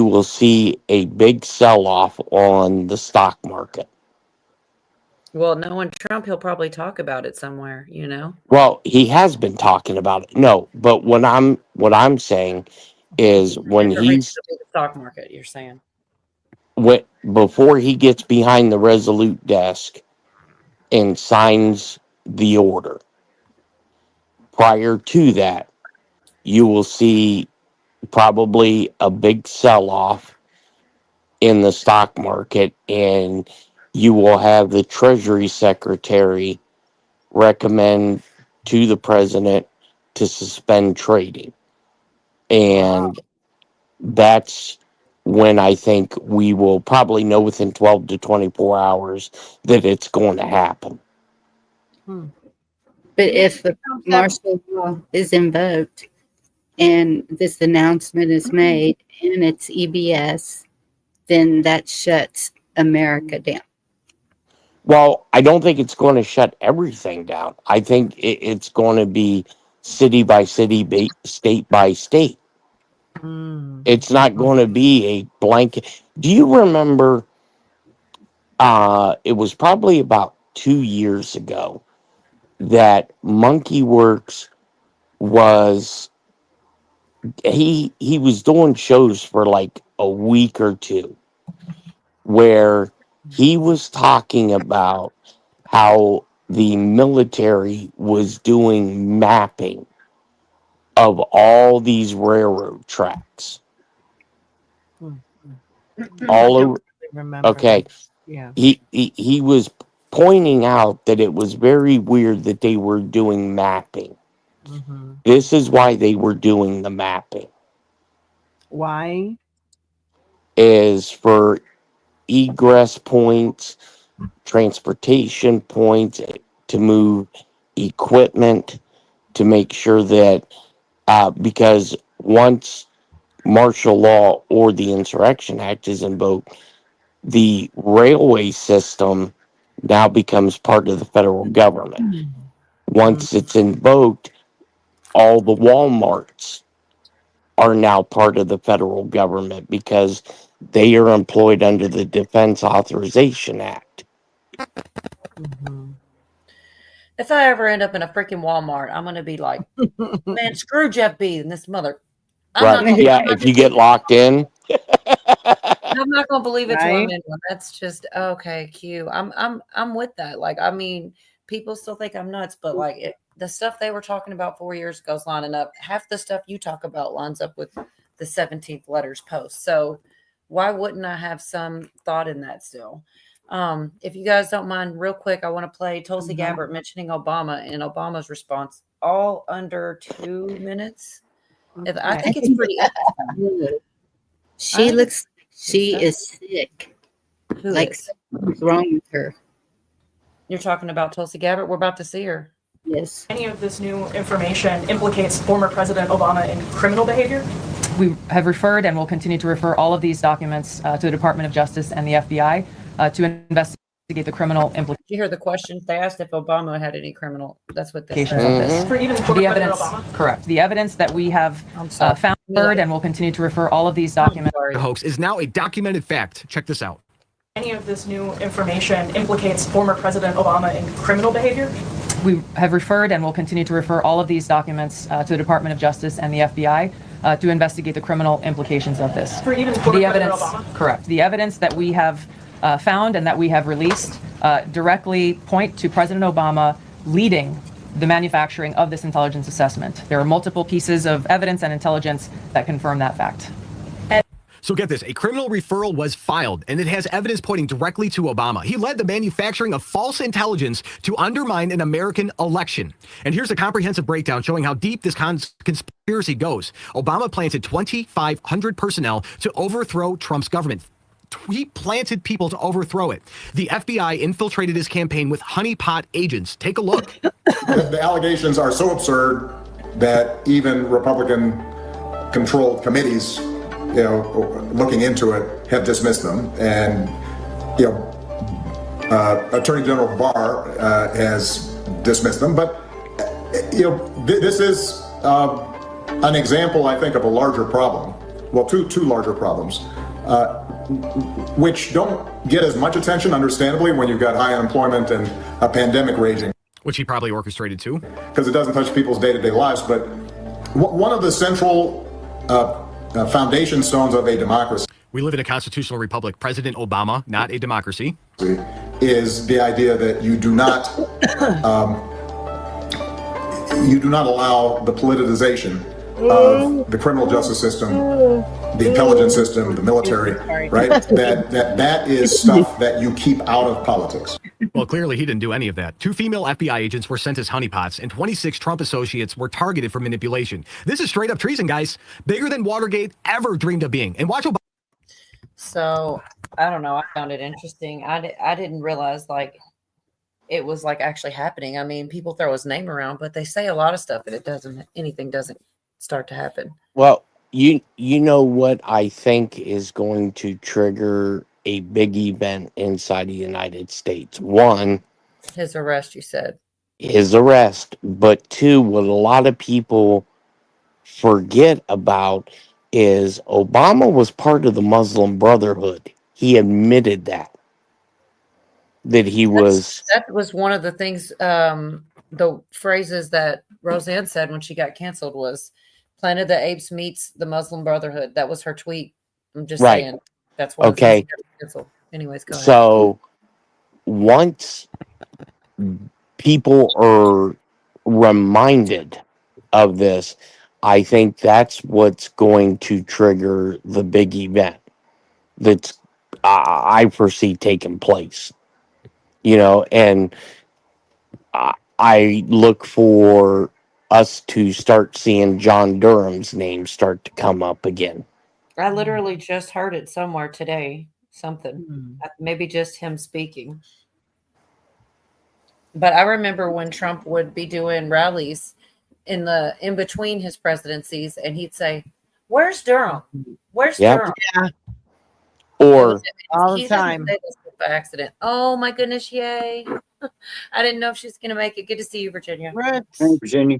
will see a big sell-off on the stock market. Well, knowing Trump, he'll probably talk about it somewhere, you know? Well, he has been talking about it. No, but what I'm saying is when It's a reason he's to be the stock market, you're saying. before he gets behind the Resolute desk and signs the order. Prior to that, you will see probably a big sell-off in the stock market, and you will have the Treasury Secretary recommend to the president to suspend trading. And that's when I think we will probably know within 12 to 24 hours that it's going to happen. But if the martial law is invoked and this announcement is made and it's EBS, then that shuts America down. Well, I don't think it's going to shut everything down. I think it's going to be city by city, state by state. It's not going to be a blanket. Do you remember? It was probably about 2 years ago that Monkey Works was he was doing shows for like a week or two where he was talking about how the military was doing mapping of all these railroad tracks all over. Okay. Yeah. He was pointing out that it was very weird that they were doing mapping. This is why they were doing the mapping, Why? is for egress points, transportation points, to move equipment, to make sure that because once martial law or the Insurrection Act is invoked, the railway system now becomes part of the federal government. Once it's invoked, all the Walmarts are now part of the federal government because they are employed under the Defense Authorization Act. If I ever end up in a freaking Walmart, I'm going to be like, man, screw Jeff B and this mother. Right. Yeah, if you get locked in. I'm not going to believe it till I'm Right? in one. That's just okay. Q. I'm with that. Like, I mean, people still think I'm nuts, but like the stuff they were talking about 4 years ago is lining up. Half the stuff you talk about lines up with the 17th letters post. So why wouldn't I have some thought in that still? If you guys don't mind, real quick, I want to play Tulsi Gabbard mentioning Obama and Obama's response, all under 2 minutes. I think it's pretty. She looks, she is sick. Who Like is? something's wrong with her. You're talking about Tulsi Gabbard. We're about to see her. Yes. Any of this new information implicates former President Obama in criminal behavior? We have referred and will continue to refer all of these documents to the Department of Justice and the FBI to investigate the criminal Did you hear the question? They asked if Obama had any criminal. That's what they implications said. of this. For even former The President evidence, Obama? correct. The evidence that we have found and will continue to refer all of these documents. The hoax is now a documented fact. Check this out. Any of this new information implicates former President Obama in criminal behavior? We have referred and will continue to refer all of these documents to the Department of Justice and the FBI to investigate the criminal implications of this. For even former The President evidence, Obama? correct. The evidence that we have found and that we have released directly point to President Obama leading the manufacturing of this intelligence assessment. There are multiple pieces of evidence and intelligence that confirm that fact. So get this, a criminal referral was filed, and it has evidence pointing directly to Obama. He led the manufacturing of false intelligence to undermine an American election. And here's a comprehensive breakdown showing how deep this conspiracy goes. Obama planted 2,500 personnel to overthrow Trump's government. He planted people to overthrow it. The FBI infiltrated his campaign with honeypot agents. Take a look. The allegations are so absurd that even Republican-controlled committees, looking into it, have dismissed them. And, Attorney General Barr has dismissed them. But, this is an example, I think, of a larger problem. Well, two larger problems, which don't get as much attention, understandably, when you've got high unemployment and a pandemic raging. Which he probably orchestrated too. Because it doesn't touch people's day-to-day lives. But one of the central foundation stones of a democracy. We live in a constitutional republic. President Obama, not a democracy. Is the idea that you do not allow the politicization of the criminal justice system, the intelligence system, the military, right? That is stuff that you keep out of politics. Well, clearly he didn't do any of that. 2 female FBI agents were sent as honeypots, and 26 Trump associates were targeted for manipulation. This is straight up treason, guys. Bigger than Watergate ever dreamed of being. And watch Obama. So I don't know. I found it interesting. I didn't realize it was actually happening. I mean, people throw his name around, but they say a lot of stuff and anything doesn't start to happen. Well, you know what I think is going to trigger a big event inside the United States. One, His arrest, you said. his arrest, but two, what a lot of people forget about is Obama was part of the Muslim Brotherhood. He admitted that he was. That was one of the things, the phrases that Roseanne said when she got canceled was Planet of the Apes meets the Muslim Brotherhood. That was her tweet. I'm just Right. saying. That's why. Okay. Canceled. Anyways, go ahead. So once people are reminded of this, I think that's what's going to trigger the big event that's I foresee taking place. And I look for us to start seeing John Durham's name start to come up again. I literally just heard it somewhere today. Something. Maybe just him speaking. But I remember when Trump would be doing rallies in between his presidencies, and he'd say, "Where's Durham? Where's Yep. Durham?" Yeah, All all the time. By accident. Oh my goodness! Yay! I didn't know if she's gonna make it. Good to see you, Virginia. Virginia.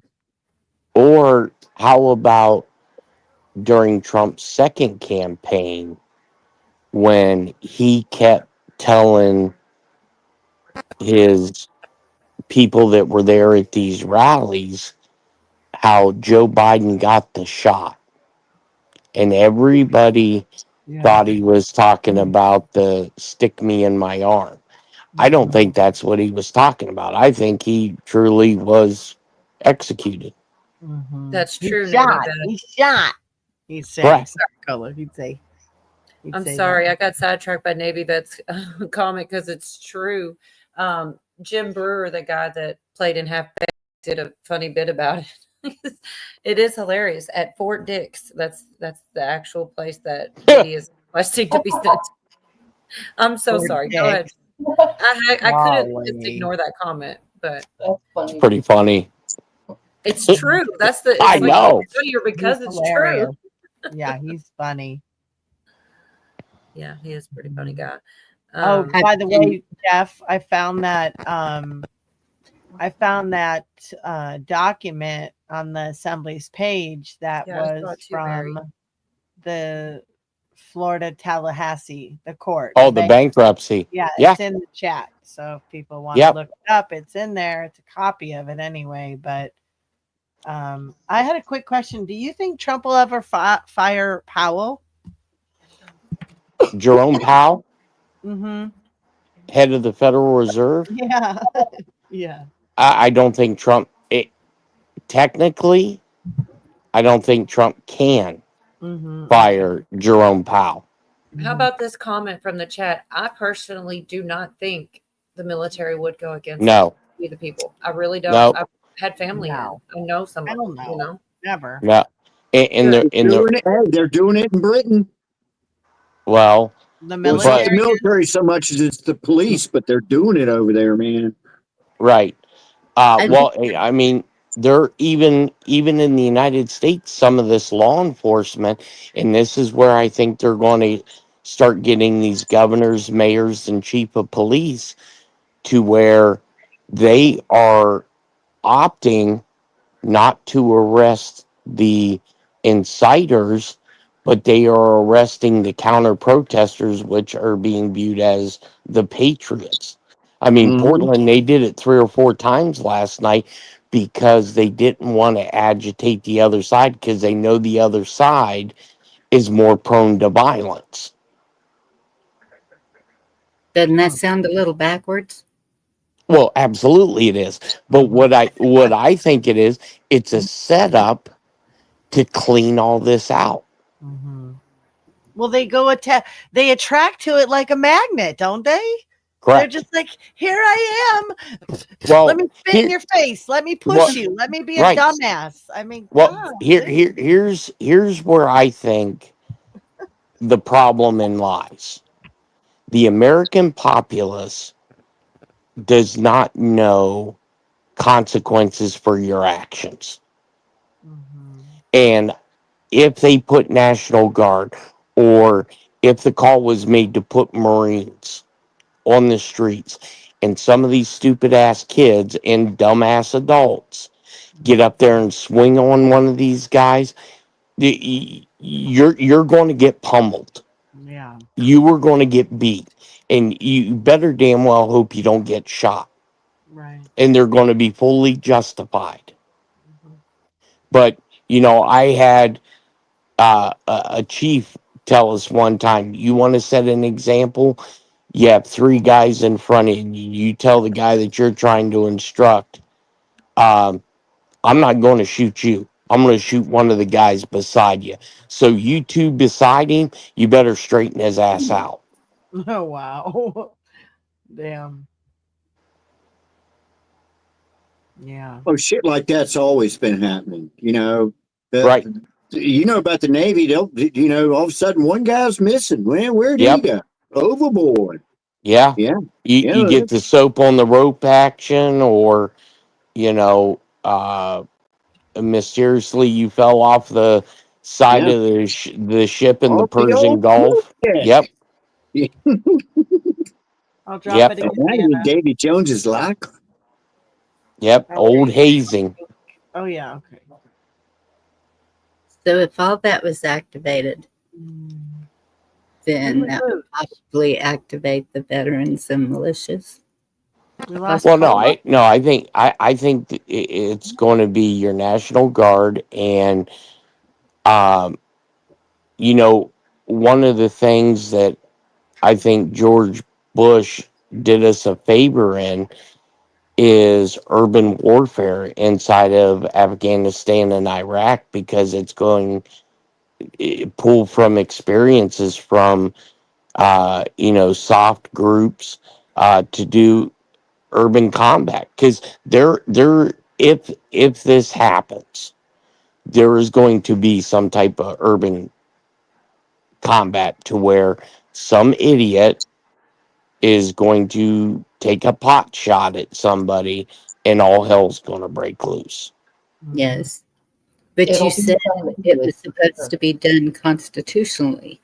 Or how about during Trump's second campaign when he kept telling his people that were there at these rallies how Joe Biden got the shot, and everybody thought he was talking about the stick me in my arm. I don't think that's what he was talking about. I think he truly was executed. That's He true. shot. Navy He shot. He'd say, Correct. sorry, color. He'd say. I'm sorry, I got sidetracked by Navy Vet's comment because it's true. Jim Brewer, the guy that played in Half Baked, did a funny bit about it. It is hilarious. At Fort Dix, that's the actual place that he is requesting to be sent. I'm so Fort sorry. Go ahead. Dix. I couldn't Golly. just ignore that comment, but It's pretty funny. it's true. That's the. It's I know. It's funnier because He's it's hilarious. true. Yeah, he's funny. Yeah, he is a pretty funny guy. Oh, by the way, Jeff, I found that document on the Assembly's page that Yeah, I saw was it too, Mary. from the Florida Tallahassee, the court. Oh, the bankruptcy. Yeah, Yeah. it's in the chat. So if people want Yep. to look it up, it's in there. It's a copy of it anyway. But I had a quick question. Do you think Trump will ever fire Powell? Jerome Powell, Mm-hmm. head of the Federal Reserve. Yeah. Yeah. I don't think Trump, technically, I don't think Trump can Mm-hmm. Jerome Powell. How about this comment from the chat? I personally do not think the military would go against No. the people. I really don't. No. I've had family. No. I know some I of don't them, know. you know. Never. No. And They're doing it in Britain. well, The Well, it's not the military. military so much as it's the police, but they're doing it over there, man. right. Well, I mean, they're even in the United States, some of this law enforcement, and this is where I think they're going to start getting these governors, mayors, and chief of police to where they are opting not to arrest the inciters, but they are arresting the counter protesters, which are being viewed as the patriots. I mean, Portland, they did it 3 or 4 times last night because they didn't want to agitate the other side because they know the other side is more prone to violence. Doesn't that sound a little backwards? Well, absolutely it is. But what I think it is, it's a setup to clean all this out. Well, they they attract to it like a magnet, don't they? Correct. They're just like, here I am. Well, Let me spit in your face. Let me push you. Let me be a right. dumbass. I mean, Well, God. here's where I think the problem in lies. The American populace does not know consequences for your actions. And if they put National Guard, or if the call was made to put Marines on the streets, and some of these stupid ass kids and dumbass adults get up there and swing on one of these guys, you're going to get pummeled. Yeah. You are going to get beat, and you better damn well hope you don't get shot. Right. And they're going to be fully justified. But I had a chief tell us one time, you want to set an example? You have 3 guys in front of you. You tell the guy that you're trying to instruct, I'm not going to shoot you. I'm going to shoot one of the guys beside you. So you 2 beside him, you better straighten his ass out. Oh, wow. Damn. Yeah. Oh, shit like that's always been happening. Right. You know about the Navy, they'll, all of a sudden one guy's missing. Man, where did he go? Overboard. Yeah. Yeah. You get the soap on the rope action, or, mysteriously you fell off the side of the ship in the Off the Persian old Gulf. deck. Yep. I'll drop Yep. it again. That is Davy Jones's lock. Yep. Old hazing. Oh, yeah. Okay. So if all that was activated, then that would possibly activate the veterans and militias. Well, no, I think it's going to be your National Guard, and one of the things that I think George Bush did us a favor in is urban warfare inside of Afghanistan and Iraq, because it's going pull from experiences from soft groups to do urban combat, because if this happens, there is going to be some type of urban combat to where some idiot is going to take a pot shot at somebody and all hell's going to break loose. Yes. But you said it was supposed to be done constitutionally.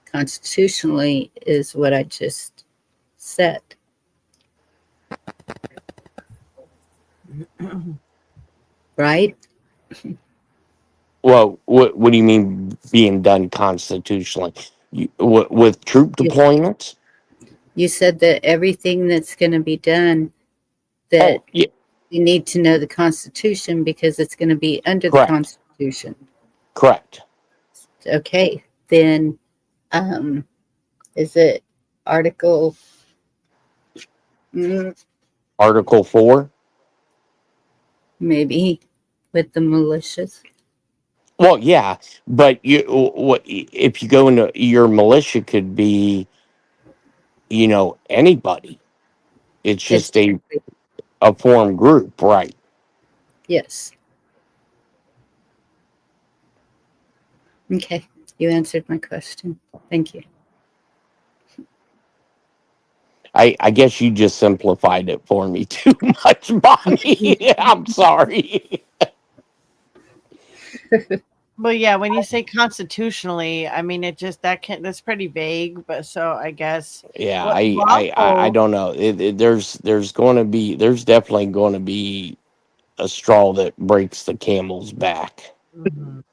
Constitutionally is what I just said. Right? Well, what do you mean being done constitutionally? With troop deployments? You said that everything that's going to be done, that you need to know the Constitution because it's going to be under Correct. the Constitution. Correct. Okay, then is it Article Article 4? maybe with the militias? Well, yeah, but what if you go into your militia could be, anybody. It's just a formed group, right? Yes. Okay. You answered my question. Thank you. I guess you just simplified it for me too much, Bonnie. I'm sorry. Well, yeah, when you say constitutionally, I mean that's pretty vague, but so I guess Yeah, what I don't know. There's definitely going to be a straw that breaks the camel's back. Mhm.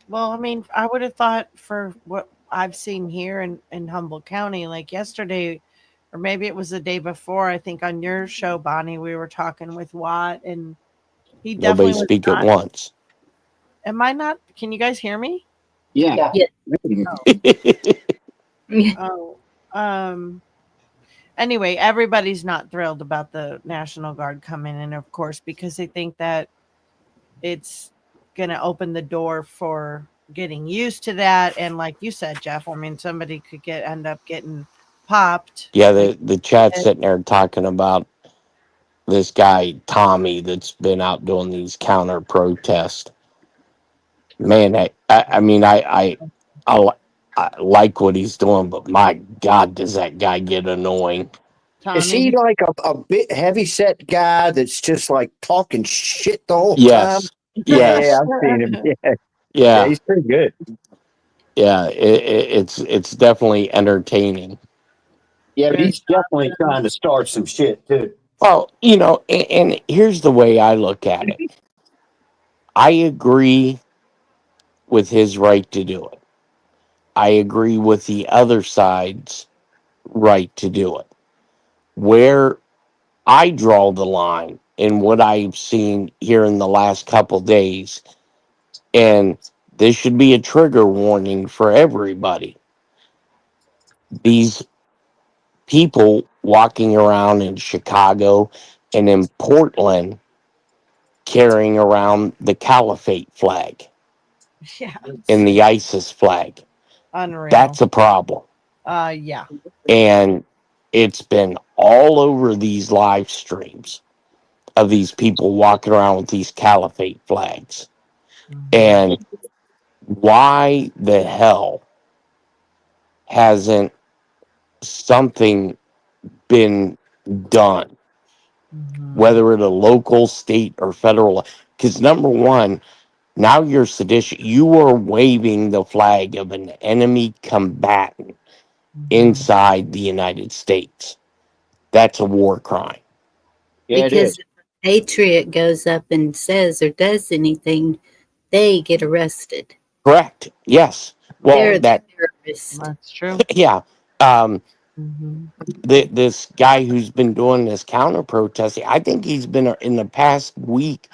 Well, I mean, I would have thought for what I've seen here in Humboldt County, like yesterday, or maybe it was the day before, I think on your show, Bonnie, we were talking with Watt, and he Nobody definitely was speak at not. once. Am I not? Can you guys hear me? Yeah. Oh, anyway, everybody's not thrilled about the National Guard coming in, of course, because they think that it's going to open the door for getting used to that. And like you said, Jeff, I mean, somebody could end up getting popped. Yeah, the chat's sitting there talking about this guy Tommy that's been out doing these counter protests. Man, I mean I like what he's doing, but my God, does that guy get annoying? Is he like a bit heavy set guy that's just like talking shit the whole Yes. time? Yes. Yeah, I've seen him. Yeah. Yeah, He's pretty good. yeah. It's definitely entertaining. Yeah, but he's definitely trying to start some shit too. Well, and here's the way I look at it. I agree with his right to do it. I agree with the other side's right to do it. Where I draw the line in what I've seen here in the last couple days, and this should be a trigger warning for everybody. These people walking around in Chicago and in Portland carrying around the caliphate flag Yeah. and the ISIS flag. Unreal. That's a problem. Yeah. And it's been all over these live streams of these people walking around with these caliphate flags. And why the hell hasn't something been done, whether at a local, state, or federal? Because number one, now you're sedition. You are waving the flag of an enemy combatant inside the United States. That's a war crime. Yeah, Because if a patriot goes up and says or does anything, they get arrested. Correct. Yes. Well, They're that the terrorists. That's true. yeah. This guy who's been doing this counter protesting, I think he's been in the past week.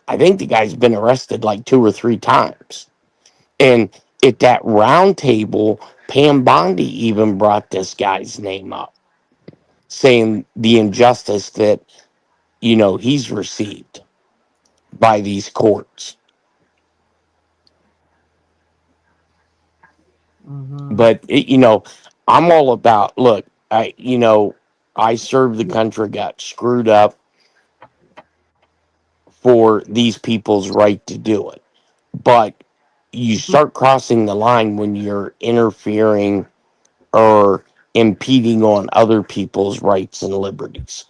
I think the guy's been arrested like 2 or 3 times. And at that round table, Pam Bondi even brought this guy's name up, saying the injustice that, he's received by these courts. But, I'm all about, look, I served the country, got screwed up for these people's right to do it. But you start crossing the line when you're interfering or impeding on other people's rights and liberties.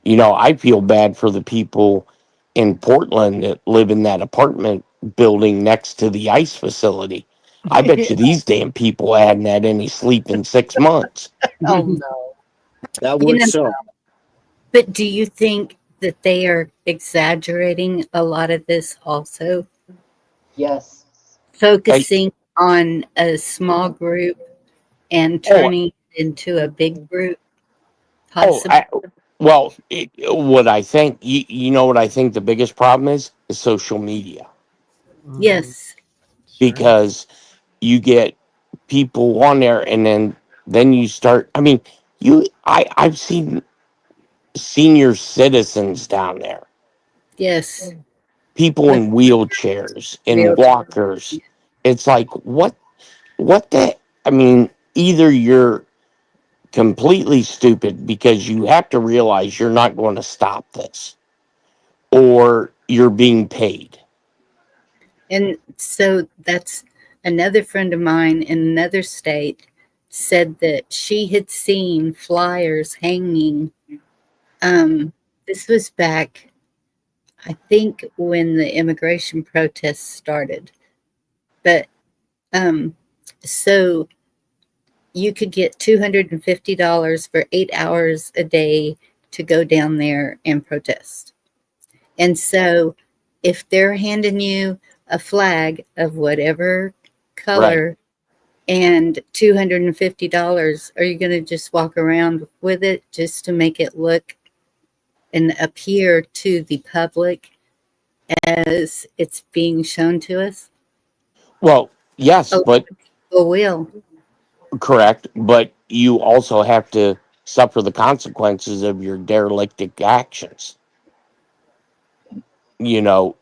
I feel bad for the people in Portland that live in that apartment building next to the ICE facility. I bet you these damn people hadn't had any sleep in 6 months. Oh no. That You would know, suck. But do you think that they are exaggerating a lot of this also? Yes. Focusing on a small group and turning it into a big group? Possibly. What I think, you know what I think the biggest problem is social media. Yes. Because you get people on there and then you start, I mean, I've seen senior citizens down there. Yes. people in wheelchairs and Wheelchair. walkers. It's like, what the, I mean, either you're completely stupid because you have to realize you're not going to stop this, or you're being paid. And so that's another friend of mine in another state said that she had seen flyers hanging. This was back, I think, when the immigration protests started. But so you could get $250 for 8 hours a day to go down there and protest. And so if they're handing you a flag of whatever color and $250, are you going to just walk around with it just to make it look and appear to the public as it's being shown to us? Well, yes, but People will. correct, but you also have to suffer the consequences of your derelict actions. You know,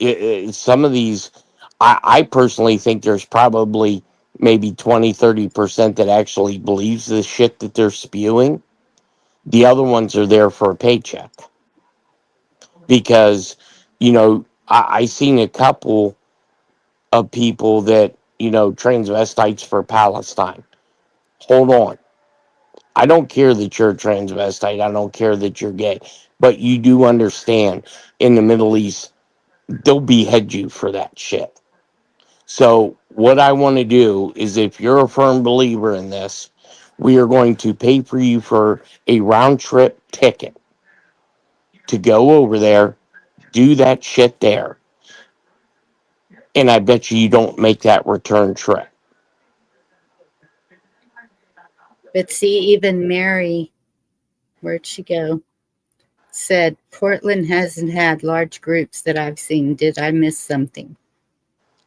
some of these, I personally think there's probably maybe 20-30% that actually believes the shit that they're spewing. The other ones are there for a paycheck. Because, you know, I seen a couple of people that, you know, transvestites for Palestine. Hold on. I don't care that you're a transvestite. I don't care that you're gay. But you do understand, in the Middle East, they'll behead you for that shit. So what I want to do is, if you're a firm believer in this, we are going to pay for you for a round trip ticket to go over there, do that shit there. And I bet you don't make that return trip. But see, even Mary, where'd she go? Said Portland hasn't had large groups that I've seen. Did I miss something?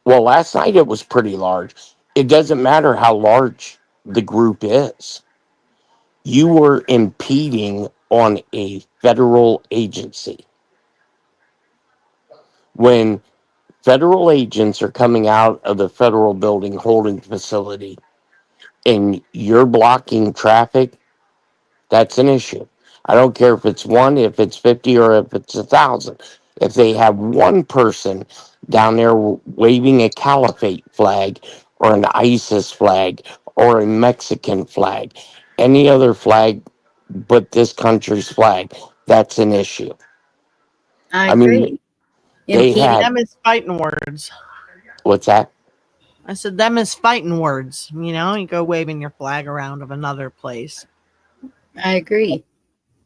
Well, last night it was pretty large. It doesn't matter how large the group is. You were impeding on a federal agency. When federal agents are coming out of the federal building holding facility and you're blocking traffic, that's an issue. I don't care if it's one, if it's 50, or if it's 1,000. If they have one person down there waving a caliphate flag or an ISIS flag or a Mexican flag, any other flag but this country's flag, that's an issue. I mean, agree. they had, Them is fighting words. what's that? I said them is fighting words. You know, you go waving your flag around of another place. I agree.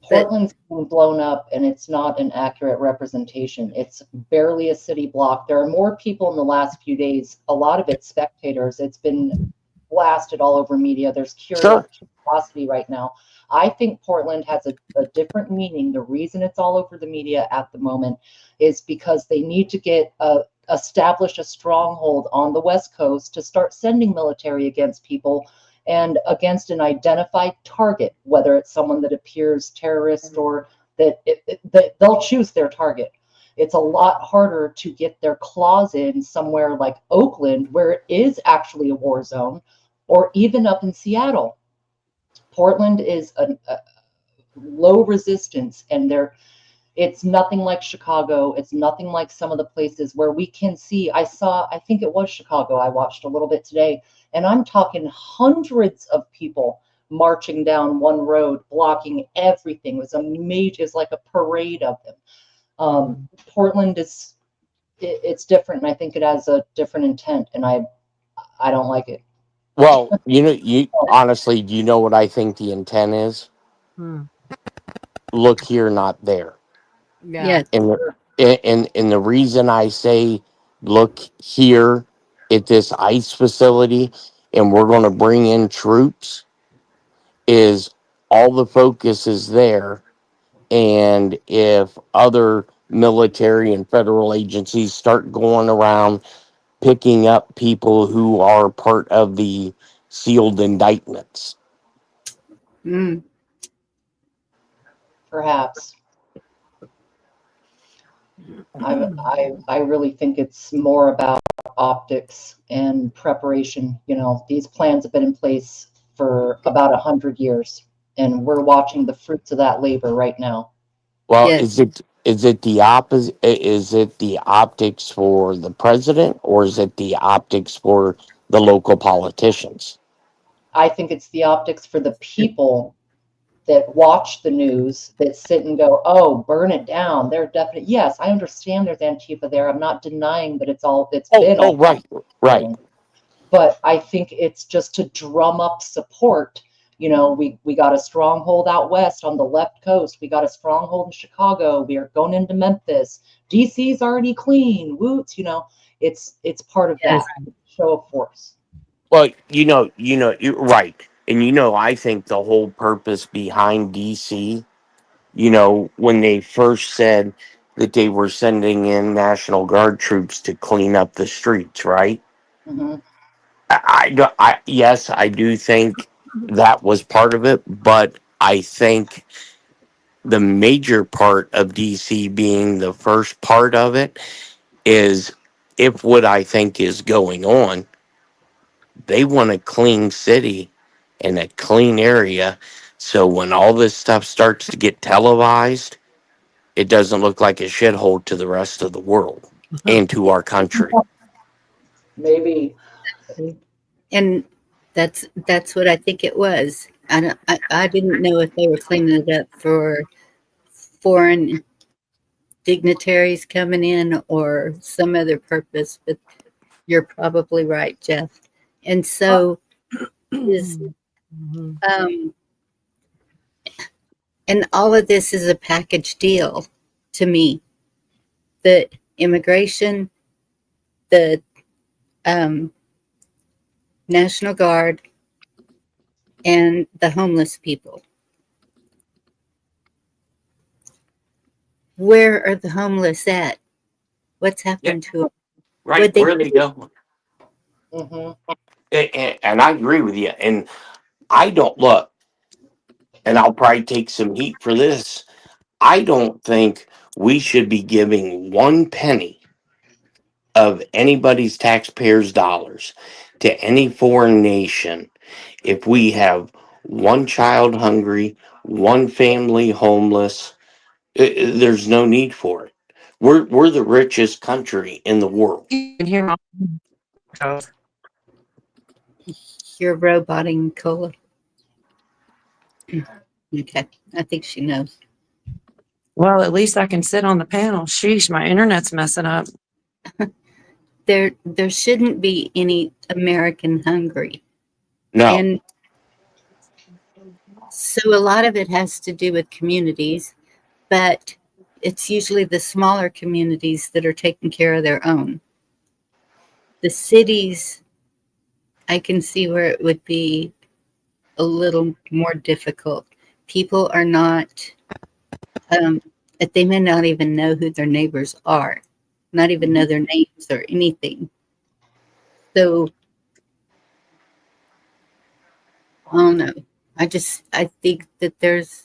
Portland's been blown up and it's not an accurate representation. It's barely a city block. There are more people in the last few days, a lot of it spectators. It's been blasted all over media. There's curiosity right now. I think Portland has a different meaning. The reason it's all over the media at the moment is because they need to establish a stronghold on the West Coast to start sending military against people and against an identified target, whether it's someone that appears terrorist or that they'll choose their target. It's a lot harder to get their claws in somewhere like Oakland, where it is actually a war zone, or even up in Seattle. Portland is a low resistance, and it's nothing like Chicago. It's nothing like some of the places where we can see. I think it was Chicago. I watched a little bit today, and I'm talking hundreds of people marching down one road, blocking everything. It was it's like a parade of them. Portland it's different, and I think it has a different intent, and I don't like it. Well, honestly, do you know what I think the intent is? Look here, not there. Yeah. And the reason I say look here at this ICE facility and we're going to bring in troops is all the focus is there. And if other military and federal agencies start going around picking up people who are part of the sealed indictments. Perhaps. I really think it's more about optics and preparation. You know, these plans have been in place for about 100 years, and we're watching the fruits of that labor right now. Well, is it the opposite? Is it the optics for the president, or is it the optics for the local politicians? I think it's the optics for the people that watch the news, that sit and go, oh, burn it down. They're definitely, yes, I understand there's Antifa there. I'm not denying that it's been. Oh, right. But I think it's just to drum up support. You know, we got a stronghold out west on the left coast. We got a stronghold in Chicago. We are going into Memphis. DC's already clean. Woots, you know, it's part of that show of force. Well, you're right. And, I think the whole purpose behind DC, when they first said that they were sending in National Guard troops to clean up the streets, right? Mm-hmm. Yes, I do think that was part of it, but I think the major part of DC being the first part of it is, if what I think is going on, they want a clean city and a clean area, so when all this stuff starts to get televised, it doesn't look like a shithole to the rest of the world and to our country. Maybe. And that's what I think it was. I didn't know if they were cleaning it up for foreign dignitaries coming in or some other purpose, but you're probably right, Jeff. And so and all of this is a package deal to me. The immigration, the National Guard, and the homeless people. Where are the homeless at? What's happened to them? Right, where are they going? Mm-hmm. And I agree with you. And I don't look, and I'll probably take some heat for this. I don't think we should be giving 1 penny of anybody's taxpayers' dollars to any foreign nation if we have 1 child hungry, 1 family homeless. There's no need for it. We're the richest country in the world. You can hear You're roboting Cola. Okay, I think she knows. Well, at least I can sit on the panel. Sheesh, my internet's messing up. There shouldn't be any American hungry. No. And so a lot of it has to do with communities, but it's usually the smaller communities that are taking care of their own. The cities, I can see where it would be a little more difficult. People are not, they may not even know who their neighbors are, not even know their names or anything. So, I don't know. I think that there's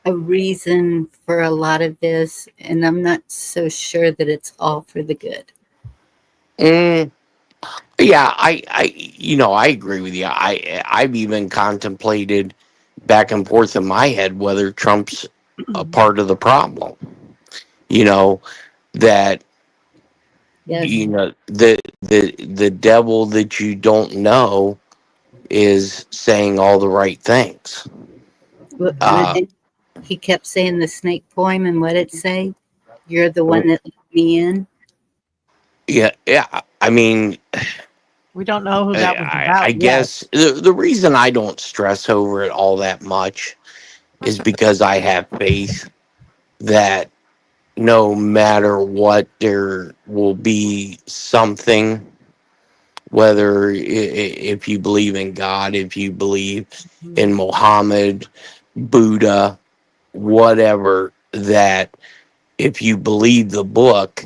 a reason for a lot of this, and I'm not so sure that it's all for the good. Yeah, I agree with you. I've even contemplated back and forth in my head whether Trump's a part of the problem. That Yes. the devil that you don't know is saying all the right things. He kept saying the snake poem, and what it say? You're the one that let me in. Yeah. I mean, We don't know who that was about. I guess the reason I don't stress over it all that much is because I have faith that no matter what, there will be something, whether if you believe in God, if you believe in Muhammad, Buddha, whatever, that if you believe the book,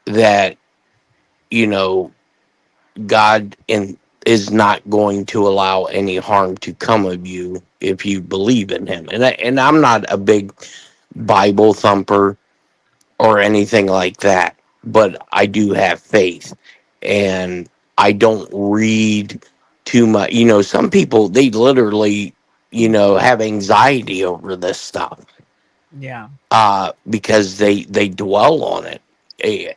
that, God is not going to allow any harm to come of you if you believe in him. And I'm not a big Bible thumper or anything like that, but I do have faith, and I don't read too much. You know, some people, they literally, you know, have anxiety over this stuff Yeah. because they dwell on it. Eh,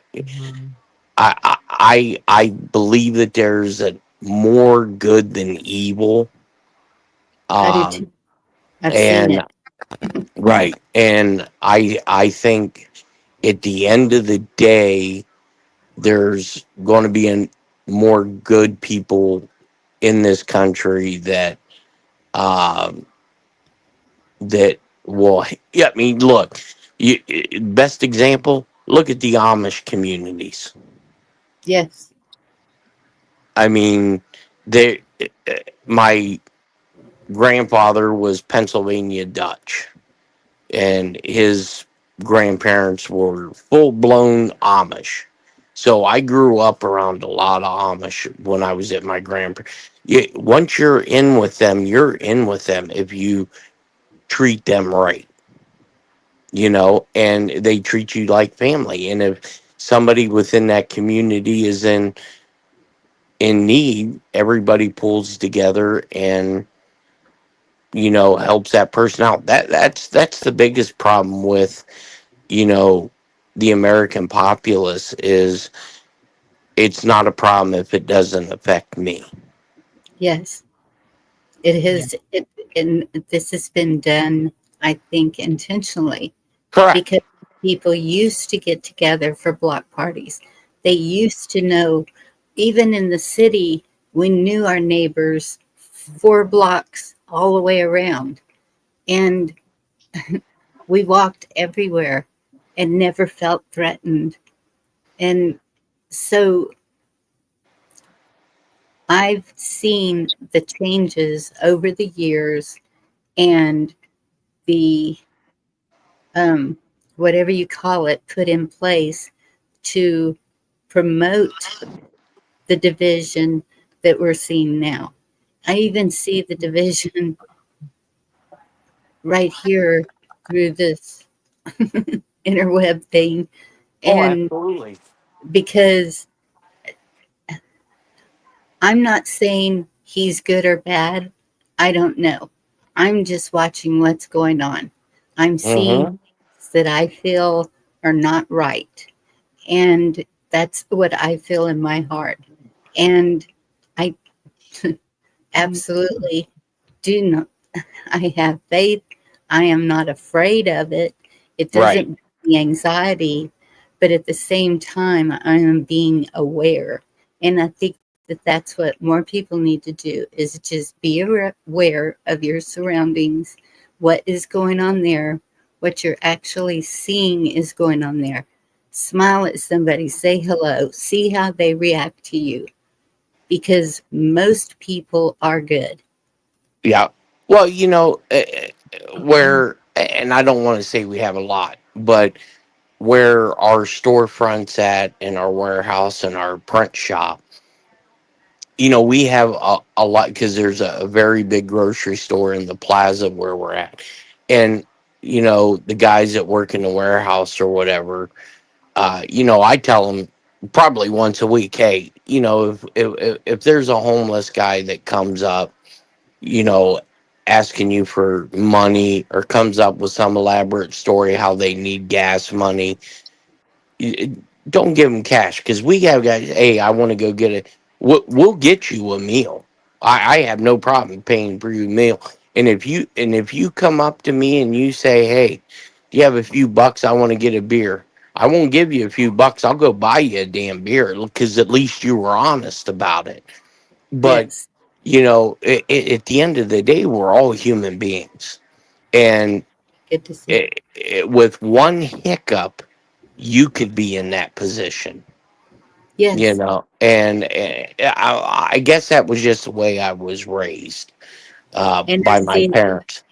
I believe that there's a more good than evil. I do Um, too. I've seen and it. right, and I think at the end of the day, there's going to be more good people in this country that um that will. Yeah, I mean, look, best example. Look at the Amish communities. Yes. I mean, they. My grandfather was Pennsylvania Dutch, and his grandparents were full blown Amish. So I grew up around a lot of Amish when I was at my grandparents. Once you're in with them, you're in with them if you treat them right, you know, and they treat you like family. And if somebody within that community is in need, everybody pulls together and, you know, helps that person out. That's the biggest problem with, you know, the American populace is it's not a problem if it doesn't affect me. Yes. It has, and this has been done, I think, intentionally. Correct. Because people used to get together for block parties. They used to know, even in the city, we knew our neighbors 4 blocks all the way around. And we walked everywhere and never felt threatened. And so I've seen the changes over the years and the whatever you call it put in place to promote the division that we're seeing now. I even see the division right here through this interweb thing. And absolutely. Because I'm not saying he's good or bad. I don't know. I'm just watching what's going on. I'm seeing things that I feel are not right. And that's what I feel in my heart. And I absolutely do not. I have faith. I am not afraid of it. It doesn't give me anxiety, but at the same time, I am being aware. And I think that that's what more people need to do is just be aware of your surroundings, what is going on there, what you're actually seeing is going on there. Smile at somebody, say hello, see how they react to you, because most people are good. Yeah. Well, you know, where, and I don't want to say we have a lot, but where our storefronts at and our warehouse and our print shop, you know, we have a lot because there's a very big grocery store in the plaza where we're at. And, you know, the guys that work in the warehouse or whatever, you know, I tell them probably once a week, hey, you know, if there's a homeless guy that comes up, you know, asking you for money or comes up with some elaborate story how they need gas money, don't give them cash because we have guys. Hey, I want to go get it. We'll get you a meal. I have no problem paying for your meal. And if you come up to me and you say, hey, do you have a few bucks? I want to get a beer. I won't give you a few bucks. I'll go buy you a damn beer because at least you were honest about it. But you know, at the end of the day, we're all human beings, and Good to see. with one hiccup, you could be in that position. Yes. You know, and I guess that was just the way I was raised And by my parents.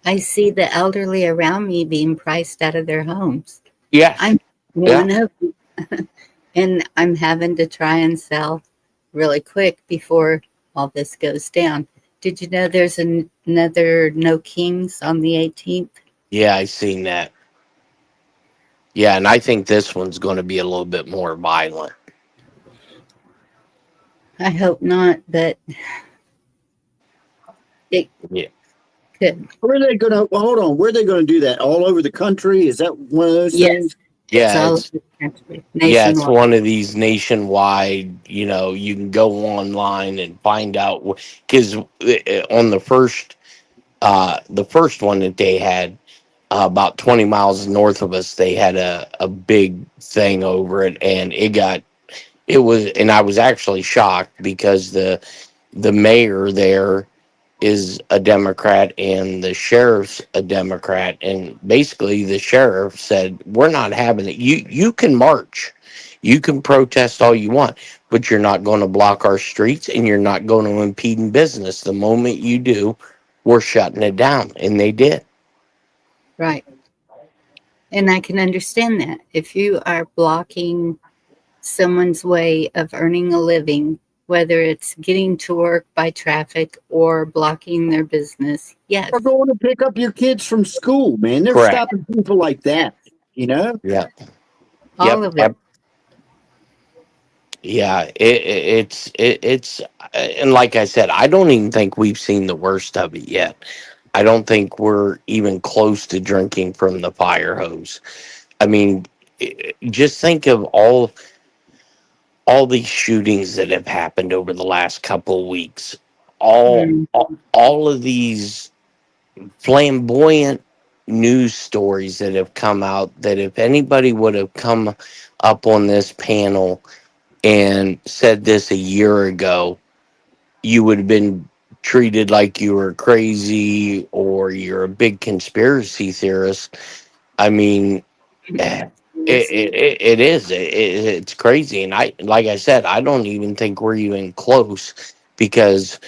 I see the elderly around me being priced out of their homes. Yeah. I'm one of them. And I'm having to try and sell really quick before all this goes down. Did you know there's another No Kings on the 18th? Yeah, I seen that. Yeah, and I think this one's going to be a little bit more violent. I hope not, but it Yeah. could. Where are they going to, hold on, where are they going to do that? All over the country? Is that one of those Yes. things? Yeah, all it's over the country, yeah, it's nationwide. one of these nationwide. You can go online and find out because on the first one that they had about 20 miles north of us, they had a big thing over it, and and I was actually shocked because the mayor there is a Democrat and the sheriff's a Democrat, and basically the sheriff said, "We're not having it. You can march, you can protest all you want, but you're not going to block our streets and you're not going to impede in business. The moment you do, we're shutting it down." And they did. Right. And I can understand that. If you are blocking someone's way of earning a living, whether it's getting to work by traffic or blocking their business, yes. Or going to pick up your kids from school, man. They're Correct. stopping people like that, you know? Yeah. All of it. Yeah, it's and like I said, I don't even think we've seen the worst of it yet. I don't think we're even close to drinking from the fire hose. I mean, just think of all these shootings that have happened over the last couple of weeks. All of these flamboyant news stories that have come out, that if anybody would have come up on this panel and said this a year ago, you would have been treated like you were crazy or you're a big conspiracy theorist. I mean, it is. It's crazy. And like I said, I don't even think we're even close because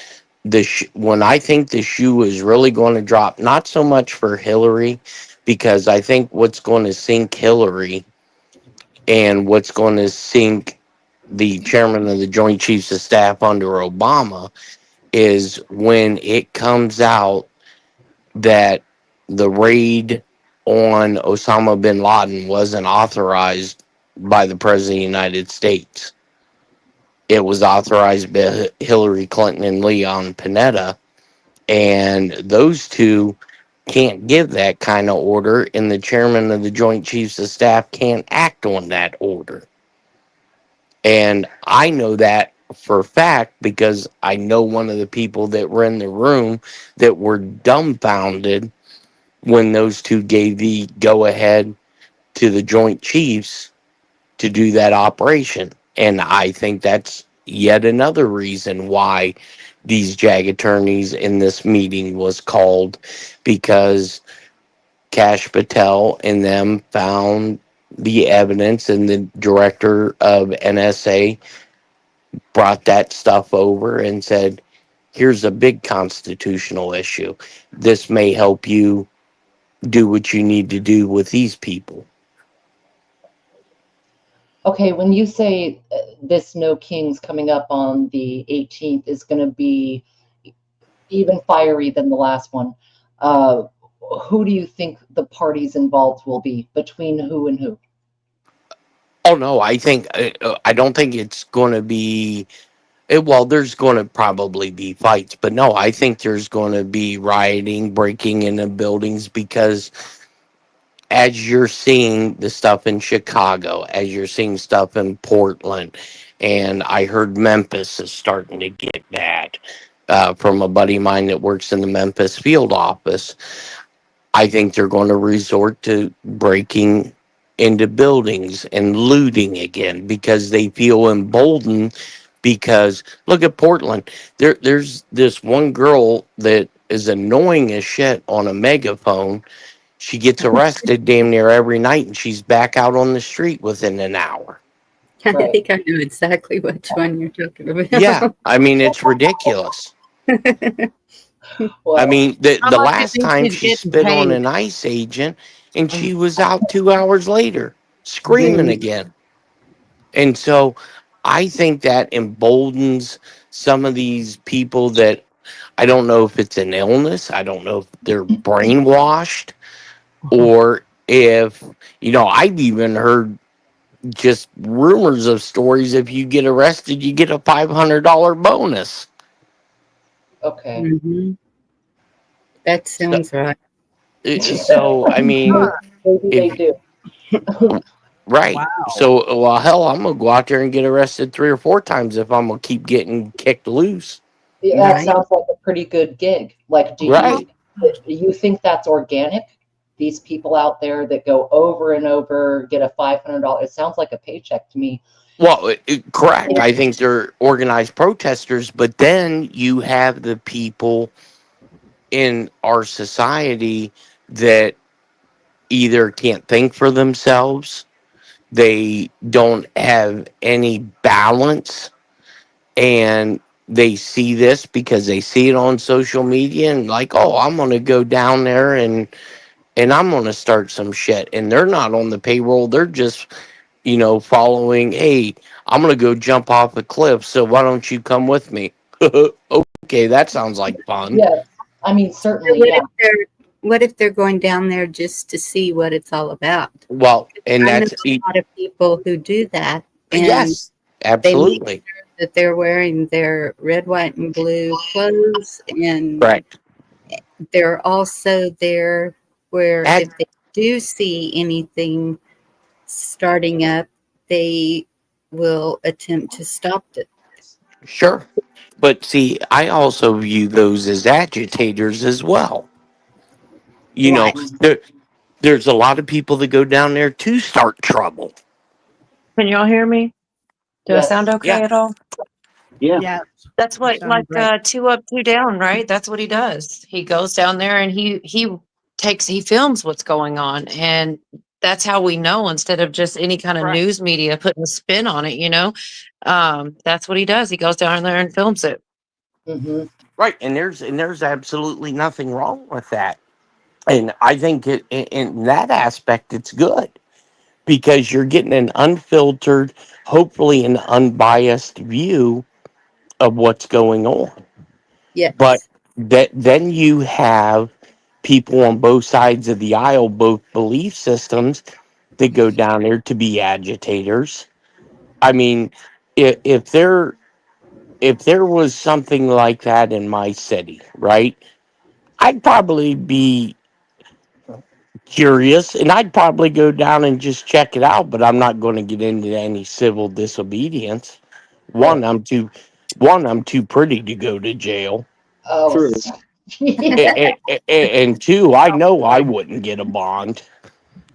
when I think the shoe is really going to drop, not so much for Hillary, because I think what's going to sink Hillary and what's going to sink the chairman of the Joint Chiefs of Staff under Obama is when it comes out that the raid on Osama bin Laden wasn't authorized by the President of the United States. It was authorized by Hillary Clinton and Leon Panetta, and those two can't give that kind of order, and the chairman of the Joint Chiefs of Staff can't act on that order. And I know that for a fact because I know one of the people that were in the room that were dumbfounded when those two gave the go-ahead to the Joint Chiefs to do that operation. And I think that's yet another reason why these JAG attorneys in this meeting was called, because Kash Patel and them found the evidence, and the director of NSA brought that stuff over and said, here's a big constitutional issue. This may help you do what you need to do with these people. Okay, when you say this No Kings coming up on the 18th is going to be even fiery than the last one, who do you think the parties involved will be? Between who and who? Oh no, I don't think it's going to be. Well, there's going to probably be fights, but no, I think there's going to be rioting, breaking into buildings, because as you're seeing the stuff in Chicago, as you're seeing stuff in Portland, and I heard Memphis is starting to get that from a buddy of mine that works in the Memphis field office. I think they're going to resort to breaking into buildings and looting again because they feel emboldened. Because look at Portland. There's this one girl that is annoying as shit on a megaphone. She gets arrested damn near every night, and she's back out on the street within an hour. I think I know exactly which one you're talking about. Yeah, I mean, it's ridiculous. I mean, the How much do you last think time she's she getting spit on paid? an ICE agent, and she was out 2 hours later screaming again. And so I think that emboldens some of these people that I don't know if it's an illness. I don't know if they're brainwashed, or if, I've even heard just rumors of stories. If you get arrested, you get a $500 bonus. Okay. Mm-hmm. That sounds right. So, I mean, Maybe they do. right. So, well, hell, I'm going to go out there and get arrested 3 or 4 times if I'm going to keep getting kicked loose. Yeah, that sounds like a pretty good gig. Like, do you think that's organic? These people out there that go over and over, get a $500. It sounds like a paycheck to me. Well, correct. I think they're organized protesters, but then you have the people in our society that either can't think for themselves, they don't have any balance, and they see this because they see it on social media and like, oh, I'm going to go down there and I'm going to start some shit. And they're not on the payroll. They're just, following, hey, I'm going to go jump off a cliff. So why don't you come with me? Okay, that sounds like fun. Yeah, I mean, certainly, What yeah. what if they're going down there just to see what it's all about? Well, and I know that's a lot of people who do that. And yes, they absolutely. make sure that they're wearing their red, white, and blue clothes, and Correct. they're also there where if they do see anything starting up, they will attempt to stop it. Sure. But see, I also view those as agitators as well. There's a lot of people that go down there to start trouble. Can y'all hear me? Do I sound okay at all? Yeah. Yeah. That's what, sound like, great. 2 Up, 2 Down, right? That's what he does. He goes down there and he films what's going on, and that's how we know, instead of just any kind of news media putting a spin on it. That's what he does. He goes down there and films it. Mm-hmm. Right, and there's absolutely nothing wrong with that. And I think in that aspect, it's good because you're getting an unfiltered, hopefully an unbiased view of what's going on. Yes. But then you have people on both sides of the aisle, both belief systems, that go down there to be agitators. I mean, if there was something like that in my city, right, I'd probably be curious and I'd probably go down and just check it out, but I'm not going to get into any civil disobedience. One, I'm too pretty to go to jail. Oh, True. And 2, I know I wouldn't get a bond.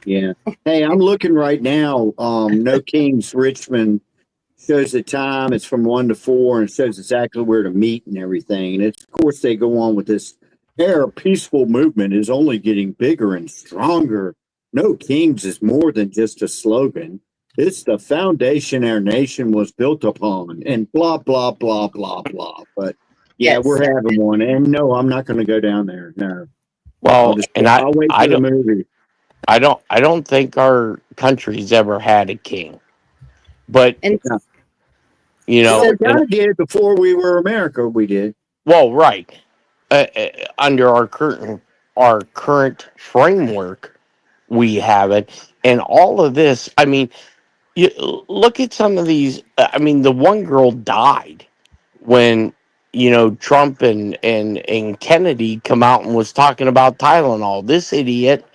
Yeah. Hey, I'm looking right now. No Kings Richmond shows the time. It's from 1 to 4 and it shows exactly where to meet and everything. And it's, of course, they go on with this Arab peaceful movement is only getting bigger and stronger. No Kings is more than just a slogan. It's the foundation our nation was built upon, and blah, blah, blah, blah, blah. But yeah, Yes. we're having one. And no, I'm not going to go down there. No. Well, I'll wait for the don't movie. I don't think our country's ever had a king. But Well, and- we kinda did before we were America. We did. well, right. Under our current framework, we have it, and all of this. I mean, you look at some of these. I mean, the one girl died when Trump and Kennedy come out and was talking about Tylenol. This idiot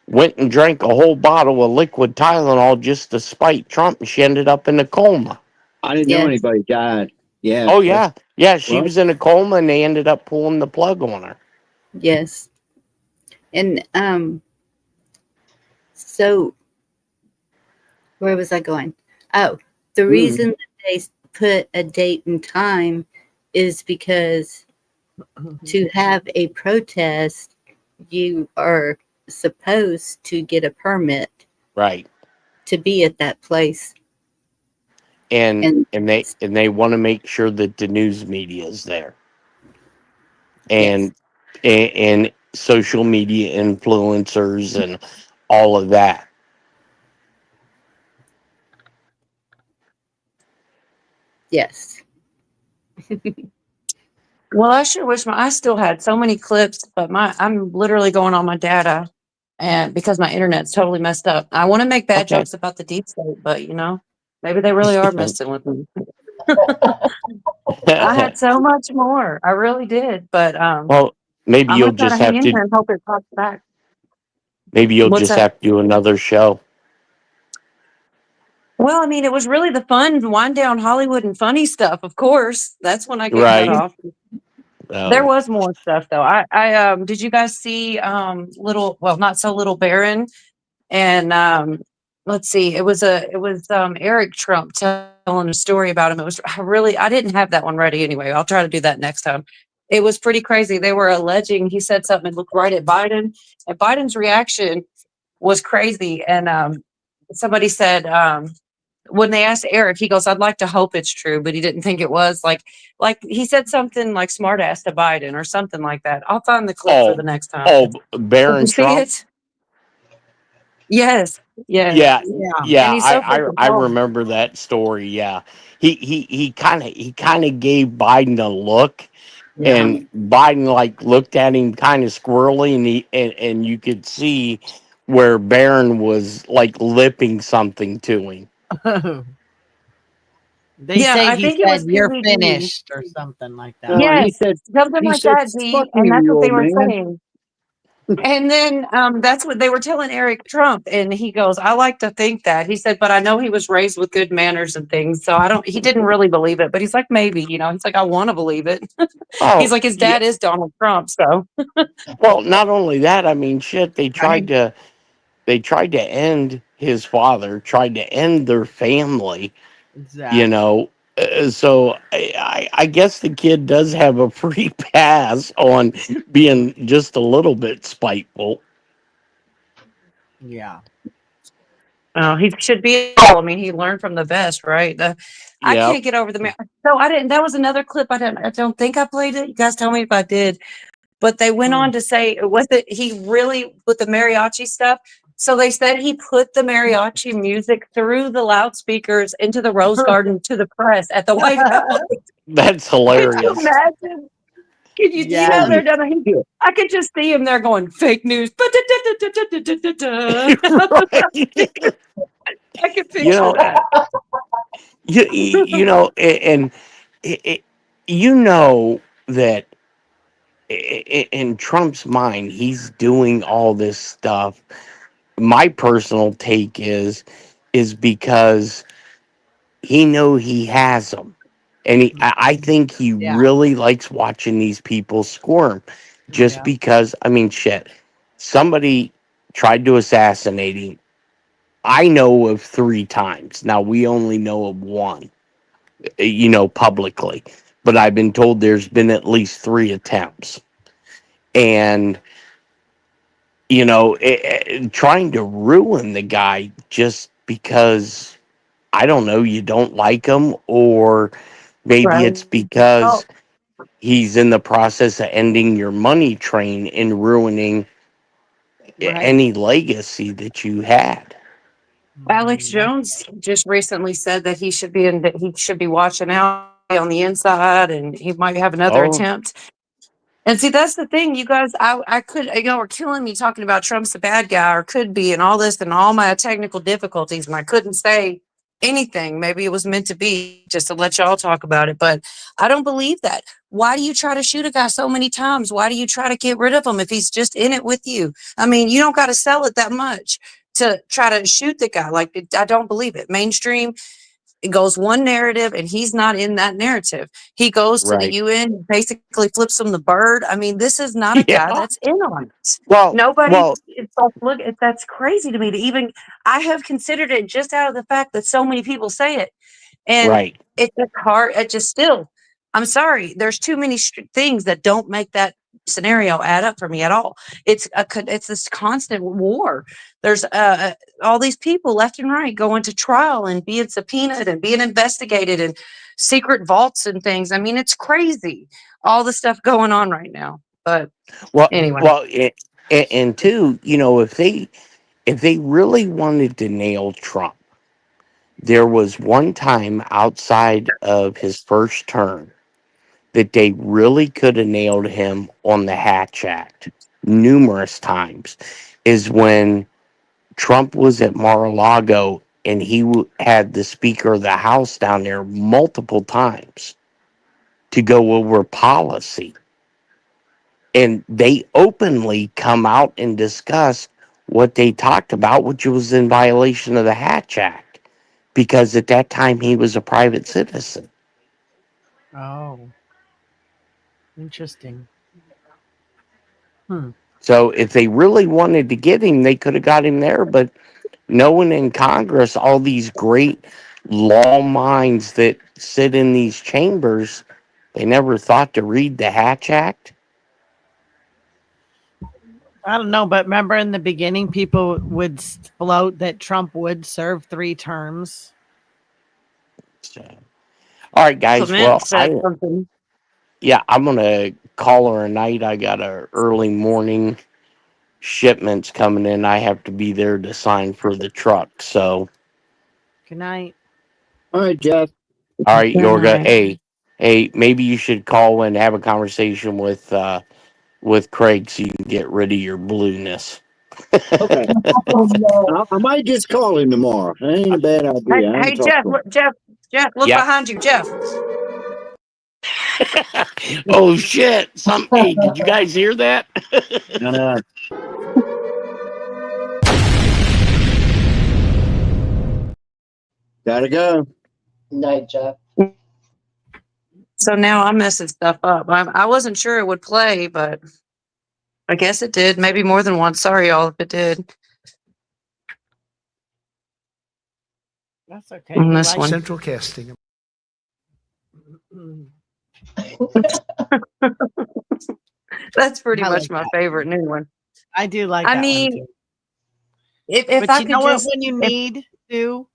went and drank a whole bottle of liquid Tylenol just to spite Trump, and she ended up in a coma. I didn't know anybody died. Yeah. Oh yeah, yeah. She Well- was in a coma, and they ended up pulling the plug on her. Yes. And so where was I going? Oh, the reason that they put a date and time is because to have a protest, you are supposed to get a permit Right. to be at that place. And they want to make sure that the news media is there, and social media influencers and all of that. Yes. Well, I sure wish I still had so many clips, but I'm literally going on my data and because my internet's totally messed up. I want to make bad Okay. jokes about the deep state, but maybe they really are messing with me. I had so much more. I really did, but Well, maybe I'm you'll gonna try to just hang have in to. here and hope it pops back. Maybe you'll What's just that? have to do another show. Well, I mean, it was really the fun wind down Hollywood and funny stuff. Of course, that's when I get cut Right. off. There was more stuff though. I did you guys see not so little Baron and let's see, it was Eric Trump telling a story about him. It was I didn't have that one ready anyway. I'll try to do that next time. It was pretty crazy. They were alleging he said something and looked right at Biden, and Biden's reaction was crazy. And somebody said when they asked Eric, he goes, "I'd like to hope it's true," but he didn't think it was. Like he said something like smart ass to Biden or something like that. I'll find the clip for the next time. Oh, Did Baron you see Trump. it? Yes. Yes. Yeah, And yeah. he's so I freaking I tall. remember that story. Yeah, he kind of gave Biden a look, Yeah. and Biden like looked at him kind of squirrely, and you could see where Barron was like lipping something to him. They Yeah, say I he think it said was you're PVD. finished or something like that. Yes, something like that, D, "Fuck and you, that's you what they old were man." saying. And then that's what they were telling Eric Trump, and he goes, "I like to think that." He said, "But I know he was raised with good manners and things, so I don't." He didn't really believe it, but he's like, "Maybe," He's like, "I want to believe it." Oh, He's like, his yeah. dad is Donald Trump, so Well, not only that, I mean, shit. They tried to end his father, tried to end their family. Exactly. So I guess the kid does have a free pass on being just a little bit spiteful. Yeah. he should be. I mean, he learned from the best, right? I Yep. can't get over the. So I didn't. That was another clip. I don't think I played it. You guys tell me if I did. But they went on to say, was it he really with the mariachi stuff? So they said he put the mariachi music through the loudspeakers into the Rose Garden to the press at the White House. That's Could you hilarious. imagine? Could you? Yes. They're done. I could just see him there going fake news. I could picture that. And you know that in Trump's mind, he's doing all this stuff. My personal take is because he know he has them, and I think he really likes watching these people squirm, just because. I mean, shit, somebody tried to assassinate him. I know of 3 times. Now we only know of 1, publicly, but I've been told there's been at least 3 attempts, and trying to ruin the guy just because, I don't know, you don't like him, or maybe Right. it's because he's in the process of ending your money train and ruining any legacy that you had. Alex Jones just recently said that he should be watching out on the inside, and he might have another Oh. attempt. And see, that's the thing, you guys. I could, we're killing me talking about Trump's a bad guy or could be, and all this, and all my technical difficulties, and I couldn't say anything. Maybe it was meant to be just to let y'all talk about it, but I don't believe that. Why do you try to shoot a guy so many times? Why do you try to get rid of him if he's just in it with you? I mean, you don't got to sell it that much to try to shoot the guy. Like, I don't believe it. Mainstream, it goes one narrative, and he's not in that narrative. He goes to the Right. UN, basically flips him the bird. I mean, this is not a guy that's in on it. Well, It's like, look, that's crazy to me to even. I have considered it just out of the fact that so many people say it, and right. it's just hard. It just still. I'm sorry. There's too many things that don't make that scenario add up for me at all. It's this constant war. There's all these people left and right going to trial and being subpoenaed and being investigated and secret vaults and things. I mean, it's crazy. All the stuff going on right now. But anyway. And two, if they really wanted to nail Trump, there was one time outside of his first term that they really could have nailed him on the Hatch Act numerous times. is when Trump was at Mar-a-Lago and he had the Speaker of the House down there multiple times to go over policy. And they openly come out and discuss what they talked about, which was in violation of the Hatch Act, because at that time he was a private citizen. Oh, interesting. So if they really wanted to get him, they could have got him there. But no one in Congress, all these great law minds that sit in these chambers, they never thought to read the Hatch Act. I don't know, but remember in the beginning, people would float that Trump would serve 3 terms. All right, guys. Clement Well, said something. yeah, I'm gonna call her a night. I got a early morning shipments coming in. I have to be there to sign for the truck. So, Good night. All right, Jeff. all right, Good Yorga. night. Hey, maybe you should call and have a conversation with Craig so you can get rid of your blueness. Okay. I might just call him tomorrow. That ain't a bad idea. I Hey, ain't talked Jeff, to him. look, Jeff, look Yeah. behind you, Jeff. Oh shit! Hey, did you guys hear that? Gotta go. Night, Jeff. So now I'm messing stuff up. I wasn't sure it would play, but I guess it did. Maybe more than once. Sorry, y'all, if it did. That's okay. On We this like one. Central casting. That's pretty I much like my that. favorite new one. I do like I that mean, one too. if But I you could know what? just, When you if- need to,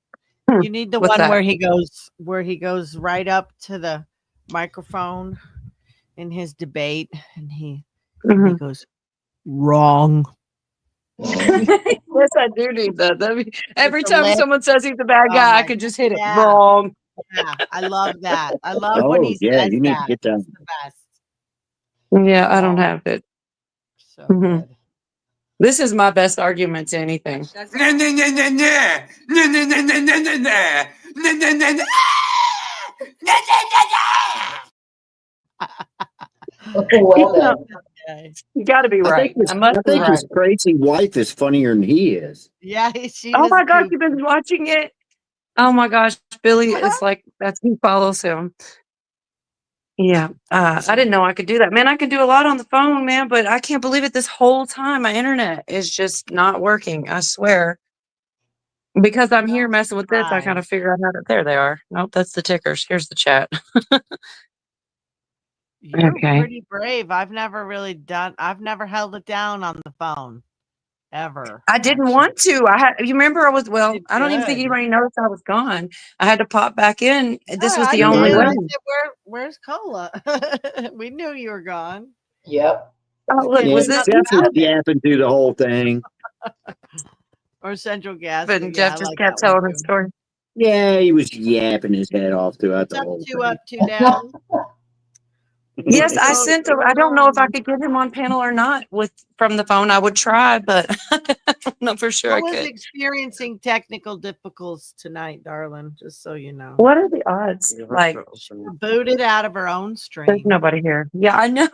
you need the What's one that? where he goes right up to the microphone in his debate, and he Mhm. goes wrong. Yes, I do need that. Every the time lip. someone says he's a bad Oh guy, I my- could just hit it yeah. wrong. Yeah, I love that. I love when Oh, he yeah, says you need that. to get that. It's the best. Yeah, I don't Oh. have it. So Mhm. good. This is my best argument to anything. Well then. Okay. You got to be I right. think, I must be right. his crazy wife is funnier than he is. Yeah, she Oh was my gosh, cute. you've been watching it? Oh my gosh, Billy is like, that's who follows him. Yeah, I didn't know I could do that. Man, I can do a lot on the phone, man, but I can't believe it. This whole time, my internet is just not working. I swear. Because I'm here messing with this, I kind of figure out how to. There they are. Nope, that's the tickers. Here's the chat. You're Okay. pretty brave. I've never held it down on the phone. Ever. I didn't want to. You remember I was, well, I don't even think good. anybody noticed I was gone. I had to pop back in. This was I the did. only way. I said, where's Cola? We knew you were gone. Yep. Oh, look, Yeah, was this Jeff was yapping through the whole thing. Or Central Gas. And Jeff just kept telling his story. Yeah, he was yapping his head off throughout the Up, whole two thing. up, two down. Yes, I sent him. I don't know if I could get him on panel or not from the phone. I would try, but I don't know for sure I I was could. experiencing technical difficulties tonight, darling. Just so you know. What are the odds? Like, Booted out of her own there's stream. nobody here. Yeah, I know.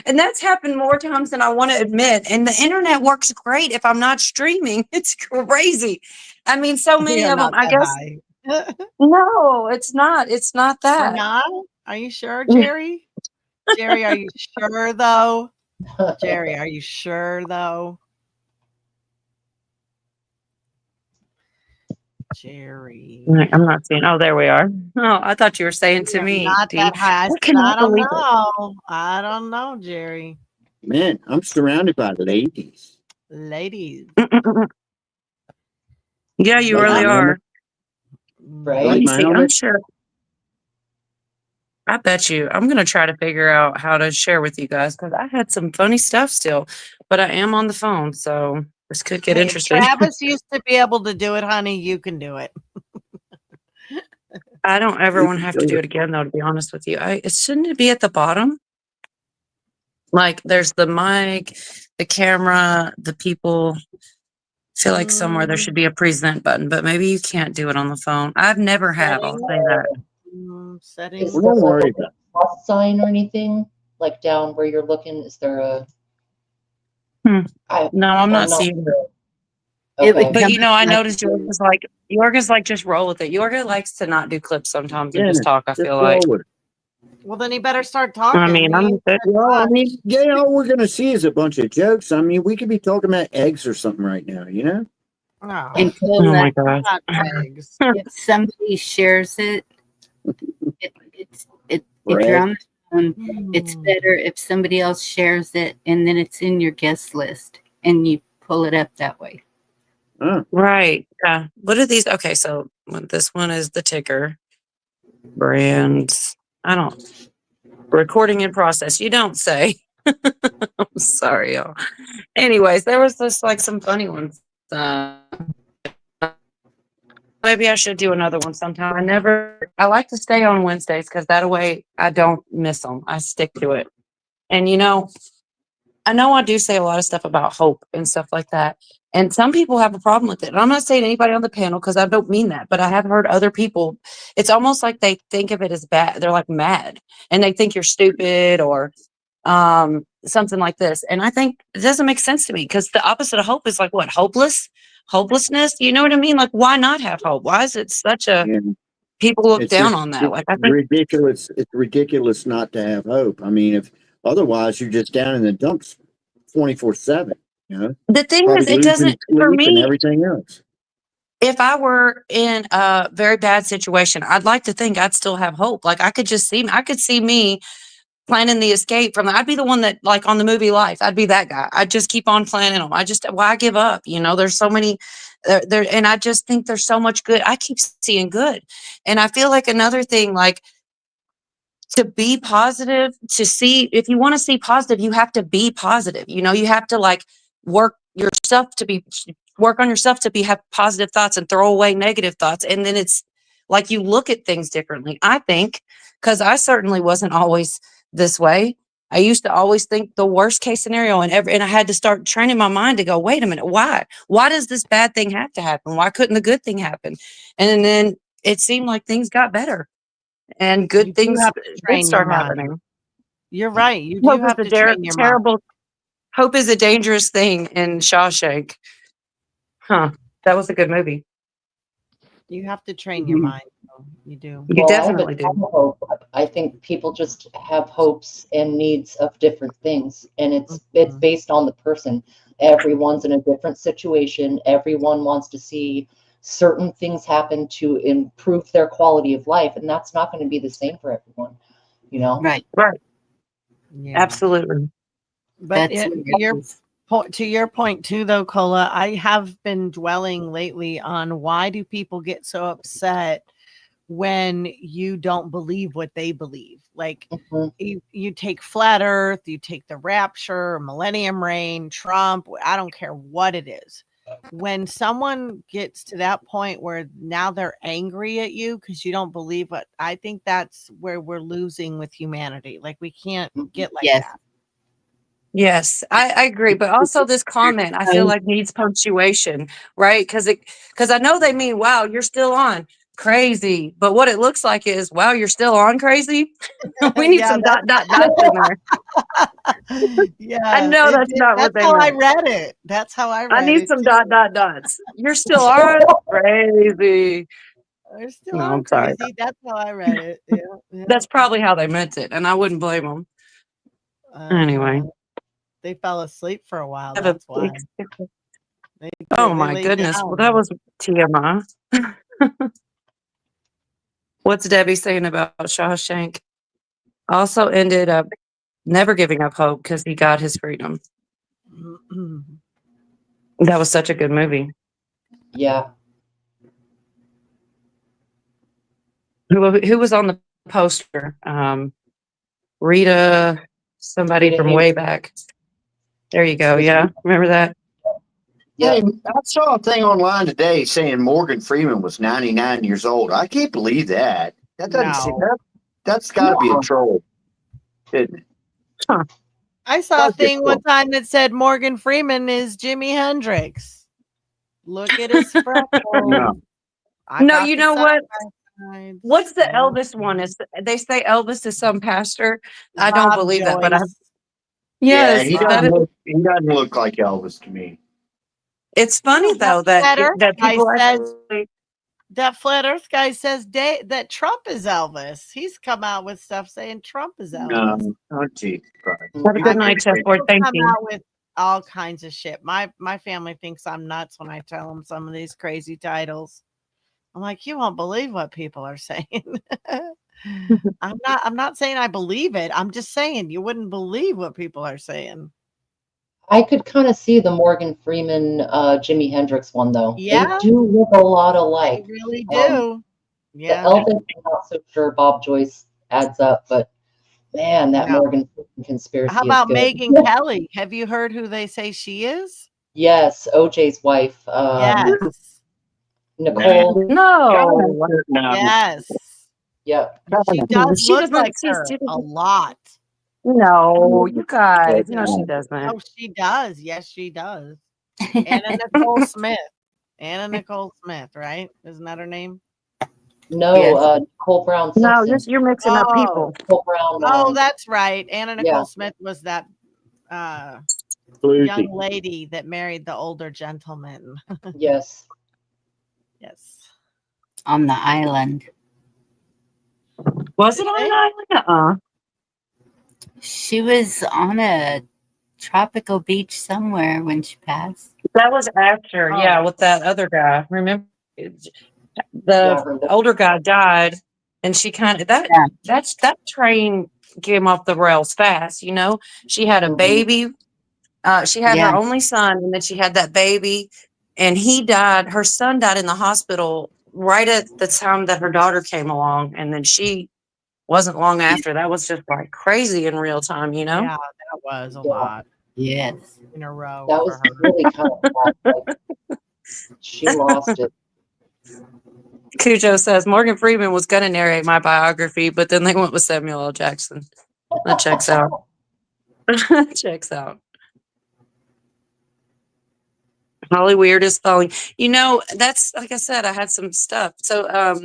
And that's happened more times than I want to admit. And the internet works great if I'm not streaming. It's crazy. I mean, so many You're of them, not I that guess. high. No, it's not. It's not You're that. not? Are you sure, Jerry? Jerry, are you sure though? Jerry, are you sure though? Jerry. I'm not seeing. Oh, there we are. Oh, I thought you were saying to You're me. not Dee, that high. I I said, cannot I don't believe it. know. I don't know, Jerry. Man, I'm surrounded by ladies. Ladies. Yeah, you Like really my are. helmet. Right? Like Let me my see. I'm helmet. sure. I bet you. I'm going to try to figure out how to share with you guys because I had some funny stuff still, but I am on the phone, so this could get Hey, if interesting. Travis used to be able to do it, honey. You can do it. I don't ever You want to can have to do it again, though, to be honest with you. Shouldn't it be at the bottom? Like there's the mic, the camera, the people. I feel like somewhere there should be a present button, but maybe you can't do it on the phone. I've never have. I'll say that. Settings. Is there like a plus sign or anything? Like down where you're looking, is there a? No, I'm not seeing it. Okay. But I noticed Yorga's like just roll with it. Yorga likes to not do clips sometimes and just talk. I feel like. Well, then he better start talking. I mean, all we're gonna see is a bunch of jokes. I mean, we could be talking about eggs or something right now, you know? No. And Oh my gosh. if somebody shares it, if you're on the phone, it's better if somebody else shares it and then it's in your guest list and you pull it up that way. Right. Yeah. What are these? Okay, so this one is the ticker. Brands. Recording in process. You don't say. I'm sorry, y'all. Anyways, there was just like some funny ones. Maybe I should do another one sometime. I like to stay on Wednesdays because that way I don't miss them. I stick to it. And I know I do say a lot of stuff about hope and stuff like that. And some people have a problem with it. And I'm not saying anybody on the panel because I don't mean that, but I have heard other people. It's almost like they think of it as bad. They're like mad and they think you're stupid or something like this. And I think it doesn't make sense to me because the opposite of hope is like what? Hopelessness. You know what I mean? Like, why not have hope? Why is it such a people look down on that? Like, I think ridiculous. It's ridiculous not to have hope. I mean, if otherwise you're just down in the dumps 24/7. You know, the thing probably is, it doesn't for sleep and me. everything else. If I were in a very bad situation, I'd like to think I'd still have hope. Like I could see me planning the escape from that. I'd be the one that, like on the movie Life, I'd be that guy. I'd just keep on planning them. Why give up? There's so many there, and I just think there's so much good. I keep seeing good. And I feel like another thing, like to be positive, if you want to see positive, you have to be positive. You have to like work on yourself to have positive thoughts and throw away negative thoughts. And then it's like you look at things differently. I think, because I certainly wasn't always this way. I used to always think the worst case scenario and I had to start training my mind to go, wait a minute, why does this bad thing have to happen? Why couldn't the good thing happen? And then it seemed like things got better and good things did start happening. You're right. You do have to train your mind. Hope is a dangerous thing in Shawshank. That was a good movie. You have to train your mind. You do. You definitely do. Hope. I think people just have hopes and needs of different things, and it's based on the person. Everyone's in a different situation. Everyone wants to see certain things happen to improve their quality of life, and that's not going to be the same for everyone. Right. Yeah. Absolutely. But to your point too, though, Cola, I have been dwelling lately on why do people get so upset when you don't believe what they believe? Like you take flat earth, you take the rapture, millennium reign, Trump, I don't care what it is. When someone gets to that point where now they're angry at you because you don't believe it, I think that's where we're losing with humanity. Like we can't get like that. Yes, I agree. But also this comment, I feel like needs punctuation, right? Because I know they mean, wow, you're still on crazy. But what it looks like is, wow, you're still on crazy. We need some ... in there. Yeah, I know that's not what they meant. meant. I read it. That's how I read it. I need some ... You're still on crazy. They're still on sorry. crazy. That's how I read it. Yeah. That's probably how they meant it. And I wouldn't blame them. Anyway. They fell asleep for a while. That's why. Oh my goodness. Well, that was TMI. What's Debbie saying about Shawshank? Also ended up never giving up hope because he got his freedom. That was such a good movie. Yeah. Who was on the poster? Rita, somebody from way back. There you go. Yeah. Remember that? Yeah. Hey, I saw a thing online today saying Morgan Freeman was 99 years old. I can't believe that. That doesn't seem, that's got to be a troll, isn't it? Huh. I saw a thing one time that said Morgan Freeman is Jimi Hendrix. Look at his freckles. No. I No, got you the know what? side-by-sides. What's the Elvis one? Is they say Elvis is some pastor? I don't Bob believe that, but I Joyce. Yeah, yes, he that is. he doesn't look like Elvis to me. It's funny though that Flat Earth that guy people says actually. that Flat Earth guy says that Trump is Elvis. He's come out with stuff saying Trump is Elvis. No, oh Jesus Christ. Have a good night, chessboard. People Thank come you. out with all kinds of shit. My family thinks I'm nuts when I tell them some of these crazy titles. I'm like, you won't believe what people are saying. I'm not saying I believe it. I'm just saying you wouldn't believe what people are saying. I could kind of see the Morgan Freeman, Jimi Hendrix one though. Yeah. They do look a lot alike. They really do. Yeah. The Elvis, I'm not so sure Bob Joyce adds up, but man, that No. Morgan Freeman conspiracy How is about good. Megyn Kelly? Have you heard who they say she is? Yes, OJ's wife, Yes. Nicole. No. Yes. Yep. She does She look doesn't- like she's- her she a doesn't- lot. No, you guys. No, she doesn't. Oh, she does. Yes, she does. Anna Nicole Smith. Anna Nicole Smith, right? Isn't that her name? No, Yes. Nicole Brown No, Simpson. you're mixing up people. Nicole Brown. Oh, that's right. Anna Nicole yeah. Smith was that Floozy. young lady that married the older gentleman. Yes. Yes. On the island. Was it on an island? She was on a tropical beach somewhere when she passed. That was after, Oh. yeah, with that other guy. Remember, the older guy died, and she kind of that train came off the rails fast. You know, she had a baby. She had her only son, and then she had that baby, and he died. Her son died in the hospital right at the time that her daughter came along, and then she wasn't long after. That was just like crazy in real time, you know? Yeah, that was a lot. Yes. In a row. That for was her. really kind of bad. Like, she lost it. Cujo says Morgan Freeman was going to narrate my biography, but then they went with Samuel L. Jackson. That checks out. Checks out. Holly Weird is falling. You know, that's like I said, I had some stuff. So,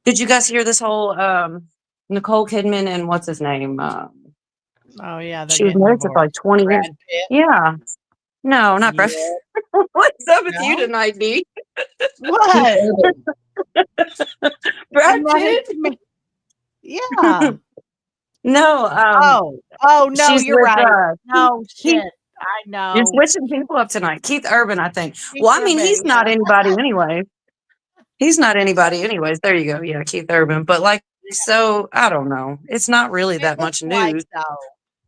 did you guys hear this whole Nicole Kidman and what's his name? Oh yeah, She was married for like 20 years. Brad Pitt. Yeah. No, not Brad. Yeah. What's up with you No? tonight, D? What? Brad And that Pitt? is me- Yeah. No. Oh no, she's you're with, right. No Keith- shit. I know. You're switching people up tonight. Keith Urban, I think. Keith Well, I mean, Urban, he's not anybody anyway. He's not anybody anyways. There you go. Yeah, Keith Urban. But like, so I don't know. It's not really that much Like, news. though.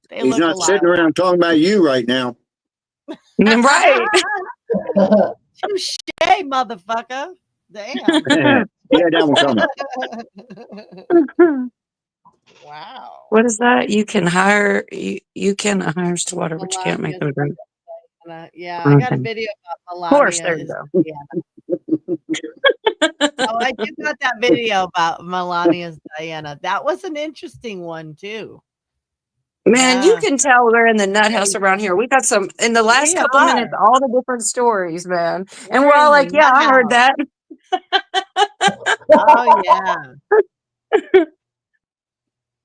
They He's look not a lot sitting around talking about you right now. Right. Touche, motherfucker. Damn. Yeah, that one coming. Wow. What is that? You can hire Stillwater, but you can't make them drink. Yeah, I got a Okay. video about Melania. Of course, there you go. Oh, I did got that video about Melania's Diana. That was an interesting one too. Man, you Yeah. can tell we're in the nut house around here. We got some in the last We couple are. minutes, all the different stories, man. And We're we're all in like, the yeah, nut I heard house. that. Oh yeah.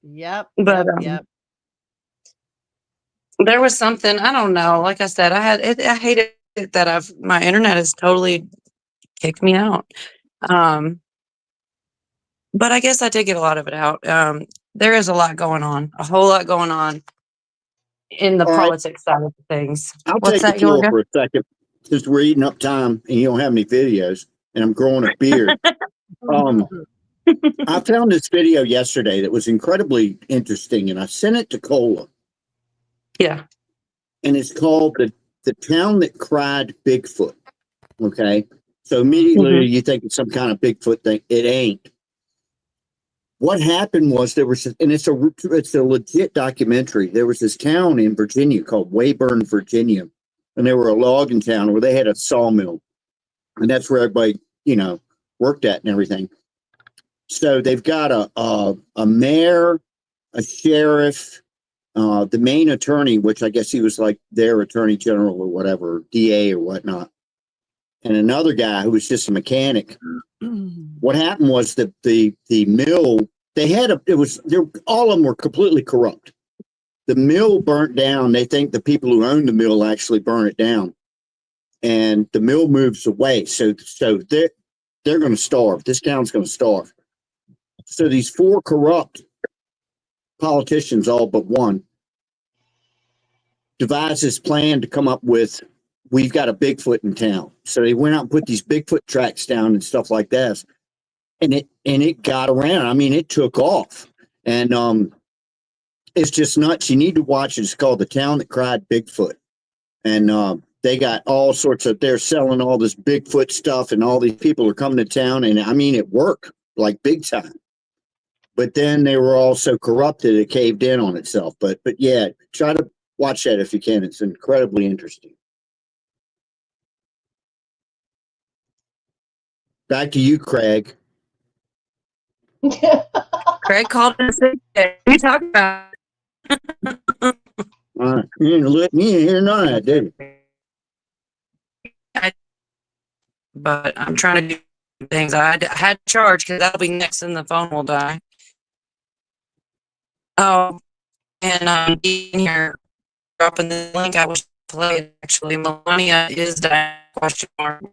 Yep. But Yep. there was something, I don't know. Like I said, I hated it that my internet has totally kicked me out. But I guess I did get a lot of it out. There is a lot going on, a whole lot going on in the All right. politics side of things. I'll What's take that, the floor Yorga? for a second since we're eating up time and you don't have any videos and I'm growing a beard. I found this video yesterday that was incredibly interesting and I sent it to Cola. Yeah. And it's called the Town That Cried Bigfoot. Okay. So immediately you think it's some kind of Bigfoot thing. It ain't. What happened was and it's a legit documentary. There was this town in Virginia called Weyburn, Virginia, and they were a logging town where they had a sawmill, and that's where everybody, worked at and everything. So they've got a mayor, a sheriff, the main attorney, which I guess he was like their attorney general or whatever, DA or whatnot, and another guy who was just a mechanic. What happened was that the mill, all of them were completely corrupt. The mill burnt down. They think the people who own the mill actually burn it down, and the mill moves away. So they're going to starve. This town's going to starve. So these 4 corrupt politicians, all but one, devised this plan to come up with, we've got a Bigfoot in town. So they went out and put these Bigfoot tracks down and stuff like that. And it got around. I mean, it took off. And it's just nuts. You need to watch it. It's called The Town That Cried Bigfoot. And they got all sorts of, they're selling all this Bigfoot stuff, and all these people are coming to town. And I mean, it worked like big time. But then they were all so corrupted it caved in on itself. But yeah, try to watch that if you can. It's incredibly interesting. Back to you, Craig. Craig called and said, "What are you talking about?" You didn't let me hear none of that, did you? But I'm trying to do things. I had to charge because that'll be next and the phone will die. Oh, and in here, dropping the link I was playing. Actually, Melania is Diana, question mark.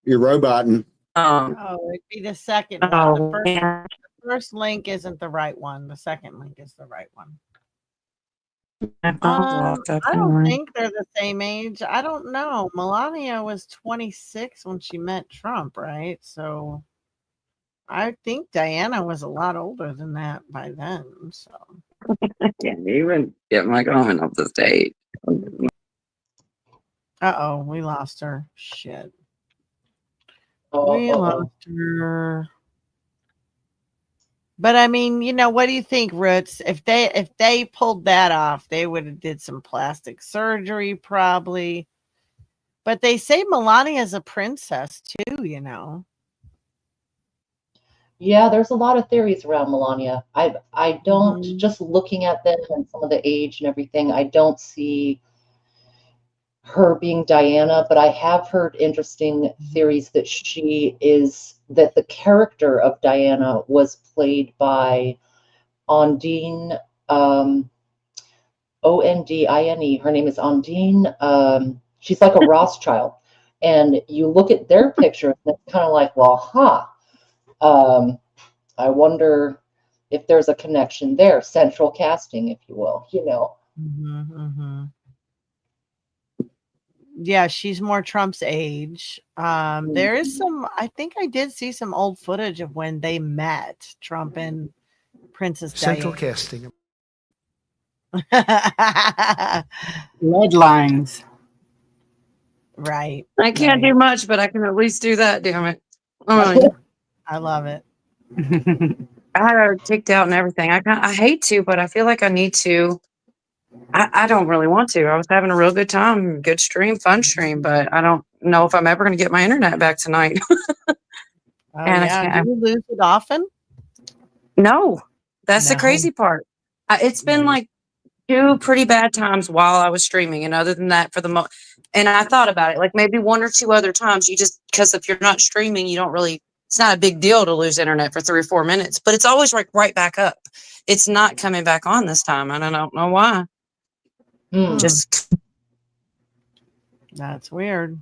You're roboting. It'd be the second one. Oh, The first link isn't the right one. The second link is the right one. I don't think they're the same age. I don't know. Melania was 26 when she met Trump, right? So I think Diana was a lot older than that by then. So I can't even get my comment off the stage. uh-oh, we lost her. Shit. We lost her. But I mean, what do you think, Roots? If they pulled that off, they would have did some plastic surgery probably. But they say Melania is a princess too, Yeah, there's a lot of theories around Melania. I don't, just looking at them and some of the age and everything, I don't see her being Diana, but I have heard interesting theories that that the character of Diana was played by Ondine, Ondine. Her name is Ondine. She's like a Rothschild. And you look at their pictures, and it's kind of like, well, I wonder if there's a connection there, central casting, if you will, Yeah, she's more Trump's age. There is I think I did see some old footage of when they met, Trump and Princess Central Diana. casting. Red lines. Right. I can't do much, but I can at least do that, damn it. Oh, I love it. I had her ticked out and everything. I hate to, but I feel like I need to. I don't really want to. I was having a real good time, good stream, fun stream, but I don't know if I'm ever going to get my internet back tonight. Yeah. Do you lose it often? No, that's the crazy part. It's been like 2 pretty bad times while I was streaming, and other than that, for the and I thought about it, like maybe 1 or 2 other times. Because if you're not streaming, you don't really. It's not a big deal to lose internet for 3 or 4 minutes, but it's always like right back up. It's not coming back on this time, and I don't know why. Just that's weird.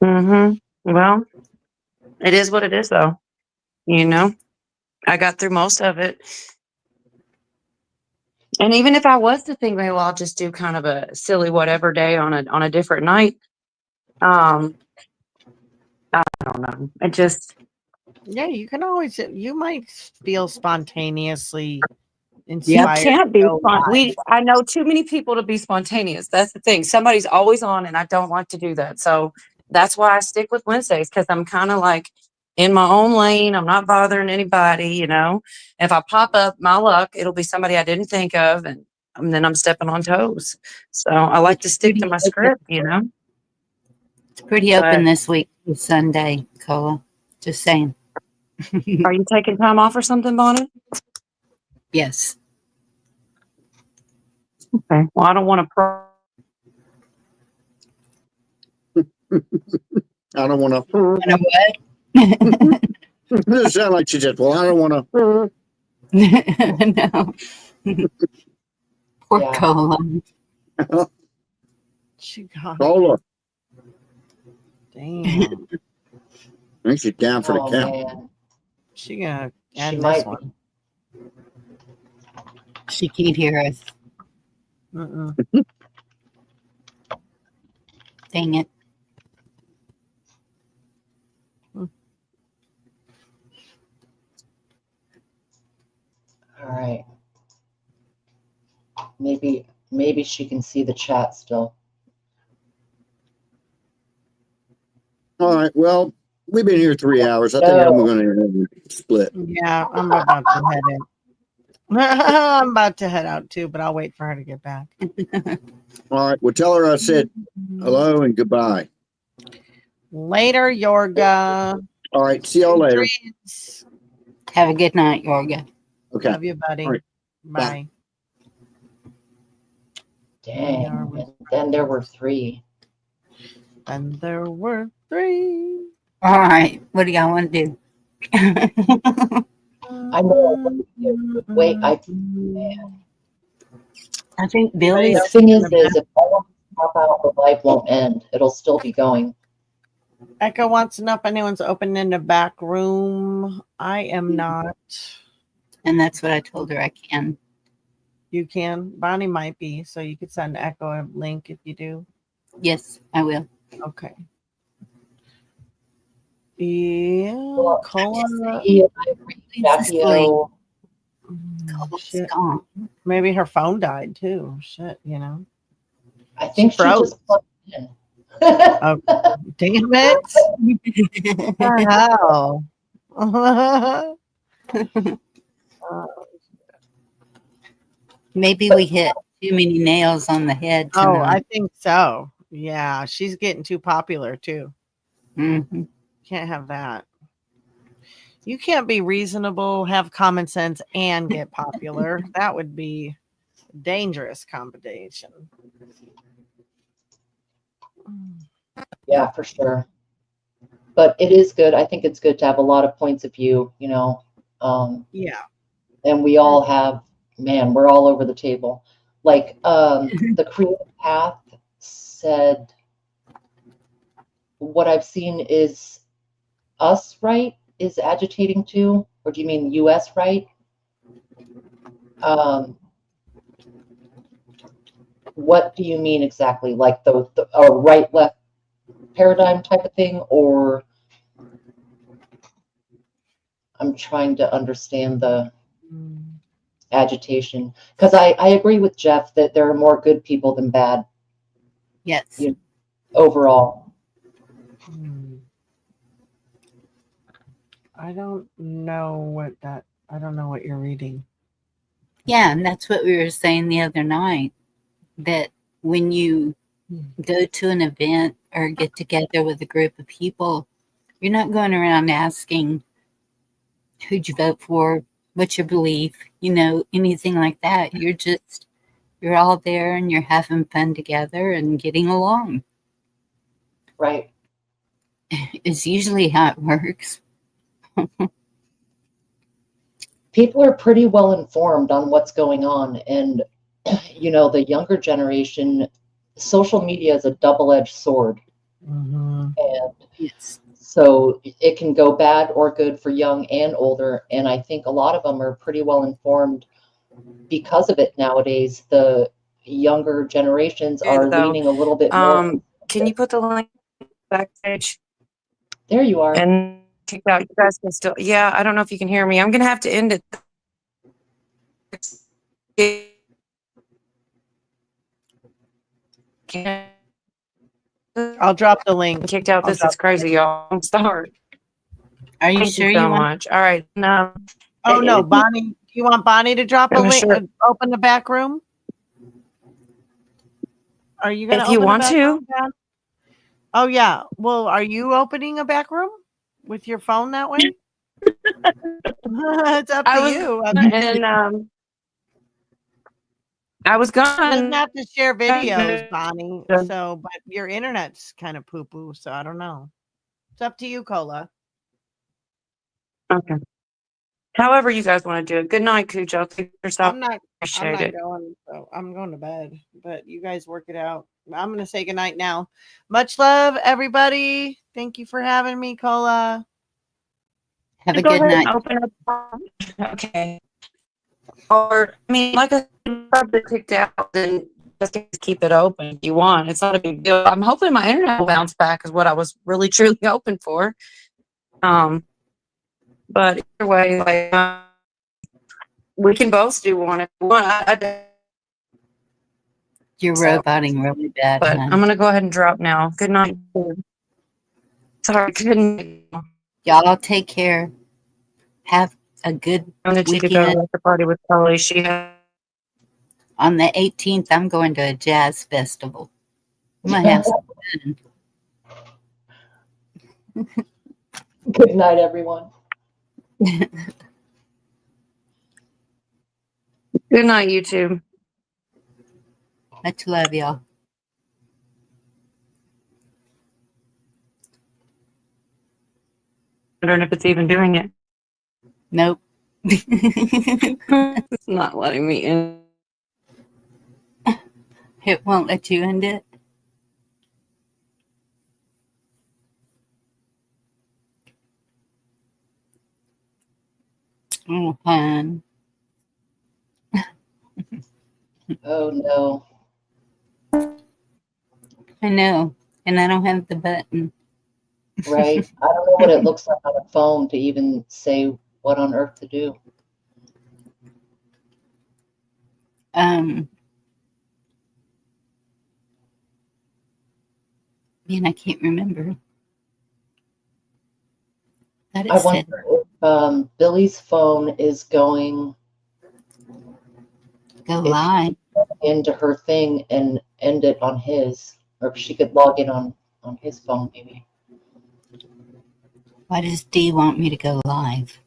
Well, it is what it is, though. I got through most of it. And even if I was to think, well, I'll just do kind of a silly whatever day on a different night. I don't know. It just. Yeah, you can always. You might feel spontaneously inspired. Yeah, can't be fun. I know too many people to be spontaneous. That's the thing. Somebody's always on, and I don't like to do that. So that's why I stick with Wednesdays, because I'm kind of like in my own lane. I'm not bothering anybody. If I pop up, my luck, it'll be somebody I didn't think of, and then I'm stepping on toes. So I like to stick to my script. It's pretty open this week, Sunday, Cola. Just saying. Are you taking time off or something, Bonnie? Yes. Okay. Well, I don't want to. I don't want to. You know what? It sounds like she just. Well, I don't want to. No. Poor Yeah. Cola. She got Cola. damn. I think she's down for the Oh count. man, She gonna she end this might one. be. She can't hear us. Mm-mm. Dang it. All right. Maybe she can see the chat still. All right. Well, we've been here 3 hours. I think I'm going to split. Yeah, I'm about to head in. I'm about to head out too, but I'll wait for her to get back. All right. Well, tell her I said hello and goodbye. Later, Yorga. All right. See y'all later. Have a good night, Yorga. Okay. Love you, buddy. All right. Bye. Dang. And then there were 3. And there were 3. All right. What do y'all want to do? I know. Wait, I think Billy's. The thing is if all of us pop out, the live won't end. It'll still be going. Echo wants to know if anyone's opening the back room. I am not. And that's what I told her I can. You can. Bonnie might be, so you could send Echo a link if you do. Yes, I will. Okay. Yeah. Well, Cola. Jackie-O. Shit. Maybe her phone died too. Shit, you know. I think she froze. just plugged in. Oh, damn it. What the hell? Maybe we hit too many nails on the head Oh, tonight. I think so. Yeah, she's getting too popular too. Mm-hmm. Can't have that. You can't be reasonable, have common sense, and get popular. That would be a dangerous combination. Yeah, for sure. But it is good. I think it's good to have a lot of points of view, you know. Yeah. And we all have, man, we're all over the table. Like the Creative Path said, what I've seen is us right is agitating too, or do you mean US right? What do you mean exactly? Like the right left paradigm type of thing, or I'm trying to understand the agitation, because I agree with Jeff that there are more good people than bad. Yes. Overall. I don't know what you're reading. Yeah, and that's what we were saying the other night, that when you go to an event or get together with a group of people, you're not going around asking who'd you vote for, what's your belief, anything like that. You're all there and you're having fun together and getting along. Right. It's usually how it works. People are pretty well informed on what's going on, and the younger generation, social media is a double-edged sword. And so it can go bad or good for young and older, and I think a lot of them are pretty well informed because of it nowadays. The younger generations are leaning a little bit more. Can you put the link backstage? There you are. And kicked out. You guys can still. Yeah, I don't know if you can hear me. I'm gonna have to end it. I'll drop the link. Kicked out. This is crazy, y'all. I'm sorry. Are you Thank sure you so you want? much? All right. No. Oh no, Bonnie. Do you want Bonnie to drop a I'm link? sure. Open the back room. Are you gonna? If you open the want back to. room, Dan? Oh yeah. Well, are you opening a back room with your phone that way? It's up to you. And I was Doesn't gone. have to share videos, Bonnie. So, but your internet's kind of poo poo. So I don't know. It's up to you, Cola. Okay. However you guys want to do it. Good night, Cujo. Take yourself. I'm not Appreciate it. going. So I'm going to bed. But you guys work it out. I'm going to say goodnight now. Much love, everybody. Thank you for having me, Cola. Have a Go good ahead and night. open up. Okay. Or I mean, like I said, probably kicked out, then just keep it open if you want. It's not a big deal. I'm hoping my internet will bounce back is what I was really truly hoping for. But either way, like we can both do one if you want. You're roboting really bad. But hon. I'm gonna go ahead and drop now. Good night. Sorry, couldn't. Y'all take care. Have a good I wanted you to go weekend. to the party with Kelly. She had On the 18th, I'm going to a jazz festival. I'm gonna have some fun. Good night, everyone. good night, YouTube. Much love, y'all. Wondering if it's even doing it. Nope. It's not letting me in. It won't let you end it. Oh, hon. Oh no. I know. And I don't have the button. Right? I don't know what it looks like on a phone to even say what on earth to do. Man, I can't remember. That I is it. wonder if Billy's phone is going Go live. into her thing and end it on his, or if she could log in on his phone maybe. Why does D want me to go live?